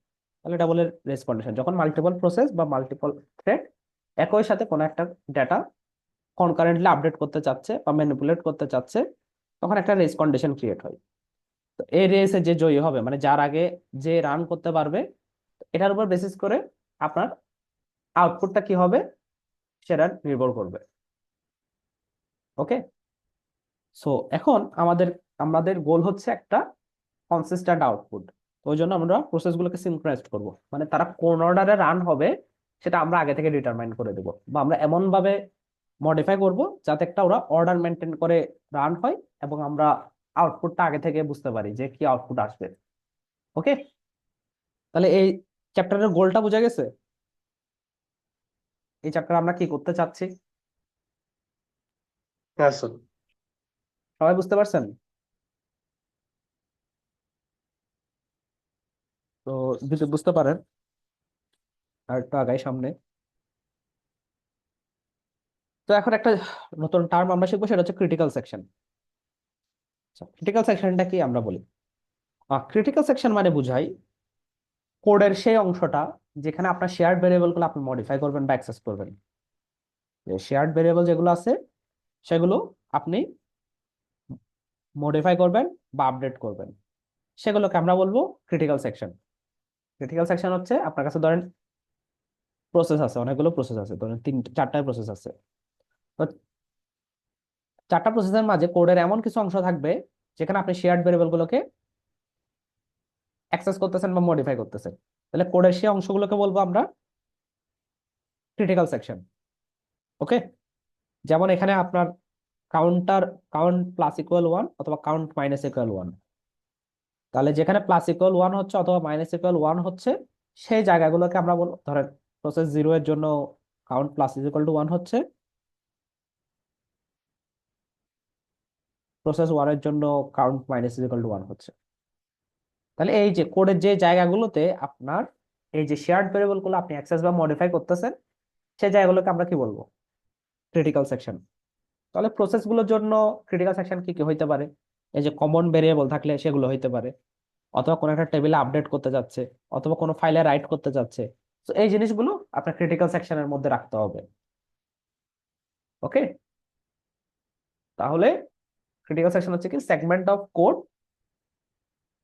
তাহলে এটা বলে রেস কন্ডিশন। যখন মাল্টিপল প্রসেস বা মাল্টিপল থ্রেড একই সাথে কোনো একটা ডেটা কনকারেন্টলি আপডেট করতে চাচ্ছে বা ম্যানিপুলেট করতে চাচ্ছে, তখন একটা রেস কন্ডিশন ক্রিয়েট হয়। তো এই রেসে যে জয়ী হবে, মানে যার আগে যে রান করতে পারবে, এটার উপর বেসিস করে আপনার আউটপুটটা কি হবে সেটা নির্ভর করবে। ওকে, সো এখন আমাদের আমাদের গোল হচ্ছে একটা কনসিস্টেন্ট আউটপুট। তো ওই জন্য আমরা প্রসেসগুলোকে সিনক্রোনাইজড করব, মানে তারা কোন অর্ডারে রান হবে সেটা আমরা আগে থেকে ডিটারমাইন করে দেব, বা আমরা এমন ভাবে মডিফাই করব যাতে একটা ওরা অর্ডার মেনটেন করে রান হয় এবং আমরা আউটপুটটা আগে থেকে বুঝতে পারি যে কি আউটপুট আসবে। ওকে, তাহলে এই চ্যাপ্টারের গোলটা বোঝা গেছে। এই চ্যাপ্টারে আমরা কি করতে চাচ্ছি হ্যাঁ স্যার। সবাই বুঝতে পারছেন? তো যদি বুঝতে পারেন আর একটু আগাই সামনে। তো এখন একটা নতুন টার্ম আমরা শিখবো, সেটা হচ্ছে ক্রিটিক্যাল সেকশন। ক্রিটিক্যাল সেকশনটা কি আমরা বলি, ক্রিটিক্যাল সেকশন মানে বুঝাই কোডের সেই অংশটা যেখানে আপনার শেয়ার্ড ভেরিয়েবল গুলো আপনি মডিফাই করবেন বা অ্যাক্সেস করবেন। শেয়ার্ড ভেরিয়েবল যেগুলো আছে সেগুলো আপনি মডিফাই করবেন বা আপডেট করবেন, সেগুলোকে আমরা বলবো ক্রিটিক্যাল সেকশন। ক্রিটিক্যাল সেকশন হচ্ছে আপনার কাছে ধরেন প্রসেস আছে, অনেকগুলো প্রসেস আছে, ধরেন চারটা প্রসেস আছে। তো চারটা প্রসেসের মাঝে কোডের এমন কিছু অংশ থাকবে যেখানে আপনি শেয়ার্ড ভেরিয়েবল গুলোকে অ্যাক্সেস করতেছেন বা মডিফাই করতেছেন। তাহলে কোডের সেই অংশগুলোকে বলবো আমরা ক্রিটিক্যাল সেকশন। ওকে, যেমন এখানে আপনার কাউন্ট প্লাস ইকুয়াল 1 অথবা কাউন্ট মাইনাস ইকুয়াল 1। তাহলে যেখানে প্লাস ইকুয়াল 1 হচ্ছে অথবা মাইনাস ইকুয়াল 1 হচ্ছে, সেই জায়গাগুলোকে আমরা বলবো, ধরেন প্রসেস 0 এর জন্য কাউন্ট প্লাস ইকুয়াল টু 1 হচ্ছে, প্রসেস 1 এর জন্য কাউন্ট মাইনাস ইকুয়াল টু 1 হচ্ছে। তাহলে এই যে কোডের যে জায়গাগুলোতে আপনার এই যে শেয়ার্ড ভেরিয়েবল গুলো আপনি অ্যাক্সেস বা মডিফাই করতেছেন, সেই জায়গাগুলোকে আমরা কি বলবো, ক্রিটিক্যাল সেকশন। তাহলে প্রসেস গুলোর জন্য ক্রিটিক্যাল সেকশন কি কি হইতে পারে, এই যে কমন ভেরিয়েবল থাকলে সেগুলো হইতে পারে, অথবা কোনো একটা টেবিলে আপডেট করতে যাচ্ছে, অথবা কোনো ফাইলে রাইট করতে যাচ্ছে। তো এই জিনিসগুলো আপনার ক্রিটিক্যাল সেকশনের মধ্যে রাখতে হবে। ওকে, তাহলে ক্রিটিক্যাল সেকশন হচ্ছে কি সেগমেন্ট অফ কোড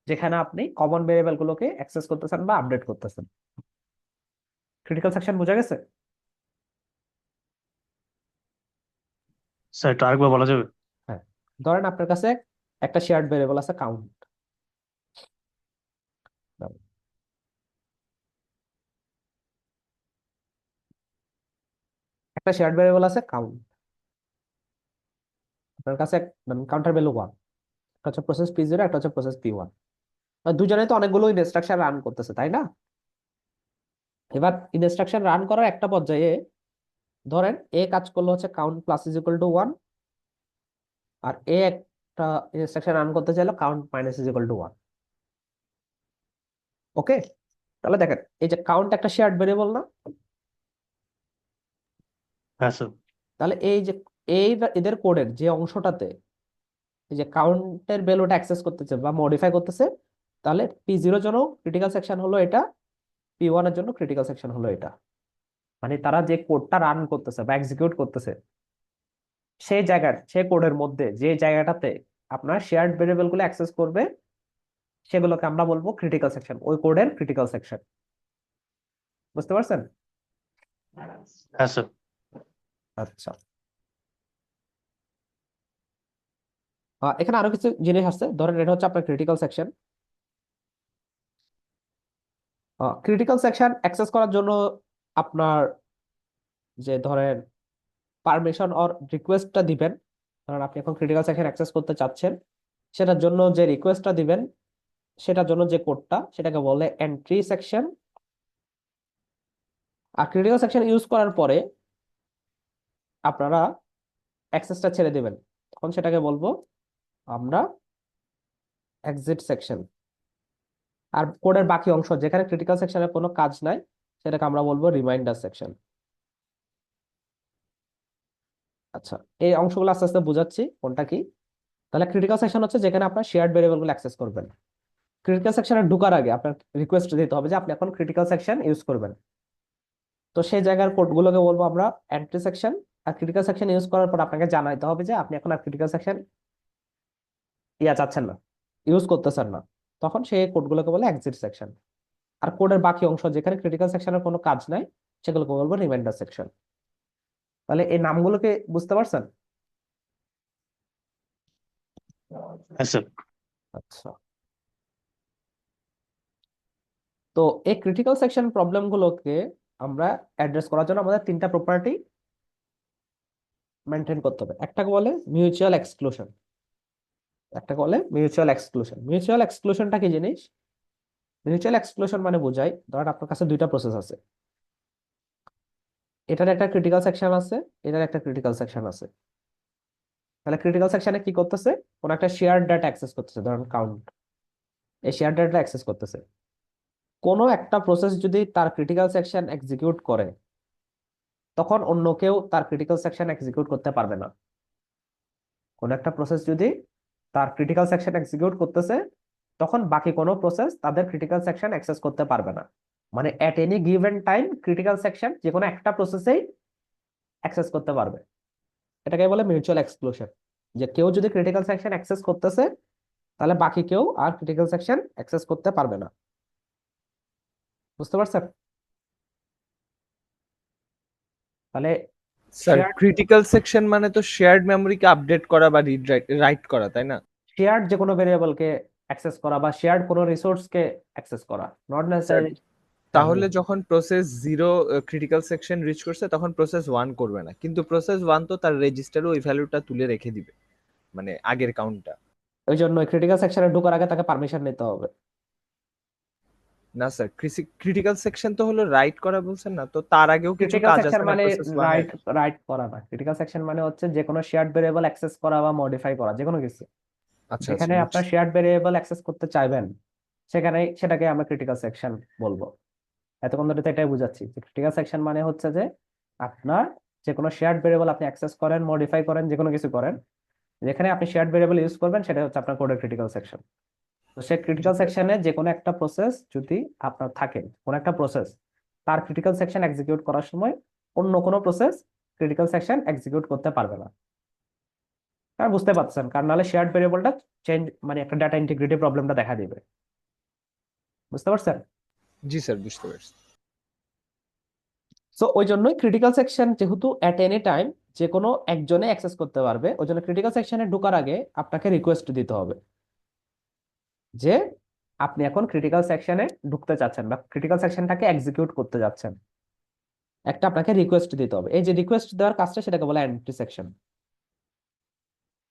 যেখানে আপনি কমন ভেরিয়েবল গুলোকে অ্যাক্সেস করতেছেন বা আপডেট করতেছেন। ক্রিটিক্যাল সেকশন বোঝা গেছে? স্যার একটু আরেকবার বলা যাবে? হ্যাঁ, ধরেন আপনার কাছে একটা শেয়ার্ড ভেরিয়েবল আছে কাউন্ট। একটা শেয়ার্ড ভেরিয়েবল আছে কাউন্ট, আপনার কাছে কাউন্টার ভ্যালু 1, একটা হচ্ছে প্রসেস P0, একটা হচ্ছে প্রসেস P1। দুজনে তো অনেকগুলো ইনস্ট্রাকশন রান করতেছে, তাই না? এবার ইনস্ট্রাকশন রান করার একটা পর্যায়ে ধরেন এ কাজ করলো হচ্ছে count plus is equal to 1, আর এ একটা ইনস্ট্রাকশন রান করতে চাইলো count minus is equal to 1। ওকে, তাহলে দেখেন এই যে কাউন্ট একটা শেয়ার্ড ভেরিয়েবল না? হ্যাঁ স্যার। তাহলে এই যে এদের কোডের যে অংশটাতে এই যে কাউন্টের ভ্যালুটা অ্যাক্সেস করতেছে বা মডিফাই করতেছে, তাহলে P0 জন্য ক্রিটিক্যাল সেকশন হলো এটা, P1 এর জন্য ক্রিটিক্যাল সেকশন হলো এটা। মানে তারা যে কোডটা রান করতেছে বা এক্সিকিউট করতেছে সেই কোডের মধ্যে যে জায়গাটাতে আপনার শেয়ার্ড ভেরিয়েবল গুলো অ্যাক্সেস করবে সেগুলোকে আমরা বলবো ক্রিটিক্যাল সেকশন, ওই কোডের ক্রিটিক্যাল সেকশন। বুঝতে পারছেন? হ্যাঁ স্যার। আচ্ছা, এখানে আরো কিছু জিনিস আছে, ধরেন এটা হচ্ছে আপনার critical section. Critical section access করার জন্য আপনার যে ধরেন পারমিশন অর রিকোয়েস্টটা দিবেন, কারণ আপনি এখন ক্রিটিক্যাল সেকশন অ্যাক্সেস করতে চাচ্ছেন, সেটার জন্য যে রিকোয়েস্টটা দিবেন সেটার জন্য যে কোডটা সেটাকে বলে এন্ট্রি সেকশন। আর ক্রিটিক্যাল সেকশন ইউজ করার পরে আপনারা অ্যাক্সেসটা ছেড়ে দিবেন, তখন সেটাকে বলবো আমরা এক্সিট সেকশন। আর কোডের বাকি অংশ যেখানে ক্রিটিক্যাল সেকশনের কোনো কাজ নাই সেটাকে আমরা বলবো রিমাইন্ডার সেকশন। আচ্ছা, এই অংশগুলো আস্তে আস্তে বুঝাচ্ছি কোনটা কি। তাহলে ক্রিটিক্যাল সেকশন হচ্ছে যেখানে আপনার শেয়ার্ড ভেরিয়েবল গুলো অ্যাক্সেস করবেন। ক্রিটিক্যাল সেকশনে ঢোকার আগে আপনার রিকোয়েস্ট দিতে হবে যে আপনি এখন ক্রিটিক্যাল সেকশন ইউজ করবেন, তো সেই জায়গার কোডগুলোকে বলবো আমরা এন্ট্রি সেকশন। আর ক্রিটিক্যাল সেকশন ইউজ করার পর আপনাকে জানাইতে হবে যে আপনি এখন আর ক্রিটিক্যাল সেকশন চাচ্ছেন না, ইউজ করতেছেন না, তখন সেই কোডগুলোকে বলে এক্সিট সেকশন। আর কোডের বাকি অংশ যেখানে ক্রিটিক্যাল সেকশনের কোনো কাজ নাই সেগুলোকে বলবো রিমাইন্ডার সেকশন। তাহলে এই নামগুলোকে বুঝতে পারছেন? হ্যাঁ স্যার। আচ্ছা, তো এই ক্রিটিক্যাল সেকশন প্রবলেম গুলোকে আমরা অ্যাড্রেস করার জন্য আমাদের তিনটা প্রপার্টি মেনটেন করতে হবে। একটাকে বলে মিউচুয়াল এক্সক্লুশন, মিউচুয়াল এক্সক্লুশনটা কি জিনিস? মিউচুয়াল এক্সক্লুশন মানে বোঝায়, ধরেন আপনার কাছে দুইটা প্রসেস আছে, এটার একটা ক্রিটিক্যাল সেকশন আছে, এটার একটা ক্রিটিক্যাল সেকশন আছে। তাহলে ক্রিটিক্যাল সেকশনে কি করতেছে? কোন একটা শেয়ার ডাটা অ্যাক্সেস করতেছে, ধরেন কাউন্ট, এই শেয়ার ডাটা অ্যাক্সেস করতেছে। কোনো একটা প্রসেস যদি তার ক্রিটিক্যাল সেকশন এক্সিকিউট করে তখন অন্য কেউ তার ক্রিটিক্যাল সেকশন এক্সিকিউট করতে পারবে না। কোন একটা প্রসেস যদি তার ক্রিটিক্যাল সেকশন এক্সিকিউট করতেছে তখন বাকি কোনো প্রসেস তাদের ক্রিটিক্যাল সেকশন অ্যাক্সেস করতে পারবে না। মানে at any given time critical section যে কোনো একটা প্রসেসেই অ্যাক্সেস করতে পারবে। এটাকে বলে মিউচুয়াল এক্সক্লুশন, যে কেউ যদি ক্রিটিক্যাল সেকশন অ্যাক্সেস করতেছে তাহলে বাকি কেউ আর ক্রিটিক্যাল সেকশন অ্যাক্সেস করতে পারবে না। বুঝতে পারছেন? তাহলে স্যার শেয়ার্ড ক্রিটিক্যাল সেকশন মানে তো শেয়ার্ড মেমোরিকে আপডেট করা বা রিড রাইট করা, তাই না? শেয়ার্ড যে কোনো ভেরিয়েবলকে অ্যাক্সেস করা বা শেয়ার্ড কোনো রিসোর্সকে অ্যাক্সেস করা, নট নেসেসারি। তাহলে যখন প্রসেস 0 ক্রিটিক্যাল সেকশন রিচ করছে তখন প্রসেস 1 করবে না, কিন্তু প্রসেস 1 তো তার রেজিস্টারে ওই ভ্যালুটা তুলে রেখে দিবে, মানে আগের কাউন্টটা। ওই জন্য ক্রিটিক্যাল সেকশনে ঢোকার আগে তাকে পারমিশন নিতে হবে। না স্যার, ক্রিটিক্যাল সেকশন তো হলো রাইট করা বলছেন না, তো তার আগেও কিছু ক্রিটিক্যাল কাজ সেকশন আছে না মানে প্রসেস 1 এর? রাইট করা না, ক্রিটিক্যাল সেকশন মানে হচ্ছে যে কোনো শেয়ার্ড ভেরিয়েবল অ্যাক্সেস করা বা মডিফাই করা, যে কোনো কিছু আচ্ছা আচ্ছা যেখানে আপনার বুঝছি। শেয়ার্ড ভেরিয়েবল অ্যাক্সেস করতে চাইবেন সেখানে সেটাকে আমরা ক্রিটিক্যাল সেকশন বলবো। এতক্ষণ ধরে তো এটাই বুঝাচ্ছি যে ক্রিটিক্যাল সেকশন মানে হচ্ছে যে আপনার যে কোনো শেয়ার্ড ভেরিয়েবল আপনি অ্যাক্সেস করেন, মডিফাই করেন, যে কোনো কিছু করেন, যেখানে আপনি শেয়ার্ড ভেরিয়েবল ইউজ করবেন সেটা হচ্ছে আপনার কোডের ক্রিটিক্যাল সেকশন। তো সেই ক্রিটিক্যাল সেকশনে যে কোনো একটা প্রসেস যদি আপনার থাকে, কোন একটা প্রসেস তার ক্রিটিক্যাল সেকশন এক্সিকিউট করার সময় অন্য কোনো প্রসেস ক্রিটিক্যাল সেকশন এক্সিকিউট করতে পারবে না। কারণ বুঝতে পারছেন, কারণ নাহলে শেয়ার্ড ভেরিয়েবলটা চেঞ্জ মানে একটা ডাটা ইন্টিগ্রিটি প্রবলেমটা দেখা দিবে। বুঝতে পারছেন? জি স্যার, বুঝতে পারছি। সো ওই জন্যই ক্রিটিক্যাল সেকশন যেহেতু এট এনি টাইম যে কোনো একজনে অ্যাক্সেস করতে পারবে, ওই জন্য ক্রিটিক্যাল সেকশনে ঢোকার আগে আপনাকে রিকোয়েস্ট দিতে হবে যে আপনি এখন ক্রিটিক্যাল সেকশনে ঢুকতে চাচ্ছেন বা ক্রিটিক্যাল সেকশনটাকে এক্সিকিউট করতে যাচ্ছেন, একটা আপনাকে রিকোয়েস্ট দিতে হবে। এই যে রিকোয়েস্ট দেওয়ার কাজটা সেটাকে বলে এন্ট্রি সেকশন।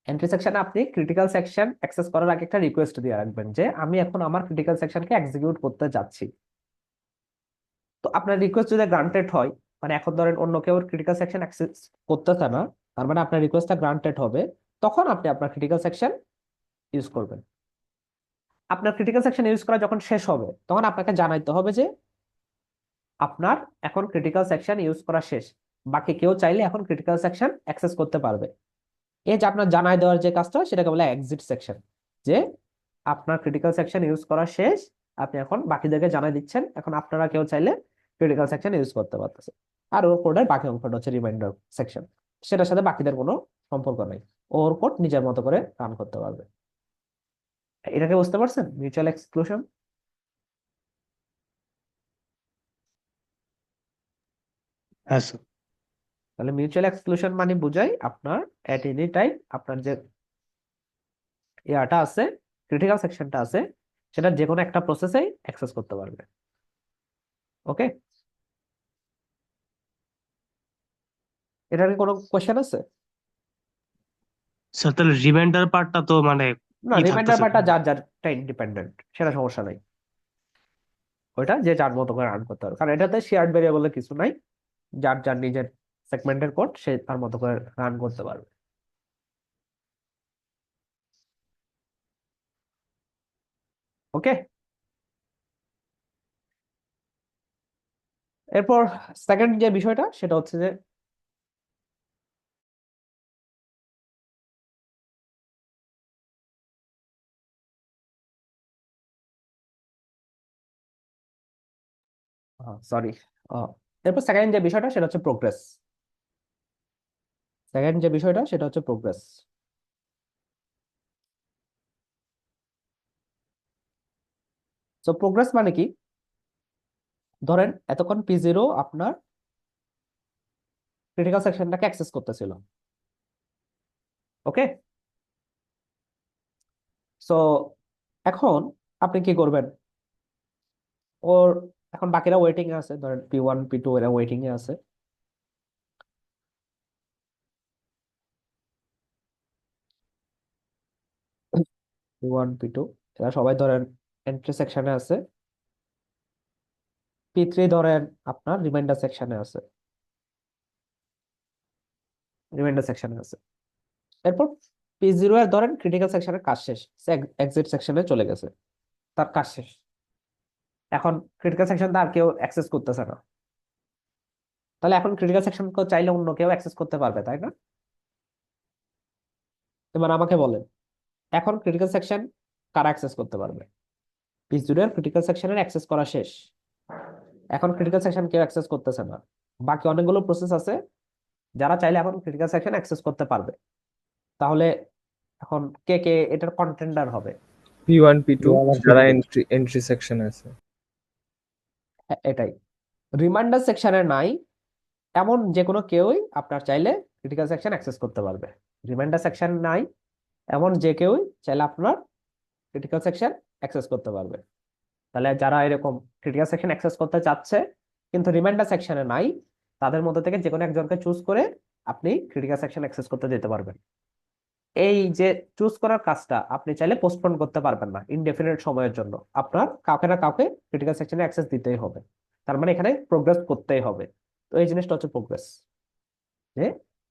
এন্ট্রি সেকশনে আপনি ক্রিটিক্যাল সেকশন অ্যাক্সেস করার আগে একটা রিকোয়েস্ট দিয়ে রাখবেন যে আমি এখন আমার ক্রিটিক্যাল সেকশনকে এক্সিকিউট করতে যাচ্ছি। তো আপনার রিকোয়েস্ট যদি গ্রান্টেড হয়, মানে এখন ধরেন অন্য কেউ ক্রিটিক্যাল সেকশন অ্যাক্সেস করতেছে না, তার মানে আপনার রিকোয়েস্টটা গ্রান্টেড হবে, তখন আপনি আপনার ক্রিটিক্যাল সেকশন ইউজ করবেন। আপনার ক্রিটিক্যাল সেকশন ইউজ করা যখন শেষ হবে তখন আপনাকে জানাইতে হবে যে আপনার এখন ক্রিটিক্যাল সেকশন ইউজ করা শেষ, বাকি কেউ চাইলে এখন ক্রিটিক্যাল সেকশন অ্যাক্সেস করতে পারবে। এই যে আপনার জানাই দেওয়ার যে কাজটা সেটাকে বলে এক্সিট সেকশন, যে আপনার ক্রিটিক্যাল সেকশন ইউজ করা শেষ, আপনি এখন বাকিদেরকে জানাই দিচ্ছেন এখন আপনারা কেউ চাইলে ক্রিটিক্যাল সেকশন ইউজ করতে পারতেছে। আর ওর কোডের বাকি অংশটা হচ্ছে রিমাইন্ডার সেকশন, সেটার সাথে বাকিদের কোনো সম্পর্ক নেই, ওর কোড নিজের মতো করে রান করতে পারবে। এটাকে বুঝতে পারছেন, মিউচুয়াল এক্সক্লুশন? হ্যাঁ স্যার। তাহলে মিউচুয়াল এক্সক্লুশন মানে বুঝাই আপনার এট এনি টাইম আপনার যে ইয়াটা আছে, ক্রিটিক্যাল সেকশনটা আছে, সেটা যে কোনো একটা প্রসেসেই অ্যাক্সেস করতে পারবে। ওকে, এটার কি কোনো কোশ্চেন আছে? স্যার তাহলে রিমাইন্ডার পার্টটা তো মানে না, ই রিমাইন্ডার থাকতেছে। পার্টটা যার যারটা ইন্ডিপেন্ডেন্ট, সেটা সমস্যা নাই, ওইটা যে যার মতো করে রান করতে পারবে, কারণ এটাতে শেয়ার্ড ভেরিয়েবলের কিছু নাই, যার যার নিজের সেগমেন্টের কোড সে তার মতো করে রান করতে পারবে। ওকে, এরপর সেকেন্ড যে বিষয়টা সেটা হচ্ছে যে সরি, এরপর সেকেন্ড যে বিষয়টা সেটা হচ্ছে প্রোগ্রেস। সেকেন্ড যে বিষয়টা সেটা হচ্ছে প্রোগ্রেস। তো প্রোগ্রেস মানে কি? ধরেন এতক্ষণ P0 আপনার ক্রিটিক্যাল সেকশনটাকে অ্যাক্সেস করতেছিল। ওকে, সো এখন আপনি কি করবেন? ওর এখন বাকিরা ওয়েটিং এ আছে, ধরেন P1 P2 এরা ওয়েটিং এ আছে। P1 P2 এরা সবাই ধরেন এন্ট্রি সেকশনে আছে। P3 ধরেন আপনার রিমাইন্ডার সেকশনে আছে, রিমাইন্ডার সেকশনে আছে। এরপর P0 এর ধরেন ক্রিটিক্যাল সেকশনের কাজ শেষ, সে এক্সিট সেকশনে চলে গেছে, তার কাজ শেষ। এখন ক্রিটিক্যাল সেকশন আর কেউ অ্যাক্সেস করতেছে না, তাহলে এখন ক্রিটিক্যাল সেকশন চাইলে অন্য কেউ অ্যাক্সেস করতে পারবে, তাই না? এবার আমাকে বলেন, এখন ক্রিটিক্যাল সেকশন কারা অ্যাক্সেস করতে পারবে? P0 এর ক্রিটিক্যাল সেকশনের অ্যাক্সেস করা শেষ, এখন ক্রিটিক্যাল সেকশন কেউ অ্যাক্সেস করতেছে না, বাকি অনেকগুলো প্রসেস আছে যারা চাইলে এখন ক্রিটিক্যাল সেকশন অ্যাক্সেস করতে পারবে। তাহলে এখন কে কে এটার কন্টেন্ডার হবে? P1 P2 P1 যারা P2 এন্ট্রি সেকশনে আছে। হ্যাঁ, এটাই। রিমাইন্ডার সেকশনে নাই এমন যে কোনো কেউই আপনার চাইলে ক্রিটিক্যাল সেকশন অ্যাক্সেস করতে পারবে। রিমাইন্ডার সেকশন নাই এমন যে কেউই চাইলে আপনার ক্রিটিক্যাল সেকশন অ্যাক্সেস করতে পারবে। তাহলে যারা এরকম ক্রিটিক্যাল সেকশন অ্যাক্সেস করতে চাচ্ছে কিন্তু রিমাইন্ডার সেকশনে নাই, তাদের মধ্যে থেকে যে কোনো একজনকে চুজ করে আপনি ক্রিটিক্যাল সেকশন অ্যাক্সেস করতে যেতে পারবেন। এই যে চুজ করার কাজটা আপনি চাইলে পোস্টপোন করতে পারবেন না ইনডেফিনিট সময়ের জন্য, আপনার কাউকে না কাউকে ক্রিটিক্যাল সেকশনে অ্যাক্সেস দিতেই হবে। তার মানে এখানে প্রোগ্রেস করতেই হবে। তো এই জিনিসটা হচ্ছে প্রোগ্রেস, যে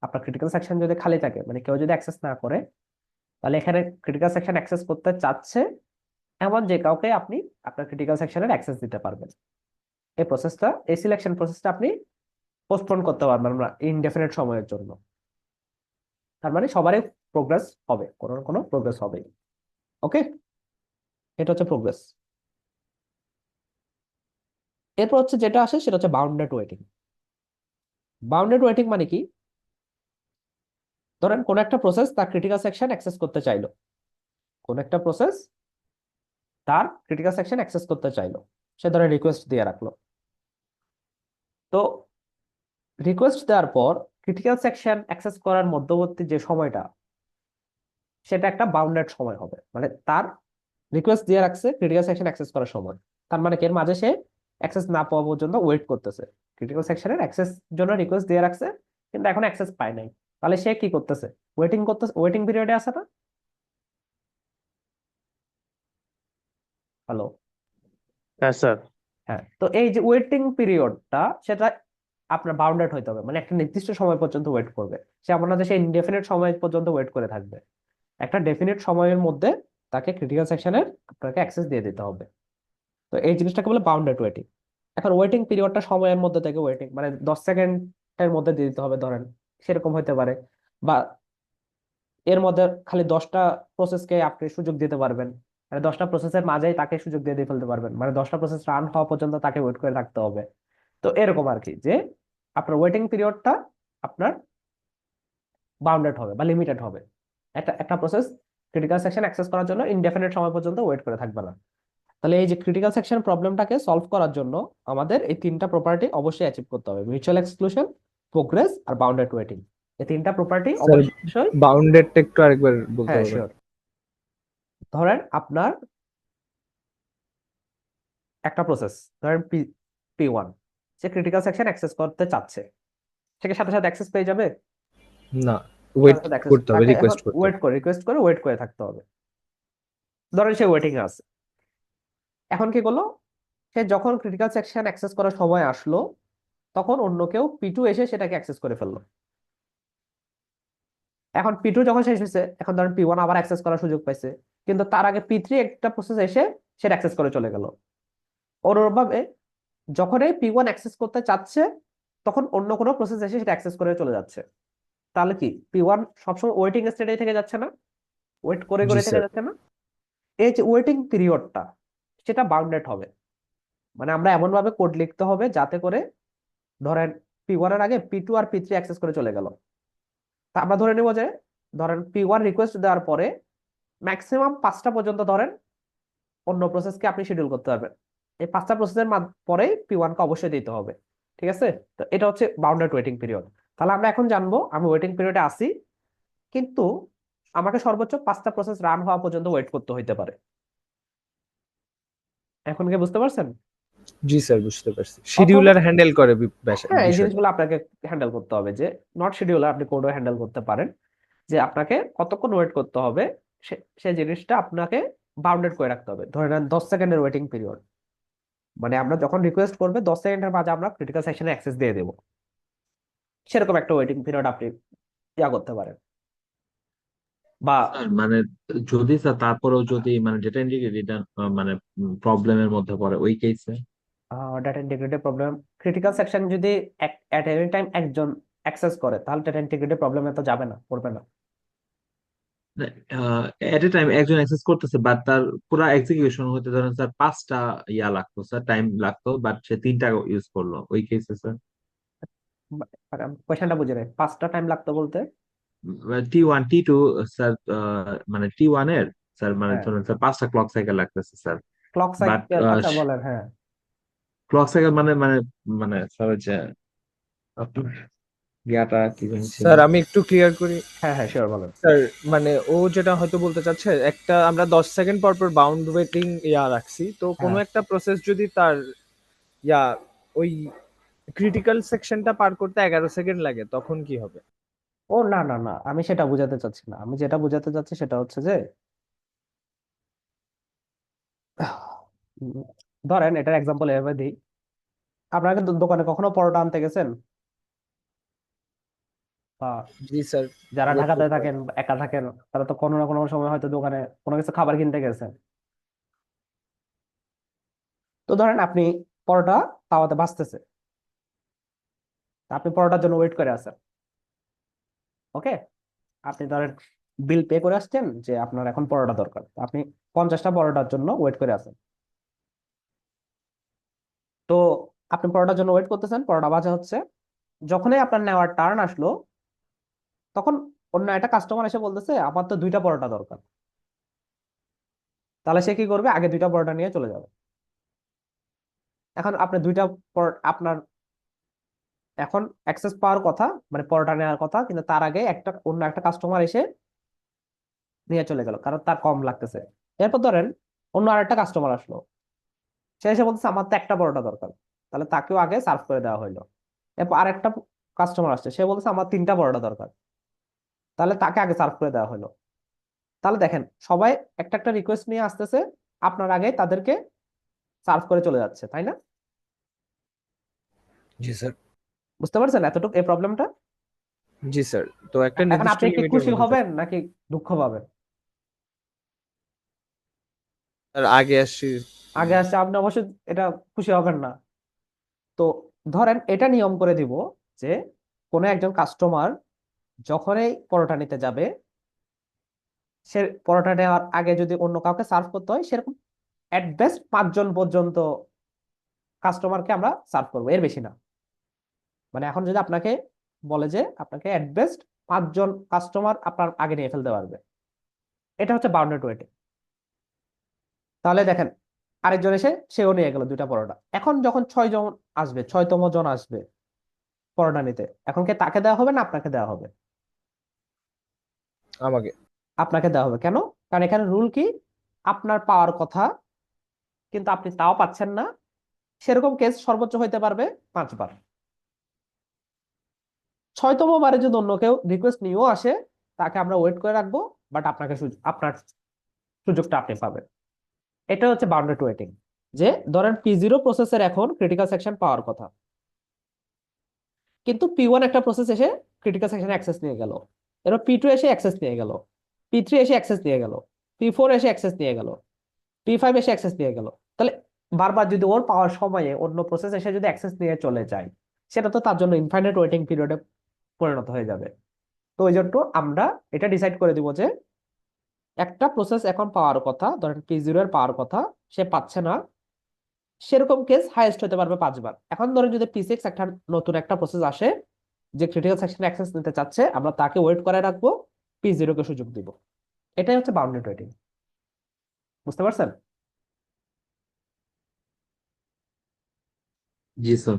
আপনার ক্রিটিক্যাল সেকশন যদি খালি থাকে, মানে কেউ যদি অ্যাক্সেস না করে, তাহলে এখানে ক্রিটিক্যাল সেকশন অ্যাক্সেস করতে চাচ্ছে এমন যে কাউকে আপনি আপনার ক্রিটিক্যাল সেকশনের অ্যাক্সেস দিতে পারবেন। এই প্রসেসটা, এই সিলেকশন প্রসেসটা আপনি পোস্টপোন করতে পারবেন না ইনডেফিনিট সময়ের জন্য। তার মানে সবারই প্রোগ্রেস হবে, কোনো না কোনো প্রোগ্রেস হবে। ওকে, এটা হচ্ছে প্রোগ্রেস। এরপর হচ্ছে যেটা আসে সেটা হচ্ছে বাউন্ডেড ওয়েটিং। বাউন্ডেড ওয়েটিং মানে কি? ধরেন কোন একটা প্রসেস তার ক্রিটিক্যাল সেকশন অ্যাক্সেস করতে চাইলো, কোন একটা প্রসেস তার ক্রিটিক্যাল সেকশন অ্যাক্সেস করতে চাইলো, সে ধরে রিকোয়েস্ট দিয়ে রাখলো। তো রিকোয়েস্ট দেওয়ার পর ক্রিটিক্যাল সেকশন অ্যাক্সেস করার মধ্যবর্তী যে সময়টা, সেটা একটা বাউন্ডেড সময় হবে, মানে তার রিকোয়েস্ট দিয়ে রাখছে ক্রিটিক্যাল সেকশন অ্যাক্সেস করার সময়, তার মানে এর মাঝে সে অ্যাক্সেস না পাওয়া পর্যন্ত ওয়েট করতেছে। ক্রিটিক্যাল সেকশনের অ্যাক্সেস জন্য রিকোয়েস্ট দিয়ে রাখছে কিন্তু এখন অ্যাক্সেস পায় নাই, তাহলে সে কি করতেছে? ওয়েটিং করতেছে, ওয়েটিং পিরিয়ডে আছে না? হ্যালো? হ্যাঁ স্যার। হ্যাঁ, তো এই যে ওয়েটিং পিরিয়ডটা সেটা আপনার বাউন্ডেড হইতে হবে, মানে একটা নির্দিষ্ট সময় পর্যন্ত ওয়েট করবে। সে এমন না যে সে ইনডেফিনিট সময় পর্যন্ত ওয়েট করে থাকবে, একটা ডেফিনিট সময়ের মধ্যে তাকে ক্রিটিক্যাল সেকশনের আপনাকে অ্যাক্সেস দিয়ে দিতে হবে। তো এই জিনিসটাকে বলে বাউন্ডেড ওয়েটিং। এখন ওয়েটিং পিরিয়ডটা সময়ের মধ্যে থেকে ওয়েটিং, মানে 10 সেকেন্ডের মধ্যে দিয়ে দিতে হবে ধরেন, সেরকম হতে পারে, বা এর মধ্যে খালি 10টা প্রসেসকে আপনি সুযোগ দিতে পারবেন, মানে 10টা প্রসেসের মাঝেই তাকে সুযোগ দিয়ে ফেলতে পারবেন, মানে 10টা প্রসেস রান হওয়া পর্যন্ত তাকে ওয়েট করে থাকতে হবে। তো এরকম আর কি, যে আপনার ওয়েটিং পিরিয়ডটা আপনার বাউন্ডেড হবে বা লিমিটেড হবে। একটা প্রসেস ক্রিটিক্যাল সেকশন অ্যাক্সেস করার জন্য ইনডেফিনিট সময় পর্যন্ত ওয়েট করে থাকবে না। তাহলে এই যে ক্রিটিক্যাল সেকশন প্রবলেমটাকে সলভ করার জন্য আমাদের এই তিনটা প্রপার্টি অবশ্যই অ্যাচিভ করতে হবে: মিউচুয়াল এক্সক্লুশন, প্রোগ্রেস আর বাউন্ডেড ওয়েটিং। এই তিনটা প্রপার্টি স্যার অবশ্যই। বাউন্ডেডটা একটু আরেকবার বলতে হ্যাঁ, পারবেন? শিওর। ধরেন আপনার একটা প্রসেস, ধরেন P1, সে ক্রিটিক্যাল সেকশন অ্যাক্সেস করতে চাচ্ছে, সে কি সাথে সাথে অ্যাক্সেস পেয়ে যাবে? না, ওয়েট সাথে সাথে access- করতে হবে, তাকে এখন রিকোয়েস্ট করতে হবে। ওয়েট করে থাকতে হবে। ধরেন সে ওয়েটিং এ আছে। এখন কি করলো, সে যখন ক্রিটিক্যাল সেকশন অ্যাক্সেস করার সময় আসলো, তখন অন্য কেউ P2 এসে সেটাকে অ্যাক্সেস করে ফেললো। এখন P2 যখন শেষ হয়েছে, এখন ধরেন P1 আবার অ্যাক্সেস করার সুযোগ পাইছে, কিন্তু তার আগে P3 একটা প্রসেস এসে সেটা অ্যাক্সেস করে চলে গেল। অনুরূপভাবে যখন এই P1 অ্যাক্সেস করতে চাচ্ছে, তখন অন্য কোনো প্রসেস এসে সেটা অ্যাক্সেস করে চলে যাচ্ছে। তাহলে কি P1 সবসময় ওয়েটিং স্টেটে থেকে যাচ্ছে না? ওয়েট করে জি করে থেকে স্যার। যাচ্ছে না? এই যে ওয়েটিং পিরিয়ডটা, সেটা বাউন্ডেড হবে। মানে আমরা এমন ভাবে কোড লিখতে হবে যাতে করে, ধরেন P1 এর আগে P2 আর P3 অ্যাক্সেস করে চলে গেল। তা আমরা ধরে নেব যে, ধরেন P1 রিকোয়েস্ট দেওয়ার পরে ম্যাক্সিমাম 5টা পর্যন্ত ধরেন অন্য প্রসেসকে আপনি শিডিউল করতে পারবেন। এই 5টা প্রসেসের পরেই P1 কে অবশ্যই দিতে হবে। ঠিক আছে? তো এটা হচ্ছে বাউন্ডেড ওয়েটিং পিরিয়ড। তাহলে আমরা এখন জানবো আমি ওয়েটিং পিরিয়ডে আছি, কিন্তু আমাকে সর্বোচ্চ 5টা প্রসেস রান হওয়া পর্যন্ত ওয়েট করতে হইতে পারে। এখন কি বুঝতে পারছেন? জি স্যার, বুঝতে পারছি। শিডিউলার হ্যান্ডেল করে হ্যাঁ, এই বিষয়টা। জিনিসগুলো আপনাকে হ্যান্ডেল করতে হবে, যে নট শিডিউলার আপনি কোডও হ্যান্ডেল করতে পারেন, যে আপনাকে কতক্ষণ ওয়েট করতে হবে সেই জিনিসটা আপনাকে বাউন্ডেড করে রাখতে হবে। ধরে নেন 10 সেকেন্ডের ওয়েটিং পিরিয়ড, মানে আমরা যখন রিকোয়েস্ট করবে 10 সেকেন্ডের মাঝে আমরা ক্রিটিক্যাল সেকশনে অ্যাক্সেস দিয়ে দেবো। সেরকম একটা ওয়েটিং পিরিয়ড আপনি করতে পারেন। বা স্যার মানে যদি স্যার তারপরেও যদি মানে ডেটা ইন্টিগ্রিটি মানে প্রবলেমের মধ্যে পড়ে ওই কেসে data integrity problem, critical section যদি এট এনি টাইম একজন অ্যাক্সেস করে, তাহলে ডাটা ইন্টিগ্রিটি প্রবলেমে তো যাবে না, পড়বে না। এট এ টাইম একজন অ্যাক্সেস করতেছে বাট তার পুরো এক্সিকিউশন হতে ধরেন স্যার 5টা লাগতো স্যার, টাইম লাগতো, বাট সে 3টা ইউজ করলো ওই কেসে স্যার। কোয়েশ্চেনটা বুঝে নেই, 5টা টাইম লাগতো বলতে? T1 T2 স্যার, মানে T1 এর স্যার মানে হ্যাঁ, ধরুন স্যার 5টা ক্লক সাইকেল লাগতেছে স্যার। ক্লক বাট সাইকেল, আচ্ছা বলেন। হ্যাঁ, ক্লক সাইকেল মানে মানে মানে স্যার হচ্ছে আপনার ইয়াটা কি জানি ছিল। স্যার আমি একটু ক্লিয়ার করি। হ্যাঁ, হ্যাঁ, শিওর, বলেন। স্যার মানে ও যেটা হয়তো বলতে চাচ্ছে, একটা আমরা 10 সেকেন্ড পর পর বাউন্ড ওয়েটিং রাখছি, তো কোনো হ্যাঁ, একটা প্রসেস যদি তার ইয়া ওই ক্রিটিক্যাল সেকশনটা পার করতে 11 সেকেন্ড লাগে, তখন কি হবে? ও না না না, আমি সেটা বোঝাতে চাচ্ছি না। আমি যেটা বোঝাতে চাচ্ছি সেটা হচ্ছে যে, উম, ধরেন এটার এক্সাম্পল এভাবে দিই। আপনারা কিন্তু দোকানে কখনো পরোটা আনতে গেছেন? বা জি স্যার, যারা ওয়েট ঢাকাতে করতে থাকেন, একা থাকেন, তারা তো কোনো না কোনো সময় হয়তো দোকানে কোনো কিছু খাবার কিনতে গেছেন। তো ধরেন আপনি পরোটা তাওয়াতে ভাজতেছে, তা আপনি পরোটার জন্য ওয়েট করে আছেন। ওকে, আপনি ধরেন বিল পে করে আসছেন যে আপনার এখন পরোটা দরকার, তো আপনি 50টা পরোটার জন্য ওয়েট করে আছেন। তো আপনি পরোটার জন্য ওয়েট করতেছেন, পরোটা ভাজা হচ্ছে। যখনই আপনার নেওয়ার টার্ন আসলো, তখন অন্য একটা কাস্টমার এসে বলতেছে আমার তো 2টা পরোটা দরকার। তাহলে সে কি করবে, আগে 2টা পরোটা নিয়ে চলে যাবে। এখন আপনি আপনার এখন অ্যাক্সেস পাওয়ার কথা, মানে পরোটা নেওয়ার কথা, কিন্তু তার আগে অন্য একটা কাস্টমার এসে নিয়ে চলে গেল, কারণ তার কম লাগতেছে। এরপর ধরেন অন্য আরেকটা কাস্টমার আসলো, সে এসে বলতেছে আমার তো একটা পরোটা দরকার, তাহলে তাকেও আগে সার্ভ করে দেওয়া হইলো। এরপর আরেকটা কাস্টমার আসছে, সে বলতেছে আমার 3টা পরোটা দরকার, তাহলে তাকে আগে সার্ভ করে দেওয়া হলো। তাহলে দেখেন সবাই একটা একটা রিকোয়েস্ট নিয়ে আসতেছে, আপনার আগে তাদেরকে সার্ভ করে চলে যাচ্ছে, তাই না? জি স্যার। বুঝতে পারছেন এতটুকু এই প্রবলেমটা? জি স্যার, তো একটা এখন নির্দিষ্ট আপনি কি লিমিটের খুশি মধ্যে হবেন নাকি দুঃখ পাবেন? স্যার আগে আসছি। আগে আসছে আপনি অবশ্যই এটা খুশি হবেন না। তো ধরেন এটা নিয়ম করে দিব যে, কোনো একজন কাস্টমার যখনই পরোটা নিতে যাবে, সে পরোটা নেওয়ার আগে যদি অন্য কাউকে সার্ভ করতে হয়, সেরকম এট বেস্ট 5 জন পর্যন্ত কাস্টমারকে আমরা সার্ভ করবো, এর বেশি না। মানে এখন যদি আপনাকে বলে যে আপনাকে অ্যাট বেস্ট 5 জন কাস্টমার আপনার আগে নিয়ে ফেলতে পারবে, এটা হচ্ছে বাউন্ডেড ওয়েটিং। তাহলে দেখেন আরেকজন এসে সেও নিয়ে গেল 2টা পরোটা। এখন যখন 6 জন আসবে, 6তম জন আসবে পরোটা নিতে, এখন কি তাকে দেওয়া হবে না আপনাকে দেওয়া হবে? আমাকে। আপনাকে দেওয়া হবে। কেন? কারণ এখানে রুল কি, আপনার পাওয়ার কথা কিন্তু আপনি তাও পাচ্ছেন না, সেরকম কেস সর্বোচ্চ হইতে পারবে 5 বার। 6তম বারে যদি অন্য কেউ রিকোয়েস্ট নিয়েও আসে, তাকে আমরা ওয়েট করে রাখবো, বাট আপনাকে আপনার সুযোগটা আপনি পাবেন। এটা হচ্ছে বাউন্ডেড ওয়েটিং। যে ধরেন P0 প্রসেসের এখন ক্রিটিক্যাল সেকশন পাওয়ার কথা, কিন্তু P1 একটা প্রসেস এসে ক্রিটিক্যাল সেকশনে অ্যাক্সেস নিয়ে গেল, এরপর P2 এসে অ্যাক্সেস নিয়ে গেল, P3 এসে অ্যাক্সেস নিয়ে গেল, P4 এসে অ্যাক্সেস নিয়ে গেল, P5 এসে অ্যাক্সেস নিয়ে গেল। তাহলে বারবার যদি ওর পাওয়ার সময়ে অন্য প্রসেস এসে যদি অ্যাক্সেস নিয়ে চলে যায়, সেটা তো তার জন্য ইনফাইনাইট ওয়েটিং পিরিয়ডে পরিণত হয়ে যাবে। তো ওই জন্য আমরা এটা ডিসাইড করে দিব যে একটা প্রসেস এখন পাওয়ার কথা, ধরেন P0 এর পাওয়ার কথা, সে পাচ্ছে না, সেরকম কেস হাইয়েস্ট হতে পারবে 5 বার। এখন ধরেন যদি P6 একটা নতুন একটা প্রসেস আসে যে ক্রিটিক্যাল সেকশনে অ্যাক্সেস নিতে চাচ্ছে, আমরা তাকে ওয়েট করে রাখবো, P0 কে সুযোগ দিব। এটাই হচ্ছে বাউন্ডেড ওয়েটিং। বুঝতে পারছেন? জি স্যার।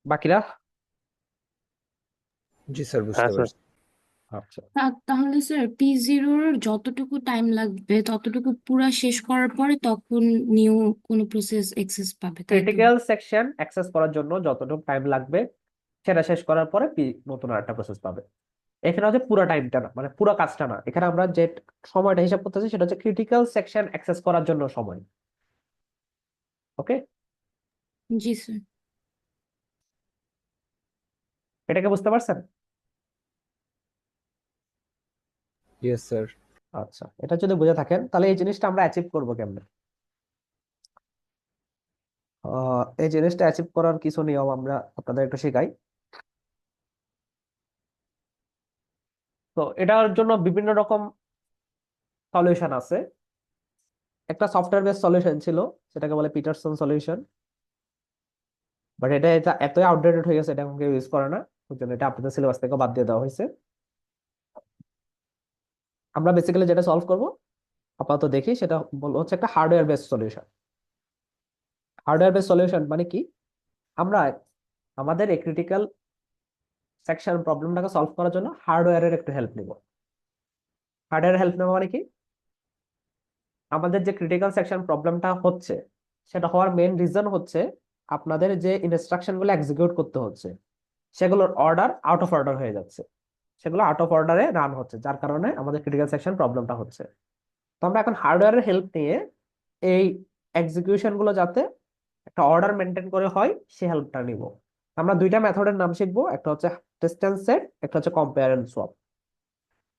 বাকিরা? জি স্যার, বুঝতে হ্যাঁ স্যার। পারছি। আচ্ছা, তাহলে স্যার P0-র যতটুকু টাইম লাগবে ততটুকু পুরা শেষ করার পরে তখন নিউ কোনো প্রসেস অ্যাক্সেস পাবে, তাই তো? ক্রিটিক্যাল সেকশন অ্যাক্সেস করার জন্য যতটুকু টাইম লাগবে সেটা শেষ করার পরে নতুন আরেকটা প্রসেস পাবে। এখানে হচ্ছে পুরো টাইমটা না, মানে পুরো কাজটা না, এখানে আমরা যে সময়টা হিসাব করতেছি সেটা হচ্ছে ক্রিটিক্যাল সেকশন অ্যাক্সেস করার জন্য সময়। ওকে, জি স্যার। এটাকে বুঝতে পারছেন? Yes sir. আচ্ছা, এটা যদি বুঝে থাকেন তাহলে এই জিনিসটা আমরা অ্যাচিভ করবো কেমনে? এই জিনিসটা অ্যাচিভ করার কিছু নিয়ম আমরা আপনাদের একটু শেখাই। তো এটার জন্য বিভিন্ন রকম সলিউশন আছে। একটা সফটওয়্যার বেস সলিউশন ছিল, সেটাকে বলে পিটারসন সলিউশন, বাট এটা এটা এতই আউটডেটেড হয়ে গেছে, এটা এখন কেউ ইউজ করে না, ওই জন্য এটা আপনাদের সিলেবাস থেকে বাদ দিয়ে দেওয়া হয়েছে। আমরা বেসিক্যালি যেটা সলভ করব আপাতত দেখি, সেটা হচ্ছে একটা hardware base solution. Hardware base solution মানে কি, আমরা আমাদের এই ক্রিটিক্যাল সেকশন প্রবলেমটাকে সলভ করার জন্য হার্ডওয়্যারের একটু হেল্প নিব। হার্ডওয়্যারের হেল্প নেওয়া মানে কি, আমাদের যে ক্রিটিক্যাল সেকশন প্রবলেমটা হচ্ছে, সেটা হওয়ার মেইন রিজন হচ্ছে আপনাদের যে ইনস্ট্রাকশন গুলো এক্সিকিউট করতে হচ্ছে সেগুলোর অর্ডার আউট অফ অর্ডার হয়ে যাচ্ছে, সেগুলো আউট অফ অর্ডারে রান হচ্ছে, যার কারণে আমাদের ক্রিটিক্যাল সেকশন প্রবলেমটা হচ্ছে। তো আমরা এখন হার্ডওয়্যারের হেল্প নিয়ে এই এক্সিকিউশন গুলো যাতে একটা অর্ডার মেনটেন করে হয়, সে হেল্পটা নিব। আমরা 2টা মেথডের নাম শিখবো, একটা হচ্ছে টেস্ট এন্ড সেট, একটা হচ্ছে কম্পেয়ার এন্ড সোয়াপ।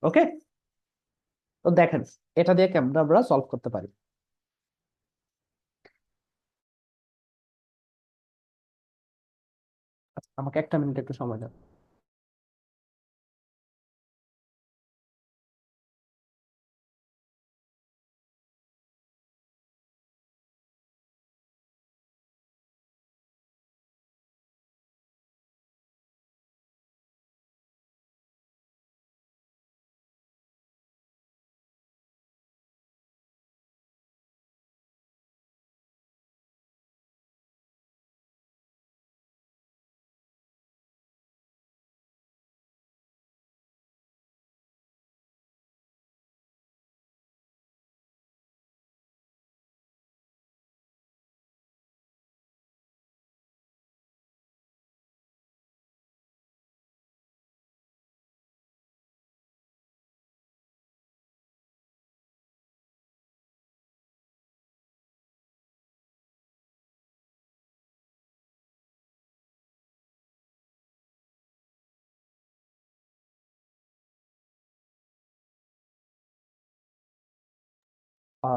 ওকে, তো দেখেন এটা দিয়ে কেমন আমরা সলভ করতে পারি। আচ্ছা, আমাকে 1 মিনিট একটু সময় দেন।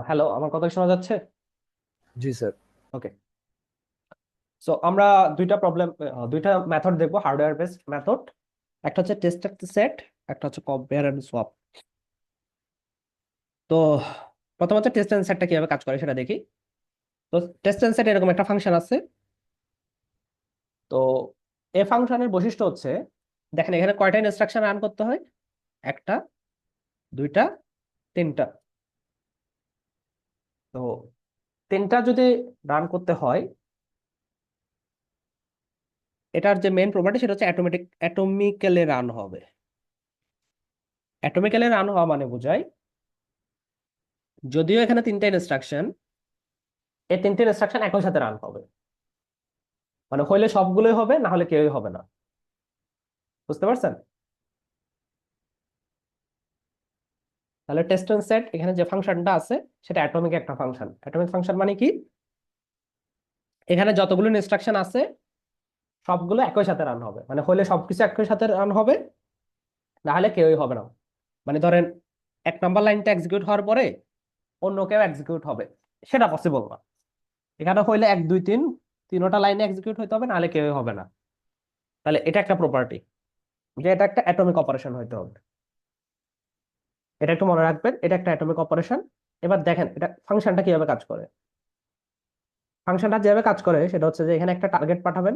হ্যালো, আমার কথা শোনা যাচ্ছে? জি স্যার। ওকে, সো আমরা দুইটা মেথড দেখবো, হার্ডওয়্যার বেসড মেথড। একটা হচ্ছে টেস্ট এন্ড সেট, একটা হচ্ছে কম্পেয়ার এন্ড সোয়াপ। তো প্রথমত টেস্ট এন্ড সেটটা কিভাবে কাজ করে সেটা দেখি। তো টেস্ট এন্ড সেট এরকম একটা ফাংশন আছে, তো এ ফাংশনের বৈশিষ্ট্য হচ্ছে, দেখেন এখানে কয়টা ইনস্ট্রাকশন রান করতে হয়? একটা, দুইটা, তিনটা। তো তিনটা যদি রান করতে হয়, এটার যে মেইন প্রপার্টি সেটা হচ্ছে অ্যাটমিক্যালি রান হবে। অ্যাটমিক্যালি রান হওয়া মানে বোঝায়, যদিও এখানে তিনটা ইনস্ট্রাকশন, এই তিনটে ইনস্ট্রাকশন একই সাথে রান হবে, মানে হইলে সবগুলোই হবে, না হলে কেউই হবে না। বুঝতে পারছেন? তাহলে টেস্ট এন্ড সেট এখানে যে ফাংশনটা আছে সেটা অ্যাটমিক একটা ফাংশন। অ্যাটমিক ফাংশন মানে কি? এখানে যতগুলো ইনস্ট্রাকশন আছে সবগুলো একই সাথে রান হবে, মানে হলে সবকিছু একই সাথে রান হবে, না হলে কেউই হবে না। মানে ধরেন 1 নম্বর লাইনটা এক্সিকিউট হওয়ার পরে অন্য কেউ এক্সিকিউট হবে, সেটা পসিবল না। এখানে হইলে 1 2 3 তিনটা লাইনে এক্সিকিউট হইতে হবে, নাহলে কেউই হবে না। তাহলে এটা একটা প্রপার্টি, যে এটা একটা অ্যাটমিক অপারেশন হইতে হবে। এটা একটু মনে রাখবেন, এটা একটা অ্যাটমিক অপারেশন। এবার দেখেন এটা ফাংশনটা কিভাবে কাজ করে। ফাংশনটা যেভাবে কাজ করে সেটা হচ্ছে যে এখানে একটা টার্গেট পাঠাবেন,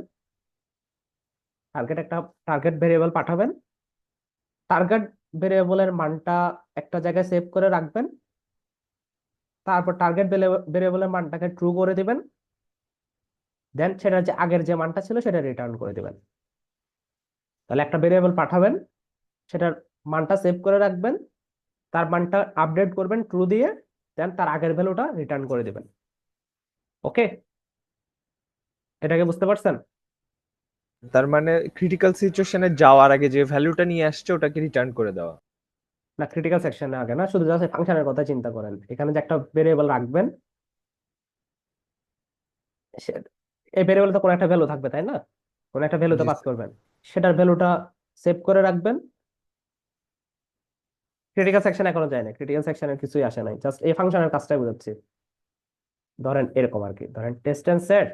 একটা টার্গেট ভেরিয়েবল পাঠাবেন। টার্গেট ভেরিয়েবলের মানটা একটা জায়গায় সেভ করে রাখবেন, তারপর টার্গেট ভেরিয়েবলের মানটাকে ট্রু করে দিবেন, দেন সেটার যে আগের যে মানটা ছিল সেটা রিটার্ন করে দিবেন। তাহলে একটা ভেরিয়েবল পাঠাবেন, সেটার মানটা সেভ করে রাখবেন, তার মানটা আপডেট করবেন ট্রু দিয়ে, দেন তার আগের ভ্যালুটা রিটার্ন করে দিবেন। ওকে, এটাকে বুঝতে পারছেন? তার মানে ক্রিটিক্যাল সিচুয়েশনে যাওয়ার আগে যে ভ্যালুটা নিয়ে আসছে ওটাকে রিটার্ন করে দেওয়া। না, ক্রিটিক্যাল সেকশনে আগে না, শুধু জাস্ট ফাংশনের কথা চিন্তা করেন। এখানে যে একটা ভেরিয়েবল রাখবেন, সে- এই ভেরিয়েবলে তো কোনো একটা ভ্যালু থাকবে, তাই না? কোনো একটা ভ্যালুতে জি পাস স্যার। করবেন, সেটার ভ্যালুটা সেভ করে রাখবেন। ক্রিটিক্যাল সেকশন এখনো যায় না, ক্রিটিক্যাল সেকশনের কিছুই আসে নাই, জাস্ট এই ফাংশনের কাজটাই বোঝাচ্ছি। ধরেন এরকম আর কি, ধরেন টেস্ট এন্ড সেট,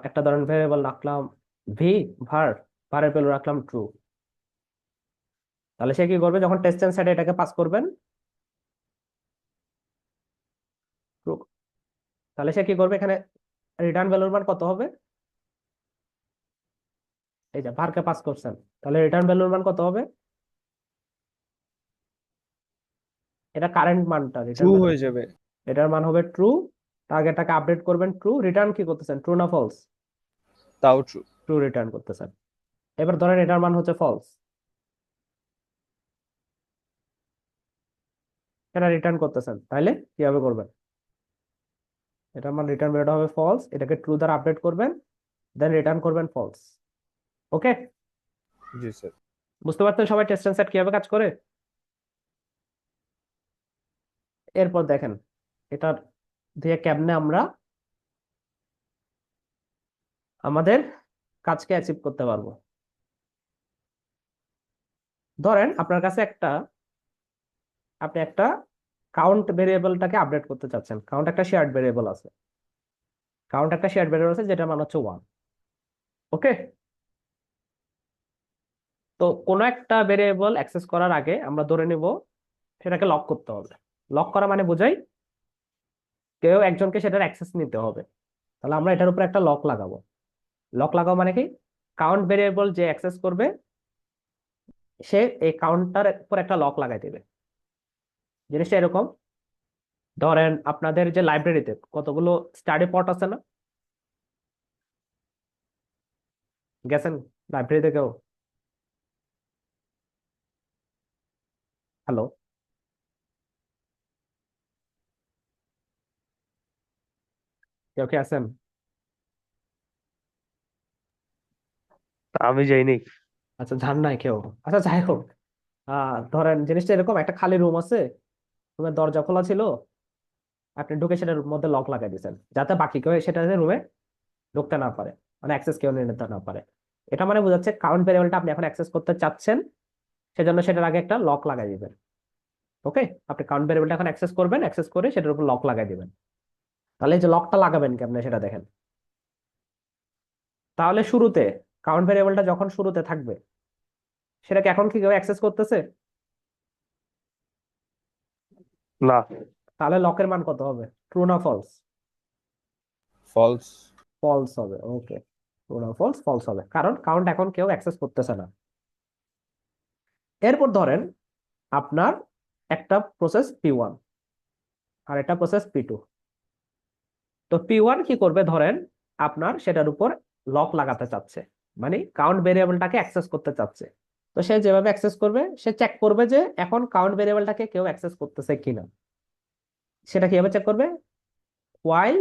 একটা ধরেন ভেরিয়েবল রাখলাম ভি, ভার, ভারের ভ্যালু রাখলাম ট্রু। তাহলে সে কি করবে, যখন টেস্ট এন্ড সেট এটাকে পাস করবেন ট্রু, তাহলে সে কি করবে, এখানে রিটার্ন ভ্যালুর মান কত হবে? এই যে ভারকে পাস করছেন, তাহলে রিটার্ন ভ্যালুর মান কত হবে? এটা কারেন্ট মানটা, ট্রু রিটার্ন ভ্যালু, হয়ে যাবে। এটার মান হবে ট্রু। টার্গেটটাকে আপডেট করবেন ট্রু, রিটার্ন কি করতেছেন, ট্রু না ফলস? তাও ট্রু। ট্রু রিটার্ন করতেছেন। এবার ধরেন এটার মান হচ্ছে ফলস, এটা রিটার্ন করতেছেন, তাহলে কিভাবে করবেন? এটার মান রিটার্ন ভ্যালুটা হবে ফলস, এটাকে ট্রু দ্বারা আপডেট করবেন, দেন রিটার্ন করবেন ফলস। ওকে, জি স্যার। বুঝতে পারছেন সবাই টেস্ট এন্ড সেট কিভাবে কাজ করে? এরপর দেখেন এটা দিয়ে কেমনে আমরা আমাদের কাজকে অ্যাচিভ করতে পারবো। ধরেন আপনার কাছে আপনি একটা কাউন্ট ভেরিয়েবলটাকে আপডেট করতে চাচ্ছেন। কাউন্ট একটা শেয়ার্ড ভেরিয়েবল আছে, যেটা মান হচ্ছে 1। ওকে, তো কোনো একটা ভেরিয়েবল অ্যাক্সেস করার আগে আমরা ধরে নিব সেটাকে লক করতে হবে। লক করা মানে বোঝাই কেউ একজনকে সেটার অ্যাক্সেস নিতে হবে। তাহলে আমরা এটার উপর একটা লক লাগাবো। লক লাগাবো মানে কি, কাউন্ট ভেরিয়েবল যে অ্যাক্সেস করবে সে এই কাউন্টটার উপর একটা লক লাগাই দেবে। জিনিসটা এরকম, ধরেন আপনাদের যে লাইব্রেরিতে কতগুলো স্টাডি পট আছে না? গেছেন লাইব্রেরিতে কেউ? হ্যালো, কেউ কি আছেন? আমি যাইনি। আচ্ছা, যান নাই কেউ। আচ্ছা, যাই হোক, ধরেন জিনিসটা এরকম, একটা খালি রুম আছে, রুমের দরজা খোলা ছিল, আপনি ঢুকে সেটার মধ্যে লক লাগাই দিয়েছেন যাতে বাকি কেউ সেটা রুমে ঢুকতে না পারে, মানে অ্যাক্সেস কেউ নিয়ে নিতে না পারে। এটা মানে বোঝাচ্ছে কাউন্ট ভেরিয়েবলটা আপনি এখন অ্যাক্সেস করতে চাচ্ছেন, সেজন্য সেটার আগে একটা লক লাগাই দিবেন। ওকে, আপনি কাউন্ট ভেরিয়েবলটা এখন অ্যাক্সেস করবেন, অ্যাক্সেস করে সেটার উপর লক লাগাই দিবেন। তাহলে এই যে লকটা লাগাবেন কেমনে সেটা দেখেন। তাহলে শুরুতে কাউন্ট ভেরিয়েবলটা যখন শুরুতে থাকবে সেটাকে এখন কি কেউ অ্যাক্সেস করতেছে? না। তাহলে লকের মান কত হবে, ট্রু না ফলস? ফলস। ফলস হবে, ওকে, ফলস ফলস হবে, কারণ কাউন্ট এখন কেউ অ্যাক্সেস করতেছে না। এরপর ধরেন আপনার একটা প্রসেস P1 আর একটা প্রসেস P2। তো P1 কি করবে, ধরেন আপনার সেটার উপর লক লাগাতে চাচ্ছে, মানে কাউন্ট ভেরিয়েবলটাকে অ্যাক্সেস করতে চাচ্ছে। তো সে যেভাবে অ্যাক্সেস করবে, সে চেক করবে যে এখন কাউন্ট ভেরিয়েবলটাকে কেউ অ্যাক্সেস করতেছে কিনা। সেটা কিভাবে চেক করবে, while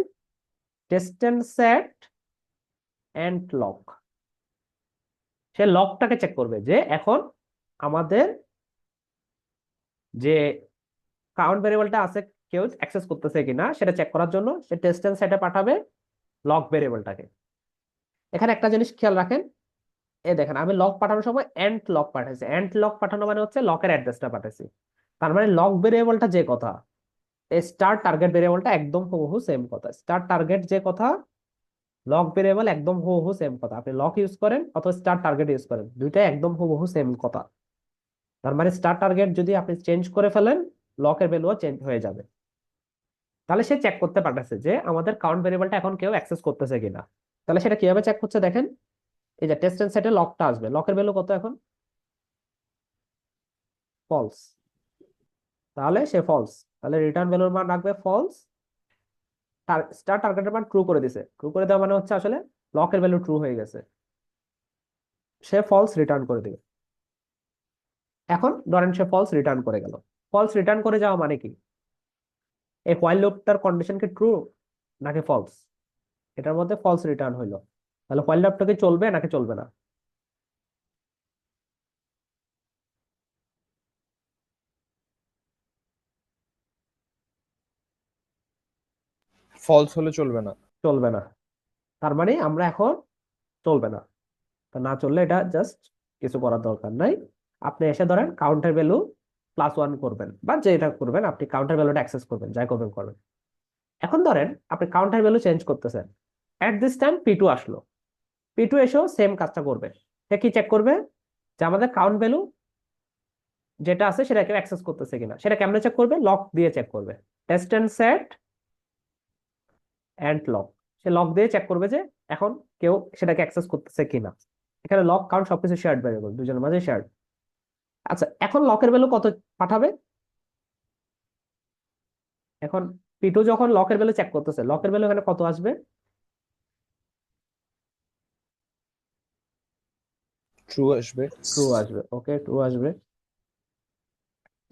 distance set and lock। সে লকটাকে চেক করবে যে এখন আমাদের যে কাউন্ট ভেরিয়েবলটা আছে কেউ অ্যাক্সেস করতেছে কিনা সেটা চেক করার জন্য সে ডিসটেন্স সেটে পাঠাবে লক ভেরিয়েবলটাকে। এখানে একটা জিনিস খেয়াল রাখেন, এই দেখেন আমি লক পাঠানোর সময় এন্ড লক পাঠাইছি, এন্ড লক পাঠানো মানে হচ্ছে লকের অ্যাড্রেসটা পাঠাইছি। তার মানে লক ভেরিয়েবলটা যে কথা, এই স্টার টার্গেট ভেরিয়েবলটা একদম হুবহু সেম কথা। স্টার টার্গেট যে কথা, লক ভেরিয়েবল একদম হুবহু সেম কথা। আপনি লক ইউজ করেন অথবা স্টার টার্গেট ইউজ করেন, দুইটাই একদম হুবহু সেম কথা। তার মানে স্টার টার্গেট যদি আপনি চেঞ্জ করে ফেলেন, লকের ভ্যালুও চেঞ্জ হয়ে যাবে। তাহলে সে চেক করতে পারতেছে যে আমাদের কাউন্ট ভেরিয়েবলটা এখন কেউ অ্যাক্সেস করতেছে কিনা। তাহলে সেটা কিভাবে চেক করছে দেখেন, এই যে টেস্ট এন্ড সেটে লকটা আসবে, লকের ভ্যালু কত এখন, ফলস। তাহলে সে ফলস, তাহলে রিটার্ন ভ্যালুর মান রাখবে ফলস। স্টার টার্গেটের মান ট্রু করে দিছে, ট্রু করে দেওয়া মানে হচ্ছে আসলে লকের ভ্যালু ট্রু হয়ে গেছে, সে ফলস রিটার্ন করে দিবে। এখন ধরেন সে ফলস রিটার্ন করে গেল। ফলস রিটার্ন করে যাওয়া মানে কি, এই হোয়াইল লুপটার কন্ডিশন কি ট্রু নাকি ফলস, এটার মধ্যে ফলস রিটার্ন হইলো। তাহলে হোয়াইল লুপটা কি চলবে নাকি চলবে না, ফলস হলে চলবে না। চলবে না। তার মানে আমরা এখন চলবে না। তা না চললে এটা জাস্ট কিছু করার দরকার নাই। আপনি এসে ধরেন কাউন্টার ভ্যালু +1 করবেন বা যেটা করবেন, আপনি কাউন্টার ভ্যালুটা অ্যাক্সেস করবেন, যাই করবেন করবেন। এখন ধরেন আপনি কাউন্টার ভ্যালু চেঞ্জ করতেছেন, এট দিস টাইম P2 আসলো, P2 এসেও সেম কাজটা করবে। সে কি চেক করবে যে আমাদের কাউন্ট ভ্যালু যেটা আছে সেটা কেউ অ্যাক্সেস করতেছে কিনা। সেটা কেমনে চেক করবে, লক দিয়ে চেক করবে, test and set and lock. সে লক দিয়ে চেক করবে যে এখন কেউ সেটাকে অ্যাক্সেস করতেছে কিনা। এখানে লক কাউন্ট সবকিছু শেয়ার্ড ভ্যারিয়েবল, দুজনের মাঝে শেয়ার্ড। আচ্ছা, এখন লকের ভ্যালু কত পাঠাবে, এখন P2 যখন লকের ভ্যালু চেক করতেছে, লকের ভ্যালু এখানে কত আসবে, ট্রু আসবে। ট্রু আসবে, ওকে, ট্রু আসবে।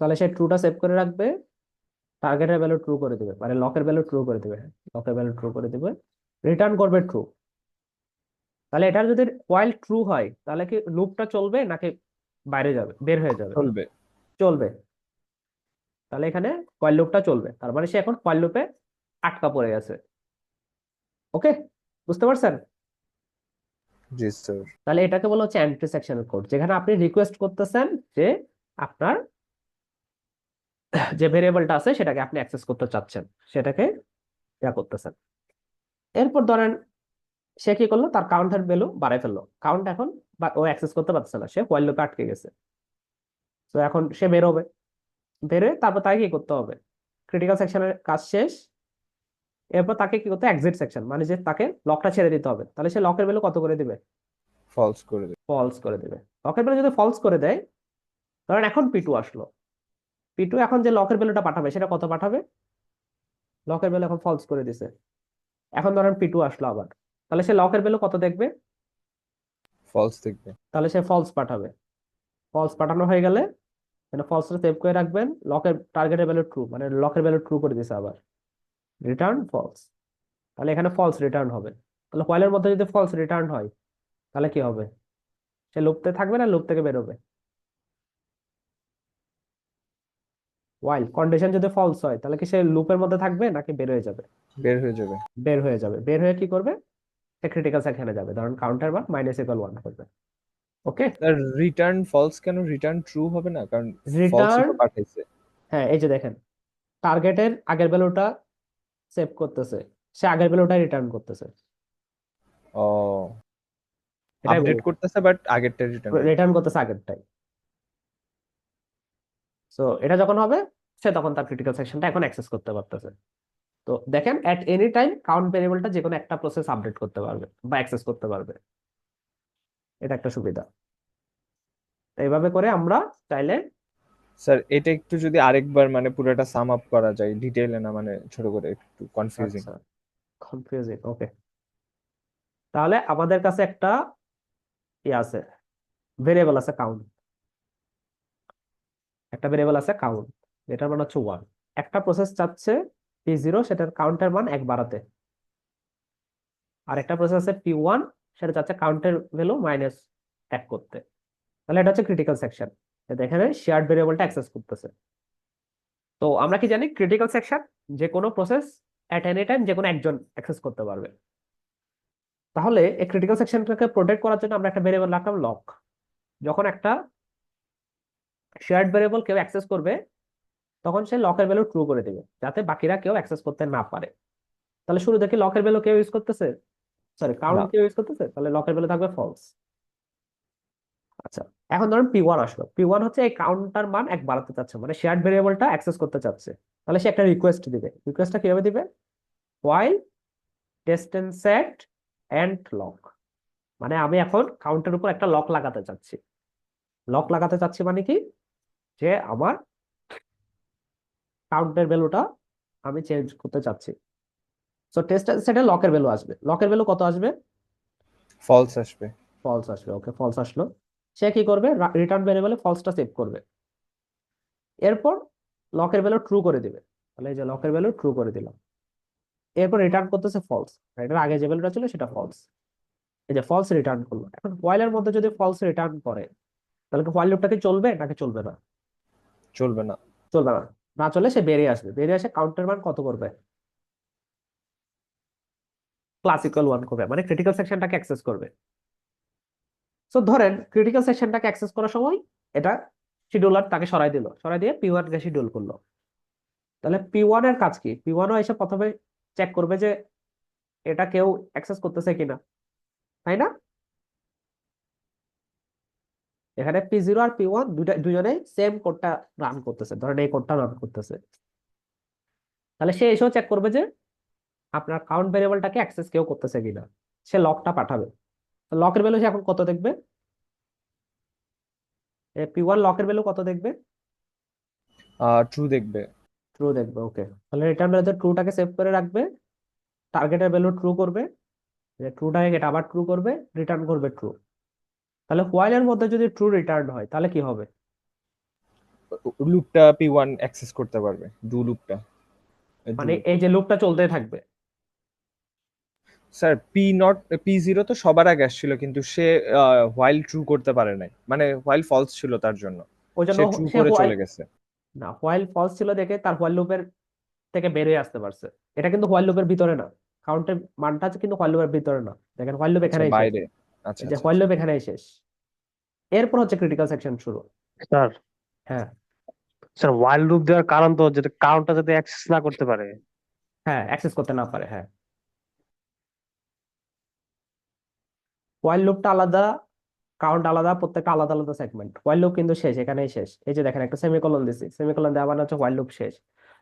তাহলে সে ট্রুটা সেভ করে রাখবে, টার্গেটের ভ্যালু ট্রু করে দিবে, মানে লকের ভ্যালু ট্রু করে দিবে, লকের ভ্যালু ট্রু করে দিবে, রিটার্ন করবে ট্রু। তাহলে এটার যদি হোয়াইল ট্রু হয় তাহলে কি লুপটা চলবে নাকি বাইরে যাবে, বের হয়ে যাবে, চলবে। চলবে। তাহলে এখানে হোয়াইল লুপটা চলবে, তার মানে সে এখন হোয়াইল লুপে আটকা পড়ে গেছে। ওকে, বুঝতে পারছেন? জি স্যার। তাহলে এটাকে বলা হচ্ছে এন্ট্রি সেকশনাল কোড, যেখানে আপনি রিকোয়েস্ট করতেছেন যে আপনার যে ভেরিয়েবলটা আছে সেটাকে আপনি অ্যাক্সেস করতে চাচ্ছেন, সেটাকে ইয়া করতেছেন। এরপর ধরেন সে কি করলো, তার কাউন্টার ভ্যালু বাড়াই ফেললো, কাউন্ট এখন ও অ্যাক্সেস করতে পারছে না, সে হোয়াইল লুপে আটকে গেছে। তো এখন সে বেরোবে, বেরোয় তারপর তাকে কি করতে হবে, ক্রিটিক্যাল সেকশনের কাজ শেষ, এরপর তাকে কি করতে, এক্সিট সেকশন, মানে যে তাকে লকটা ছেড়ে দিতে হবে। তাহলে সে লকের ভ্যালু কত করে দিবে, ফলস করে দেবে। ফলস করে দিবে। লকের ভ্যালু যদি ফলস করে দেয়, ধরেন এখন P2 আসলো, P2 এখন যে লকের ভ্যালুটা পাঠাবে সেটা কত পাঠাবে, লকের ভ্যালু এখন ফলস করে দিছে। এখন ধরেন P2 আসলো আবার, তাহলে সে লকের ভ্যালু কত দেখবে, ফলস দেখবে। তাহলে সে ফলস পাঠাবে। ফলস পাঠানো হয়ে গেলে মানে ফলসটা সেভ করে রাখবেন, লকের টার্গেটের ভ্যালু ট্রু, মানে লকের ভ্যালু ট্রু করে দিছে আবার, রিটার্ন ফলস। তাহলে এখানে ফলস রিটার্ন হবে। তাহলে হোয়াইলের মধ্যে যদি ফলস রিটার্ন হয় তাহলে কি হবে, সে লুপতে থাকবে না লুপ থেকে বেরোবে, হোয়াইল কন্ডিশন যদি ফলস হয় তাহলে কি সে লুপের মধ্যে থাকবে নাকি বের হয়ে যাবে, বের হয়ে যাবে। বের হয়ে যাবে। বের হয়ে কি করবে, সে ক্রিটিক্যাল সেকশনে যাবে, ধরুন কাউন্টার বা -1 করবে। ওকে, আর রিটার্ন ফলস কেন, রিটার্ন ট্রু হবে না? কারণ ফলসই রিটার্ন, তো পাঠাইছে। হ্যাঁ এই যে দেখেন টার্গেটের আগের ভ্যালুটা সেভ করতেছে, সে আগের ভ্যালুটা রিটার্ন করতেছে, ও, এটাই আপডেট করতেছে বাট আগেরটা রিটার্ন করবে। রিটার্ন করতেছে আগেরটাই। সো এটা যখন হবে সে তখন তার ক্রিটিক্যাল সেকশনটা এখন অ্যাক্সেস করতে পারতেছে। তো তো দেখেন এট এনি টাইম কাউন্ট ভেরিয়েবলটা যে কোনো একটা প্রসেস আপডেট করতে পারবে বা অ্যাক্সেস করতে পারবে, এটা একটা সুবিধা। তো এইভাবে করে আমরা চাইলে স্যার এটা একটু যদি আরেকবার মানে পুরোটা সাম আপ করা যায় ডিটেইলে না, মানে ছোট করে, একটু কনফিউজিং। আচ্ছা কনফিউজিং, ওকে। তাহলে আমাদের কাছে একটা আছে, ভেরিয়েবল আছে কাউন্ট, একটা ভেরিয়েবল আছে কাউন্ট, এটার মান হচ্ছে 1। একটা প্রসেস চাচ্ছে P0 সেটার কাউন্টের মান 1 বাড়াতে, আর একটা প্রসেস আছে P1 সেটা চাচ্ছে কাউন্টের ভ্যালু -1 করতে। তাহলে এটা হচ্ছে ক্রিটিক্যাল সেকশন, এখানে শেয়ার্ড ভেরিয়েবলটা অ্যাক্সেস করতেছে। তো আমরা কি জানি ক্রিটিক্যাল সেকশন যে কোনো প্রসেস এট এনি টাইম যে কোনো একজন অ্যাক্সেস করতে পারবে। তাহলে এই ক্রিটিক্যাল সেকশনটাকে প্রোটেক্ট করার জন্য আমরা একটা ভেরিয়েবল রাখলাম লক। যখন একটা শেয়ার্ড ভেরিয়েবল কেউ অ্যাক্সেস করবে তখন সে লকের ভ্যালু ট্রু করে দিবে যাতে বাকিরা কেউ অ্যাক্সেস করতে না পারে। তাহলে শুরু দেখি লকের ভ্যালু কেউ ইউজ করতেছে, সরি না, কাউন্ট কেউ ইউজ করতেছে, তাহলে লকের ভ্যালু থাকবে ফলস। আচ্ছা, এখন ধরুন P1 আসলো, P1 হচ্ছে এই কাউন্টার মান 1 বাড়াতে চাচ্ছে, মানে শেয়ার্ড ভেরিয়েবলটা অ্যাক্সেস করতে চাচ্ছে। তাহলে সে একটা রিকোয়েস্ট দিবে, রিকোয়েস্টটা কিভাবে দিবে, while distance set and lock, মানে আমি এখন কাউন্টের উপর একটা লক লাগাতে চাচ্ছি। লক লাগাতে চাচ্ছি মানে কি, যে আমার কাউন্টের ভ্যালুটা আমি চেঞ্জ করতে চাচ্ছি। সো টেস্ট সেটে লকের ভ্যালু আসবে, লকের ভ্যালু কত আসবে, ফলস আসবে। ফলস আসবে। ওকে, ফলস আসলো। সে কি করবে, রিটার্ন ভেরিয়েবলে ফলসটা সেভ করবে, এরপর লকের ভ্যালু ট্রু করে দিবে। তাহলে এই যে লকের ভ্যালু ট্রু করে দিলাম, এরপর রিটার্ন করতেছে ফলস, এটার আগে যে ভ্যালুটা ছিল সেটা ফলস, এই যে ফলস রিটার্ন করলো। এখন while এর মধ্যে যদি ফলস রিটার্ন করে তাহলে কি while লুপটা কি চলবে নাকি চলবে না, চলবে না। চলবে না। না চলে সে বেরিয়ে আসবে, বেরিয়ে এসে কাউন্টের মান কত করবে, ক্লাসিক্যাল 1 করবে, মানে ক্রিটিক্যাল সেকশনটাকে অ্যাক্সেস করবে। সো ধরেন ক্রিটিক্যাল সেকশনটাকে অ্যাক্সেস করার সময় এটা শিডিউলার তাকে সরাই দিল, সরাই দিয়ে P1 কে শিডিউল করলো। তাহলে P1 এর কাজ কি, P1 ও এসে প্রথমে চেক করবে যে এটা কেউ অ্যাক্সেস করতেছে কিনা, তাই না? এখানে P0 আর P1 দুজনেই সেম কোডটা রান করতেছে, ধরেন এই কোডটা রান করতেছে। তাহলে সে এসেও চেক করবে যে আপনার কাউন্ট ভেরিয়েবলটাকে অ্যাক্সেস কেউ করতেছে কিনা, সে লকটা পাঠাবে। লকের ভ্যালু সে এখন কত দেখবে, P1 লকের ভ্যালু কত দেখবে, ট্রু দেখবে। ট্রু দেখবে। ওকে, তাহলে রিটার্ন ভ্যালুতে ট্রুটাকে সেভ করে রাখবে, টার্গেটের ভ্যালু ট্রু করবে, ট্রুটাকে এটা আবার ট্রু করবে, রিটার্ন করবে ট্রু। তাহলে while এর মধ্যে যদি ট্রু রিটার্ন হয় তাহলে কি হবে, লুপটা P1 অ্যাক্সেস করতে পারবে, ডু লুপটা। মানে এই যে লুপটা চলতেই থাকবে। স্যার P0 তো সবার আগে আসছিল, কিন্তু সে while ট্রু করতে পারে নাই, মানে while ফলস ছিল তার জন্য ওই জন্য সে ট্রু সে করে while, চলে গেছে। না while ফলস ছিল দেখে তার while লুপের থেকে বেরিয়ে আসতে পারছে। এটা কিন্তু while লুপের ভিতরে না, কাউন্টের মানটা আছে কিন্তু while লুপের ভিতরে না। দেখেন while লুপ আচ্ছা, এখানেই শেষ, বাইরে। আচ্ছা এই যে আচ্ছা while আচ্ছা। লুপ এখানেই শেষ, এরপর হচ্ছে ক্রিটিক্যাল সেকশন শুরু। স্যার হ্যাঁ স্যার while লুপ দেওয়ার কারণ তো যাতে কাউন্টটা যাতে অ্যাক্সেস না করতে পারে। হ্যাঁ, অ্যাক্সেস করতে না পারে, হ্যাঁ। while লুপটা আলাদা, কাউন্ট আলাদা, প্রত্যেকটা আলাদা আলাদা সেগমেন্ট। while লুপ কিন্তু শেষ, এখানেই শেষ। এই যে দেখেন একটা সেমিকোলন দিছি, সেমিকোলন দেওয়া মানে হচ্ছে while লুপ শেষ।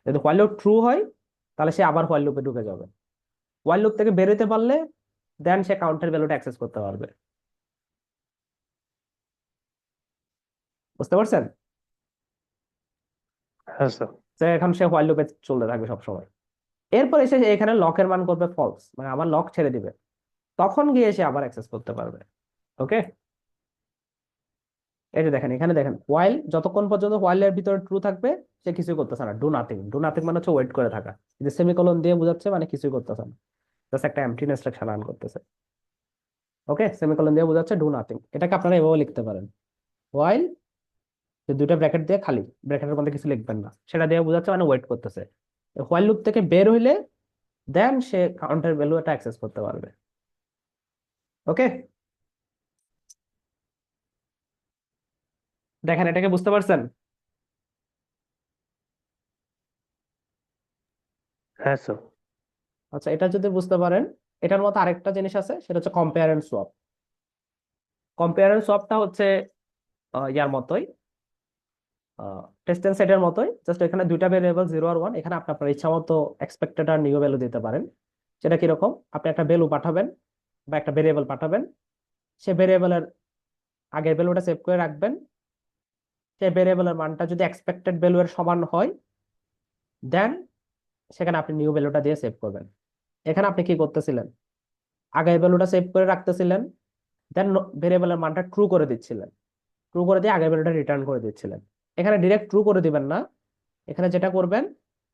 যদি while লুপ ট্রু হয় তাহলে সে আবার while লুপে ঢুকে যাবে, while লুপ থেকে বেরোতে পারলে দেন সে কাউন্টের ভ্যালুটা অ্যাক্সেস করতে পারবে। বুঝতে পারছেন, হ্যাঁ স্যার। যে এখন সে while লুপে চলতে থাকবে সবসময়। এরপর এসে এখানে লকের মান করবে ফলস, মানে আমার লক ছেড়ে দিবে, তখন গিয়ে সে আবার অ্যাক্সেস করতে পারবে। ওকে, এই যে দেখেন এখানে দেখেন while যতক্ষণ পর্যন্ত while এর ভিতরে ট্রু থাকবে সে কিছুই করতেছে না, ডু নাথিং। ডু নাথিং মানে হচ্ছে ওয়েট করে থাকা, এই যে সেমিকোলন দিয়ে বোঝাচ্ছে মানে কিছুই করতেছে না, জাস্ট একটা এমপ্টি ইনস্ট্রাকশন রান করতেছে। ওকে, সেমিকোলন দিয়ে বোঝাচ্ছে ডু নাথিং। এটাকে আপনারা এভাবে লিখতে পারেন, while যে দুইটা ব্র্যাকেট দিয়ে খালি, ব্র্যাকেটের মধ্যে কিছু লিখবেন না, সেটা দিয়ে বোঝাচ্ছে মানে ওয়েট করতেছে। while লুপ থেকে বের হইলে দেন সে কাউন্টার ভ্যালুটা অ্যাক্সেস করতে পারবে। ওকে, দেখেন এটাকে বুঝতে পারছেন। হ্যাঁ স্যার। আচ্ছা, এটা যদি বুঝতে পারেন, এটার মতো আরেকটা জিনিস আছে, সেটা হচ্ছে compare and swap. Compare and সোয়াপটা হচ্ছে ইয়ার মতোই, টেস্ট সেটের মতোই, জাস্ট এখানে দুইটা ভেরিয়েবল 0 আর 1, এখানে আপনি আপনার ইচ্ছা মতো এক্সপেক্টেড আর নিউ ভ্যালু দিতে পারেন। সেটা কিরকম, আপনি একটা ভ্যালু পাঠাবেন বা একটা ভেরিয়েবল পাঠাবেন, সে ভেরিয়েবলের আগের ভ্যালুটা সেভ করে রাখবেন। সেই ভেরিয়েবলের মানটা যদি এক্সপেক্টেড ভ্যালু এর সমান হয়, দেন সেখানে আপনি নিউ ভ্যালুটা দিয়ে সেভ করবেন। এখানে আপনি কি করতেছিলেন, আগের ভ্যালুটা সেভ করে রাখতেছিলেন, দেন ভেরিয়েবলের মানটা ট্রু করে দিচ্ছিলেন, ট্রু করে দিয়ে আগের ভ্যালুটা রিটার্ন করে দিচ্ছিলেন। এখানে ডিরেক্ট ট্রু করে দিবেন না, এখানে যেটা করবেন,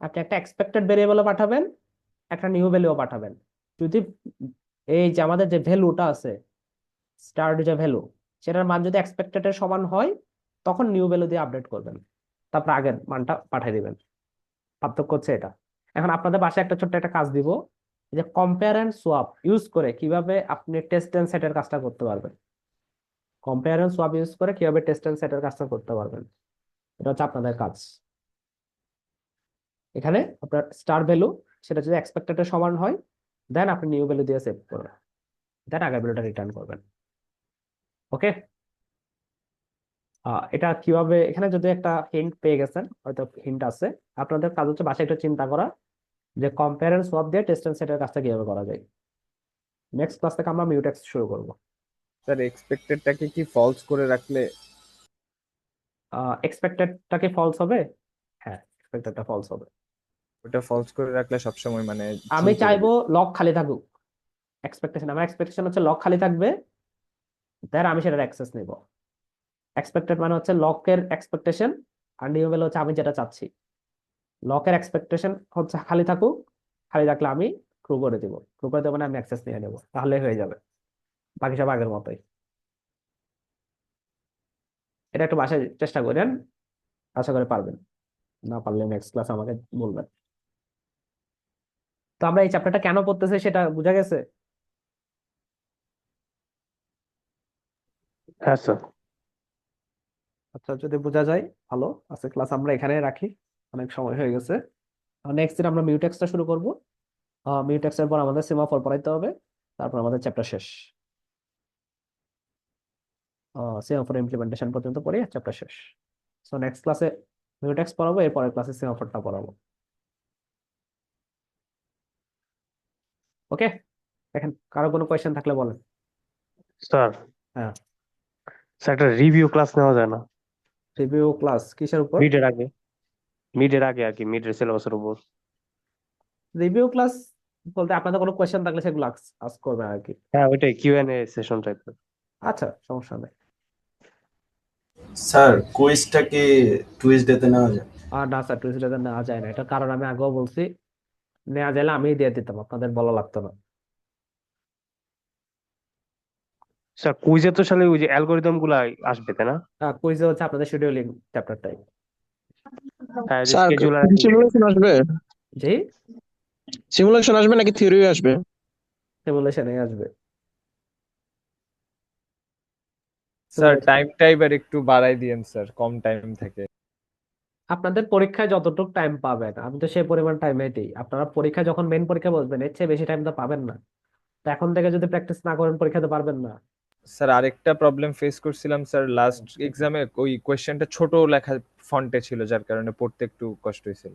আপনি একটা এক্সপেক্টেড ভেরিয়েবলও পাঠাবেন, একটা নিউ ভ্যালুও পাঠাবেন। যদি এই যে আমাদের যে ভ্যালুটা আছে, স্টার্ট যে ভ্যালু, সেটার মান যদি এক্সপেক্টেড এর সমান হয়, তখন নিউ ভ্যালু দিয়ে আপডেট করবেন, তারপর আগের মানটা পাঠিয়ে দিবেন। পার্থক্য হচ্ছে এটা। এখন আপনাদের বাসায় একটা ছোট্ট একটা কাজ দিব, যে কম্পেয়ার এন্ড সোয়াপ ইউজ করে কিভাবে আপনি টেস্ট এন্ড সেটের কাজটা করতে পারবেন। কম্পেয়ার এন্ড সোয়াপ ইউজ করে কিভাবে টেস্ট এন্ড সেটের কাজটা করতে পারবেন, এটা হচ্ছে আপনাদের কাজ। এখানে আপনার স্টার ভ্যালু, সেটা যদি এক্সপেক্টেড এর সমান হয়, দেন আপনি নিউ ভ্যালু দিয়ে সেভ করবেন, দেন আগের ভ্যালুটা রিটার্ন করবেন। ওকে, এটা কিভাবে, এখানে যদি একটা হিন্ট পেয়ে গেছেন, হয়তো হিন্ট আছে, আপনাদের কাজ হচ্ছে বাসায় একটু চিন্তা করা যে কম্পেয়ার এন্ড সোয়াপ দিয়ে টেস্ট এন্ড সেটের কাজটা কিভাবে করা যায়। নেক্সট ক্লাস থেকে আমরা মিউটেক্স শুরু করব। স্যার এক্সপেক্টেডটাকে কি ফলস করে রাখলে? এক্সপেক্টেডটাকে ফলস হবে, হ্যাঁ এক্সপেক্টেডটা ফলস হবে। ওটা ফলস করে রাখলে সবসময় মানে আমি true চাইবো করবে। লক খালি থাকুক, আমার এক্সপেকটেশন হচ্ছে লক খালি থাকবে, দেন আমি সেটার অ্যাক্সেস নিব। এক্সপেক্টেড মানে হচ্ছে লকের এক্সপেকটেশন, আর নিউ ভ্যালু হচ্ছে আমি যেটা চাচ্ছি। লকের এক্সপেকটেশন হচ্ছে খালি থাকুক, খালি থাকলে আমি ট্রু করে দিব, ট্রু করে দেবো, মানে আমি অ্যাক্সেস নিয়ে নেবো, তাহলে হয়ে যাবে, বাকি সব আগের মতোই। এটা একটু বাসায় চেষ্টা করেন, আশা করে পারবেন, না পারলে নেক্সট ক্লাস আমাকে বলবেন। তো আমরা এই চ্যাপ্টারটা কেন পড়তেছি সেটা বোঝা গেছে? হ্যাঁ স্যার। আচ্ছা, যদি বোঝা যায় ভালো আছে, ক্লাস আমরা এখানে রাখি, অনেক সময় হয়ে গেছে। নেক্সট দিন আমরা মিউটেক্সটা শুরু করব। মিউটেক্স এর পর আমাদের সেমাফোর পড়াইতে হবে, তারপর আমাদের চ্যাপ্টার শেষ। সেমাফোর ইমপ্লিমেন্টেশন পর্যন্ত পড়ে চ্যাপ্টার শেষ। সো নেক্সট ক্লাসে মিউটেক্স পড়াবো, এর পরের ক্লাসে সেমাফোরটা পড়াবো। ওকে, দেখেন কারো কোনো কোয়েশ্চেন থাকলে বলেন। স্যার, হ্যাঁ, স্যার একটা রিভিউ ক্লাস নেওয়া যায় না? রিভিউ ক্লাস কিসের উপর? মিডের আগে, মিডের আগে আর কি, মিডের সিলেবাসের উপর। রিভিউ ক্লাস বলতে আপনাদের কোনো কোয়েশ্চেন থাকলে সেগুলো আস্ক করবেন আর কি। হ্যাঁ ওইটাই, কিউএনএ সেশন টাইপের। আচ্ছা, সমস্যা নেই। স্যার কুইজটা কি টুইসডেতে নেওয়া যায়? আর না স্যার, টুইসডে নেওয়া যায় না, এটা কারণ আমি আগেও বলছি, নেওয়া যাইলে আমি দিয়ে দিতাম, আপনাদের বলা লাগতো না। স্যার কুইজে তো সালে ওই যে অ্যালগোরিদম গুলা আসবে তাই না? কুইজে হচ্ছে আপনাদের শিডিউলিং চ্যাপ্টারটাই। হ্যাঁ, যে স্যার স্কেজুলার। সিমুলেশন আসবে? জি, সিমুলেশন আসবে নাকি থিওরি আসবে? সিমুলেশনে আসবে। স্যার Simulation- টাইমটা এবার একটু বাড়াই দিয়েন স্যার, কম টাইম থাকে। আপনাদের পরীক্ষায় যতটুকু টাইম পাবেন, আমি তো সেই পরিমাণ টাইমে দিই। আপনারা পরীক্ষা যখন মেন পরীক্ষা বসবেন, এর চেয়ে বেশি টাইম তো পাবেন না। তো এখন থেকে যদি প্র্যাকটিস না করেন, পরীক্ষাতে পারবেন না। স্যার আরেকটা প্রবলেম ফেস করছিলাম স্যার, লাস্ট এক্সামে ওই কোয়েশ্চেনটা ছোট লেখা ফন্টে ছিল, যার কারণে পড়তে একটু কষ্ট হয়েছিল।